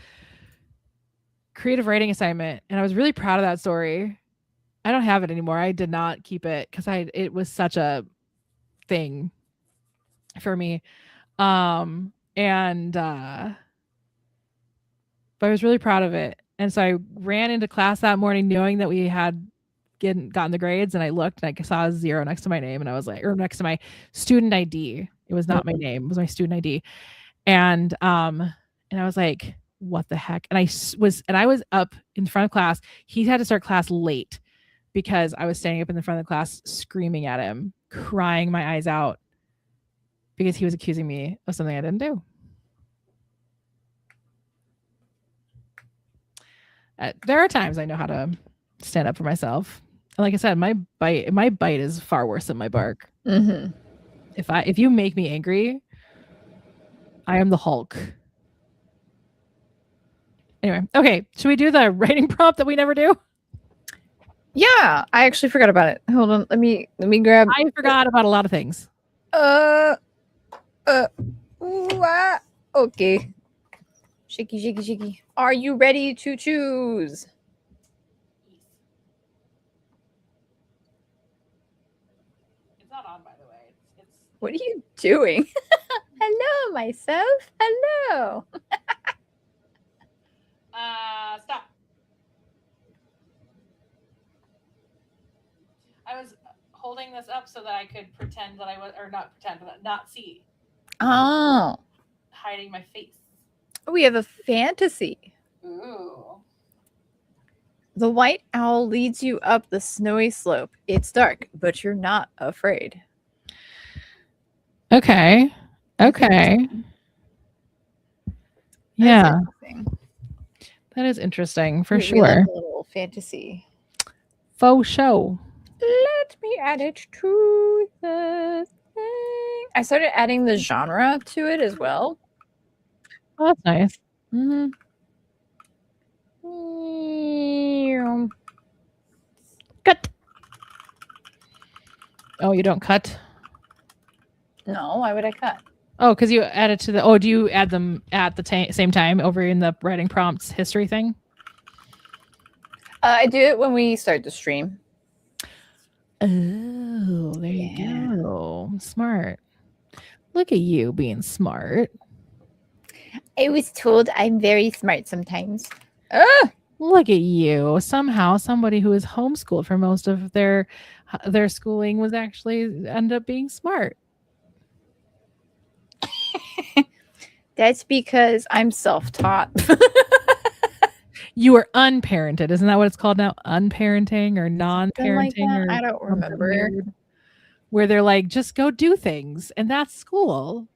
S1: creative writing assignment, and I was really proud of that story. I don't have it anymore. I did not keep it because it was such a thing for me. But I was really proud of it. And so I ran into class that morning knowing that we had gotten the grades, and I looked and I saw a 0 next to my name, and I was like, or next to my student ID. It was not my name, it was my student ID. And I was like, what the heck? And I was up in front of class. He had to start class late because I was standing up in the front of the class screaming at him, crying my eyes out because he was accusing me of something I didn't do. There are times I know how to stand up for myself. And like I said, my bite is far worse than my bark.
S2: Mm-hmm.
S1: If you make me angry, I am the Hulk. Anyway, okay. Should we do the writing prompt that we never do?
S2: Yeah, I actually forgot about it. Hold on, let me grab.
S1: I forgot about a lot of things.
S2: Okay. Shaky, shaky, shaky. Are you ready to choose?
S1: It's not on, by the way.
S2: What are you doing? Hello, myself. Hello.
S1: Stop. I was holding this up so that I could pretend that I was, or not pretend, but not see.
S2: Oh.
S1: Hiding my face.
S2: We have a fantasy.
S1: Ooh.
S2: The white owl leads you up the snowy slope. It's dark, but you're not afraid.
S1: Okay. Okay. Yeah. That is interesting for sure.
S2: Like a little fantasy.
S1: Faux show.
S2: Let me add it to the thing. I started adding the genre to it as well.
S1: Oh, that's nice.
S2: Mm-hmm.
S1: Cut. Oh, you don't cut?
S2: No, why would I cut?
S1: Oh, because you add it to the... Oh, do you add them at the same time over in the writing prompts history thing?
S2: I do it when we start the stream.
S1: Oh, there you go. Smart. Look at you being smart.
S2: I was told I'm very smart sometimes.
S1: Look at you. Somehow somebody who is homeschooled for most of their schooling was actually ended up being smart.
S2: That's because I'm self-taught.
S1: You were unparented. Isn't that what it's called now? Unparenting or non-parenting?
S2: Like I don't remember.
S1: Where they're like, just go do things. And that's school.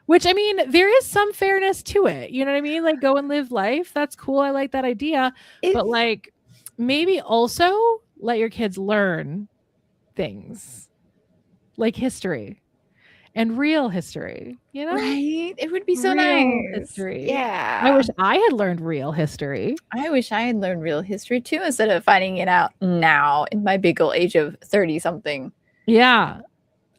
S1: Which, I mean, there is some fairness to it. You know what I mean? Like, go and live life. That's cool. I like that idea. But, like, maybe also let your kids learn things. Like history. And real history. You know?
S2: Right? It would be so
S1: real
S2: nice.
S1: History.
S2: Yeah.
S1: I wish I had learned real history.
S2: I wish I had learned real history, too, instead of finding it out now in my big old age of 30-something.
S1: Yeah.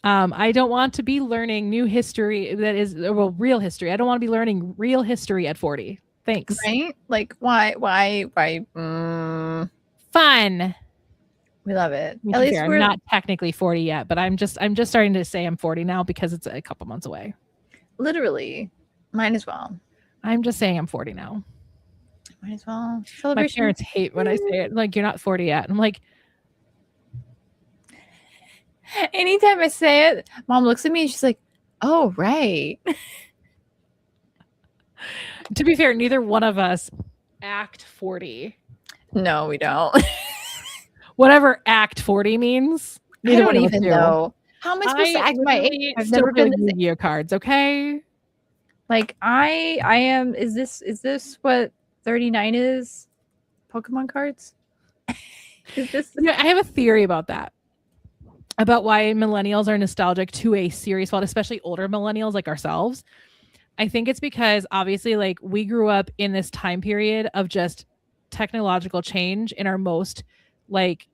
S1: I don't want to be learning new history that is, well, real history. I don't want to be learning real history at 40. Thanks.
S2: Right? Like, why?
S1: Fun.
S2: We love it.
S1: At least I'm not technically 40 yet, but I'm just starting to say I'm 40 now because it's a couple months away.
S2: Literally. Mine as well.
S1: I'm just saying I'm 40 now.
S2: Might as well.
S1: My parents hate when I say it. Like, you're not 40 yet. And I'm like,
S2: anytime I say it, Mom looks at me and she's like, oh, right.
S1: To be fair, neither one of us act 40.
S2: No, we don't.
S1: Whatever act 40 means.
S2: I don't even know. How am I supposed to act my age?
S1: I've never been to Yu-Gi-Oh cards, okay?
S2: Like, I am, is this what 39 is? Pokemon cards? Is this?
S1: Yeah, I have a theory about that. About why millennials are nostalgic to a series fault, especially older millennials like ourselves. I think it's because obviously, like, we grew up in this time period of just technological change in our most like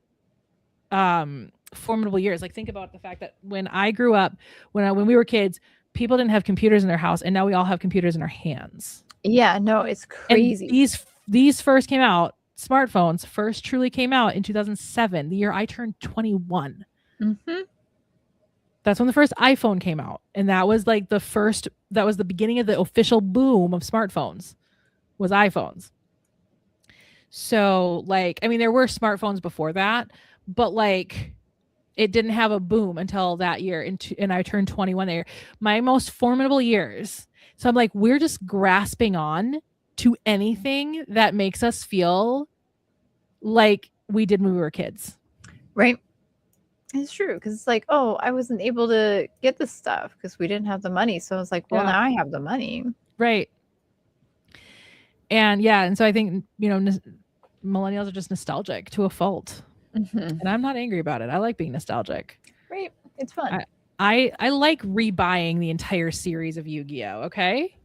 S1: formidable years. Like think about the fact that when I grew up, when we were kids, people didn't have computers in their house, and now we all have computers in our hands.
S2: Yeah, no, it's crazy.
S1: And these first came out, smartphones first truly came out in 2007, the year I turned 21.
S2: Mm-hmm.
S1: That's when the first iPhone came out, and that was like that was the beginning of the official boom of smartphones, was iPhones. So like, I mean, there were smartphones before that, but like it didn't have a boom until that year, and I turned 21 there. My most formidable years. So I'm like, we're just grasping on to anything that makes us feel like we did when we were kids.
S2: Right. It's true, because it's like, oh, I wasn't able to get this stuff because we didn't have the money. So I was like, well, now I have the money.
S1: Right. And so I think, millennials are just nostalgic to a fault.
S2: Mm-hmm.
S1: And I'm not angry about it. I like being nostalgic.
S2: Right. It's fun.
S1: I like rebuying the entire series of Yu-Gi-Oh! Okay.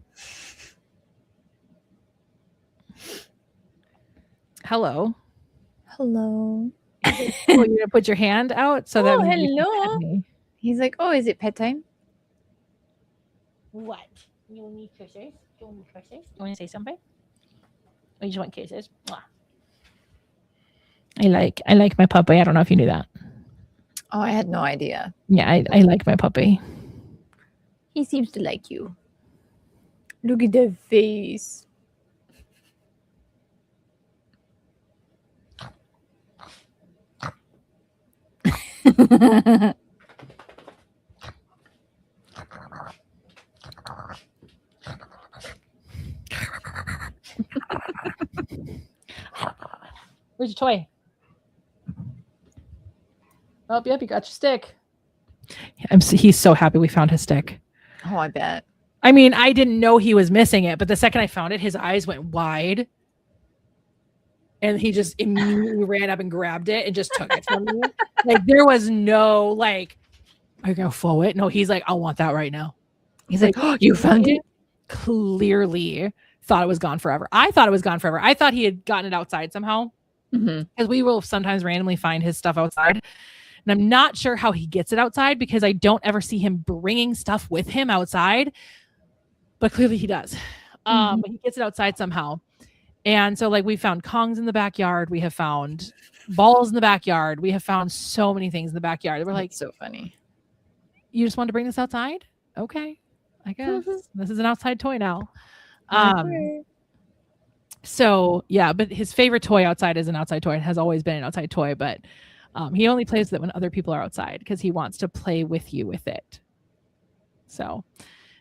S1: Hello.
S2: Hello.
S1: Oh, you're gonna put your hand out so that
S2: hello. He's like, oh, is it pet time?
S1: What? You need kisses? You want to say something? Or you just want kisses? Mwah. I like my puppy. I don't know if you knew that.
S2: Oh, I had no idea.
S1: Yeah, I like my puppy.
S2: He seems to like you. Look at the face.
S1: Where's your toy? Oh, yep, you got your stick. He's so happy we found his stick.
S2: Oh, I bet.
S1: I mean, I didn't know he was missing it, but the second I found it, his eyes went wide. And he just immediately ran up and grabbed it and just took it from me. Like, there was no, like, are you going to fold it? No, he's like, I want that right now.
S2: He's like, oh, you found it?
S1: Clearly thought it was gone forever. I thought it was gone forever. I thought he had gotten it outside somehow. Because we will sometimes randomly find his stuff outside. And I'm not sure how he gets it outside because I don't ever see him bringing stuff with him outside. But clearly he does. But he gets it outside somehow. And so, like, we found Kongs in the backyard. We have found balls in the backyard. We have found so many things in the backyard. We're like,
S2: so funny.
S1: You just wanted to bring this outside? Okay, I guess. This is an outside toy now. So, yeah, but his favorite toy outside is an outside toy. It has always been an outside toy, but he only plays with it when other people are outside because he wants to play with you with it. So,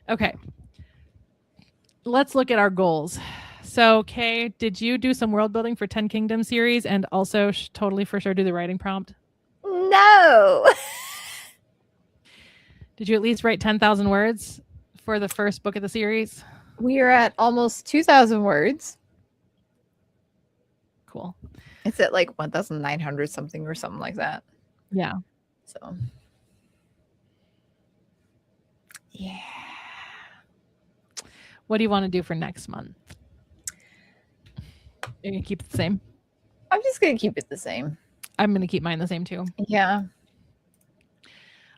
S1: okay. Let's look at our goals. So, Kay, did you do some world building for 10 Kingdoms series and also totally for sure do the writing prompt?
S2: No.
S1: Did you at least write 10,000 words for the first book of the series?
S2: We are at almost 2,000 words.
S1: Cool.
S2: It's at like 1,900 something or something like that.
S1: Yeah.
S2: So, yeah.
S1: What do you want to do for next month? You're going to keep it the same?
S2: I'm just going to keep it the same.
S1: I'm going to keep mine the same too.
S2: Yeah.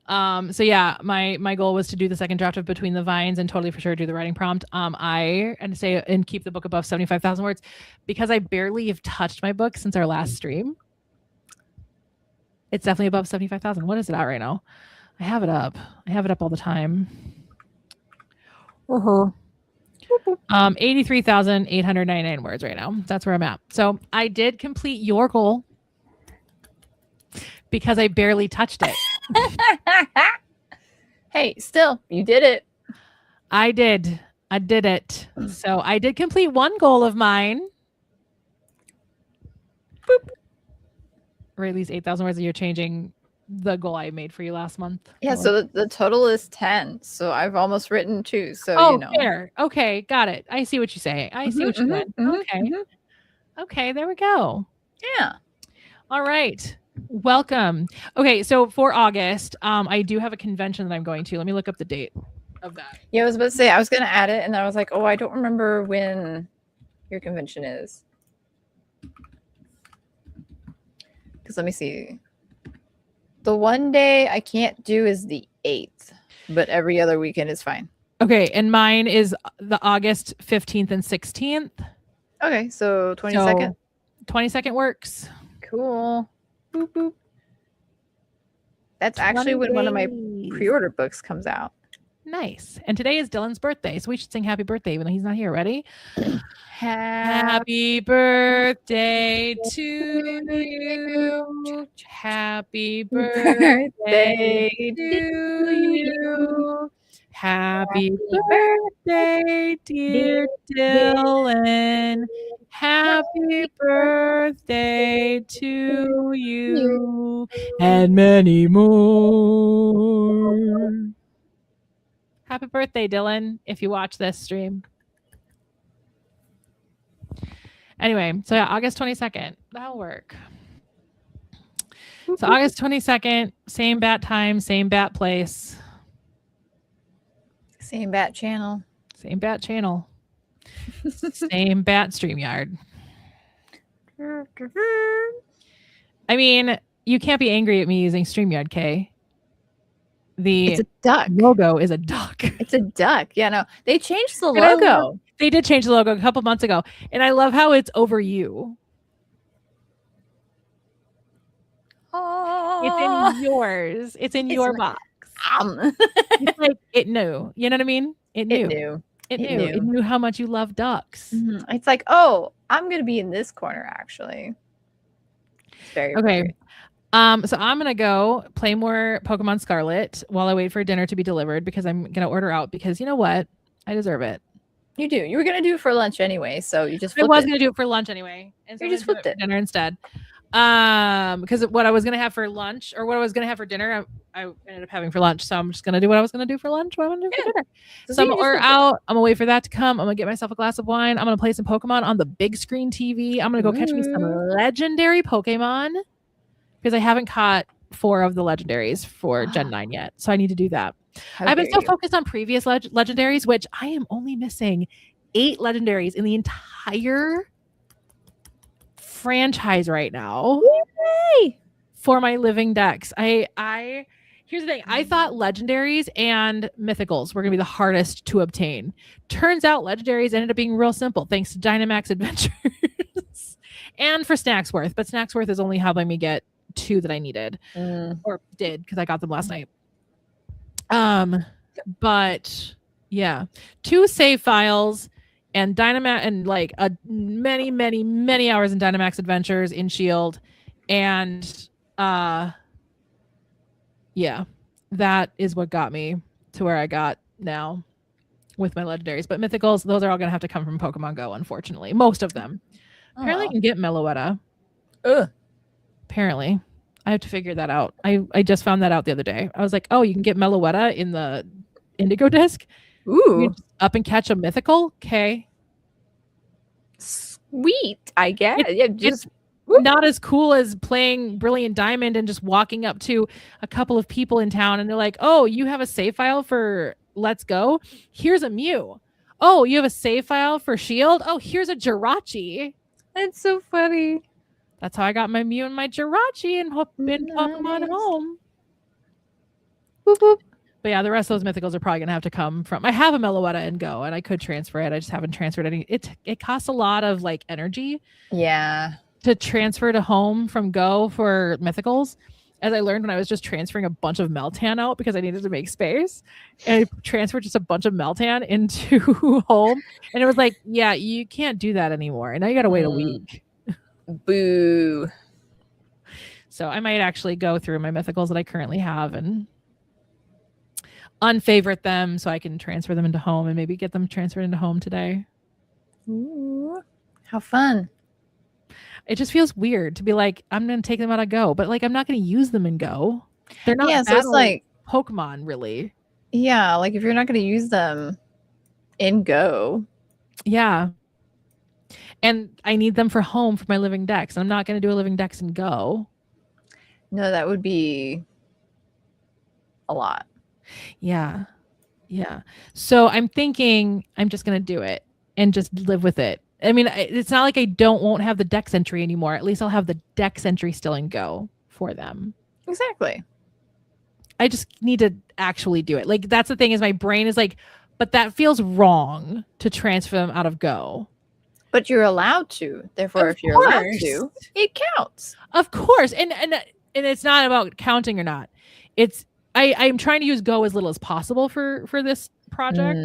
S1: So yeah, my goal was to do the second draft of Between the Vines and totally for sure do the writing prompt. And keep the book above 75,000 words because I barely have touched my book since our last stream. It's definitely above 75,000. What is it at right now? I have it up. I have it up all the time. 83,899 words right now. That's where I'm at. So I did complete your goal because I barely touched it.
S2: Hey, still, you did it.
S1: I did it. So I did complete one goal of mine. Boop. Or at least 8,000 words. You're changing the goal I made for you last month.
S2: Yeah, so the total is 10. So I've almost written 2. So,
S1: fair. Okay, got it. I see what you're saying. I see what you're doing. Okay. Okay, there we go.
S2: Yeah.
S1: All right. Welcome. Okay, so for August, I do have a convention that I'm going to. Let me look up the date of that.
S2: Yeah, I was about to say I was going to add it, and then I was like, oh, I don't remember when your convention is. Because let me see. The one day I can't do is the 8th, but every other weekend is fine.
S1: Okay, and mine is the August 15th and 16th.
S2: Okay, so 22nd.
S1: So 22nd works.
S2: Cool. Boop, boop. That's actually when one of my pre-order books comes out.
S1: Nice. And today is Dylan's birthday, so we should sing happy birthday even though he's not here. Ready? Happy birthday to you. Happy birthday to you. Happy birthday, dear Dylan. Happy birthday to you. And many more. Happy birthday, Dylan, if you watch this stream. Anyway, so yeah, August 22nd. That'll work. So August 22nd, same bat time, same bat place.
S2: Same bat channel.
S1: Same bat channel. Same bat StreamYard. I mean, you can't be angry at me using StreamYard, Kay.
S2: It's a duck.
S1: Logo is a duck.
S2: It's a duck. Yeah, no. They changed the logo.
S1: They did change the logo a couple months ago. And I love how it's over you.
S2: Oh.
S1: It's in yours. It's in your box. It's like it knew. You know what I mean? It knew. It knew how much you love ducks.
S2: Mm-hmm. It's like, oh, I'm gonna be in this corner actually. It's very
S1: okay. So I'm gonna go play more Pokemon Scarlet while I wait for dinner to be delivered because I'm gonna order out because you know what? I deserve it.
S2: You do. You were gonna do it for lunch anyway, so you just.
S1: I was gonna do it for lunch anyway, and so
S2: you just flipped it
S1: dinner instead. Because what I was gonna have for lunch or what I was gonna have for dinner, I ended up having for lunch. So I'm just gonna do what I was gonna do for lunch. What I'm gonna do for dinner. So I'm gonna order out. I'm gonna wait for that to come. I'm gonna get myself a glass of wine. I'm gonna play some Pokemon on the big screen TV. I'm gonna go catch me some legendary Pokemon because I haven't caught 4 of the legendaries for Gen 9 yet. So I need to do that. I've been so focused on previous legendaries, which I am only missing 8 legendaries in the entire franchise right now.
S2: Yay!
S1: For my living decks. I here's the thing. I thought legendaries and mythicals were gonna be the hardest to obtain. Turns out legendaries ended up being real simple thanks to Dynamax Adventures and for Snacksworth. But Snacksworth is only helping me get 2 that I needed or did because I got them last night. But yeah, 2 save files and Dynamax and like many hours in Dynamax Adventures in Shield, and yeah, that is what got me to where I got now with my legendaries. But mythicals, those are all gonna have to come from Pokemon Go, unfortunately. Most of them. Apparently, I can get Meloetta. Apparently, I have to figure that out. I just found that out the other day. I was like, oh, you can get Meloetta in the Indigo disc.
S2: Ooh,
S1: up and catch a mythical. Okay,
S2: sweet. I guess
S1: it's not as cool as playing Brilliant Diamond and just walking up to a couple of people in town and they're like, oh, you have a save file for Let's Go. Here's a Mew. Oh, you have a save file for Shield. Oh, here's a Jirachi.
S2: That's so funny.
S1: That's how I got my Mew and my Jirachi and Pokemon Home.
S2: Boop, boop.
S1: But yeah, the rest of those mythicals are probably gonna have to come from. I have a Meloetta in Go, and I could transfer it. I just haven't transferred any. It costs a lot of like energy.
S2: Yeah.
S1: To transfer to home from Go for mythicals, as I learned when I was just transferring a bunch of Meltan out because I needed to make space, and I transferred just a bunch of Meltan into home, and it was like, yeah, you can't do that anymore, and now you got to wait a week.
S2: Boo.
S1: So I might actually go through my mythicals that I currently have and unfavorite them so I can transfer them into home and maybe get them transferred into home today.
S2: Ooh, how fun.
S1: It just feels weird to be like, I'm going to take them out of Go, but like, I'm not going to use them in Go. They're not
S2: so it's like
S1: Pokemon really.
S2: Yeah. Like if you're not going to use them in Go.
S1: Yeah. And I need them for home for my living decks. And I'm not going to do a living decks in Go.
S2: No, that would be a lot.
S1: Yeah. Yeah. So I'm thinking I'm just going to do it and just live with it I mean, it's not like I won't have the dex entry anymore. At least I'll have the dex entry still in Go for them.
S2: Exactly.
S1: I just need to actually do it. Like, that's the thing, is my brain is like, but that feels wrong to transfer them out of Go.
S2: But you're allowed to. Therefore, if you're allowed to, it counts.
S1: Of course. And it's not about counting or not. It's I'm trying to use Go as little as possible for this project.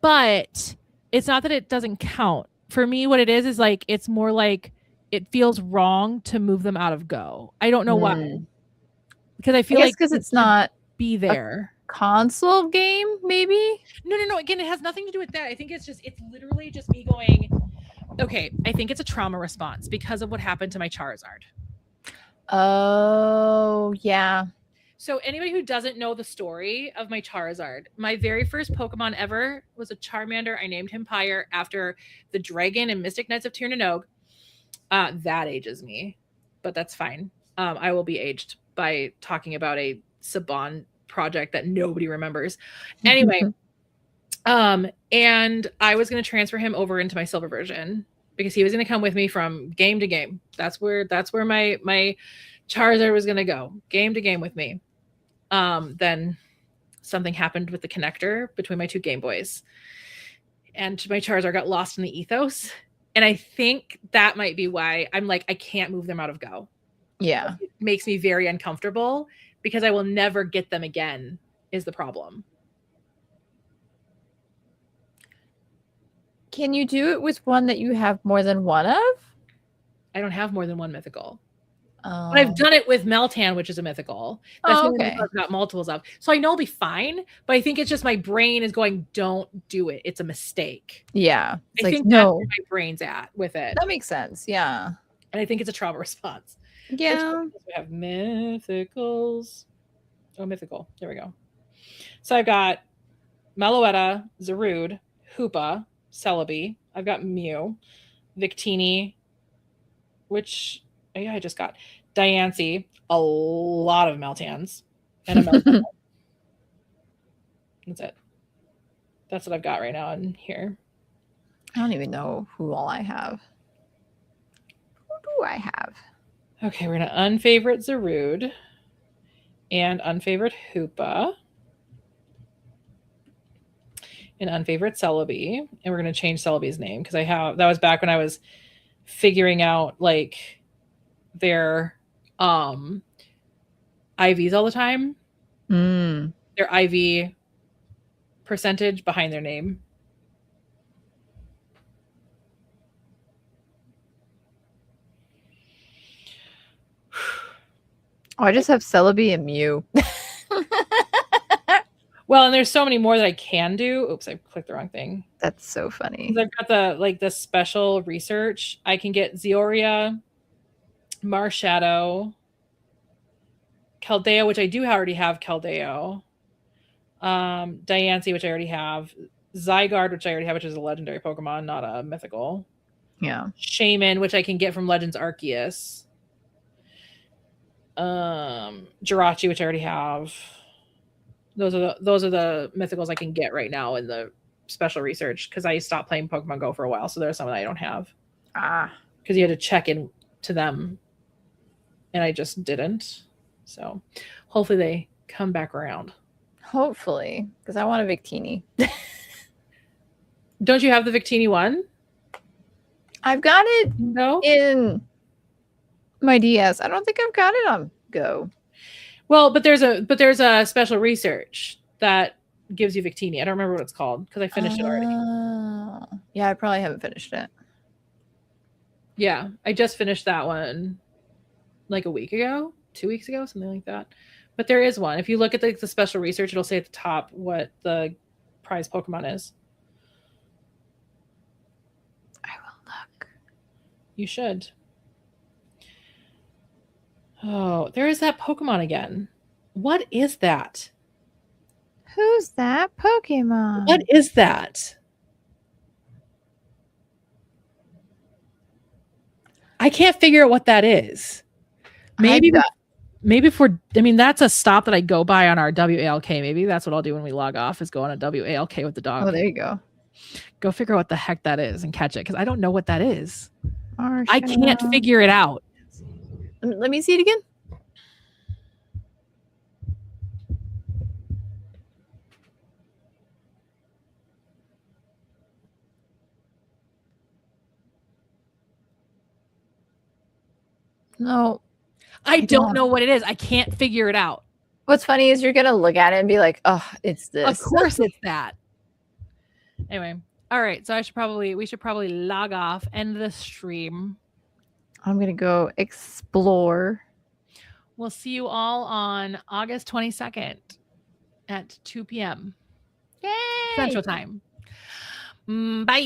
S1: But it's not that it doesn't count. For me, what it is like, it's more like it feels wrong to move them out of Go. I don't know why. Because I feel like
S2: because it's not
S1: be there.
S2: Console game, maybe?
S1: No. Again, it has nothing to do with that. I think it's literally just me going, okay, I think it's a trauma response because of what happened to my Charizard.
S2: Oh, yeah.
S1: So anybody who doesn't know the story of my Charizard, my very first Pokemon ever was a Charmander. I named him Pyre after the dragon in Mystic Knights of Tir na Nog. That ages me, but that's fine. I will be aged by talking about a Saban project that nobody remembers. Anyway, and I was going to transfer him over into my silver version because he was going to come with me from game to game. That's where my Charizard was going to go, game to game with me. Then something happened with the connector between my two Game Boys, and my Charizard got lost in the ethos. And I think that might be why I'm like, I can't move them out of Go.
S2: Yeah.
S1: It makes me very uncomfortable because I will never get them again is the problem.
S2: Can you do it with one that you have more than one of?
S1: I don't have more than one mythical. But I've done it with Meltan, which is a mythical. That's
S2: okay.
S1: I've got multiples of. So I know I'll be fine, but I think it's just my brain is going, don't do it. It's a mistake.
S2: Yeah.
S1: I think that's where my brain's at with it.
S2: That makes sense. Yeah.
S1: And I think it's a trauma response.
S2: Yeah.
S1: We have mythicals. Oh, mythical. There we go. So I've got Meloetta, Zarude, Hoopa, Celebi. I've got Mew, Victini, which I just got Diancie, a lot of Meltans, and a Meltan. That's it. That's what I've got right now in here.
S2: I don't even know who all I have. Who do I have?
S1: Okay, we're gonna unfavorite Zarude and unfavorite Hoopa and unfavorite Celebi, and we're gonna change Celebi's name because that was back when I was figuring out like their IVs all the time. Their IV percentage behind their name.
S2: Oh, I just have Celebi and Mew.
S1: Well, and there's so many more that I can do. Oops, I clicked the wrong thing.
S2: That's so funny.
S1: I've got the special research. I can get Zioria, Marshadow, Keldeo, which I do already have Keldeo, Diancie, which I already have, Zygarde, which I already have, which is a legendary Pokemon, not a mythical.
S2: Yeah.
S1: Shaman, which I can get from Legends Arceus. Jirachi, which I already have. Those are the mythicals I can get right now in the special research because I stopped playing Pokemon Go for a while, so there's some that I don't have. Because you had to check in to them, and I just didn't. So hopefully they come back around.
S2: Hopefully, because I want a Victini.
S1: Don't you have the Victini one?
S2: I've got it in my DS. I don't think I've got it on Go.
S1: Well, but there's a special research that gives you Victini. I don't remember what it's called because I finished it already.
S2: Yeah, I probably haven't finished it.
S1: Yeah, I just finished that one like a week ago, 2 weeks ago, something like that. But there is one. If you look at the special research, it'll say at the top what the prize Pokemon is.
S2: I will look.
S1: You should. Oh, there is that Pokemon again. What is that?
S2: Who's that Pokemon?
S1: What is that? I can't figure out what that is. Maybe that's a stop that I go by on our WALK. Maybe that's what I'll do when we log off is go on a WALK with the dog.
S2: Oh, there you go.
S1: Go figure out what the heck that is and catch it, because I don't know what that is.
S2: Marshmallow.
S1: I can't figure it out.
S2: Let me see it again. No.
S1: I don't know what it is. I can't figure it out.
S2: What's funny is you're gonna look at it and be like, "Oh, it's this."
S1: Of course, it's that. Anyway, all right. So we should probably log off, end the stream.
S2: I'm gonna go explore.
S1: We'll see you all on August 22nd at 2 p.m.
S2: Yay!
S1: Central Time. Bye.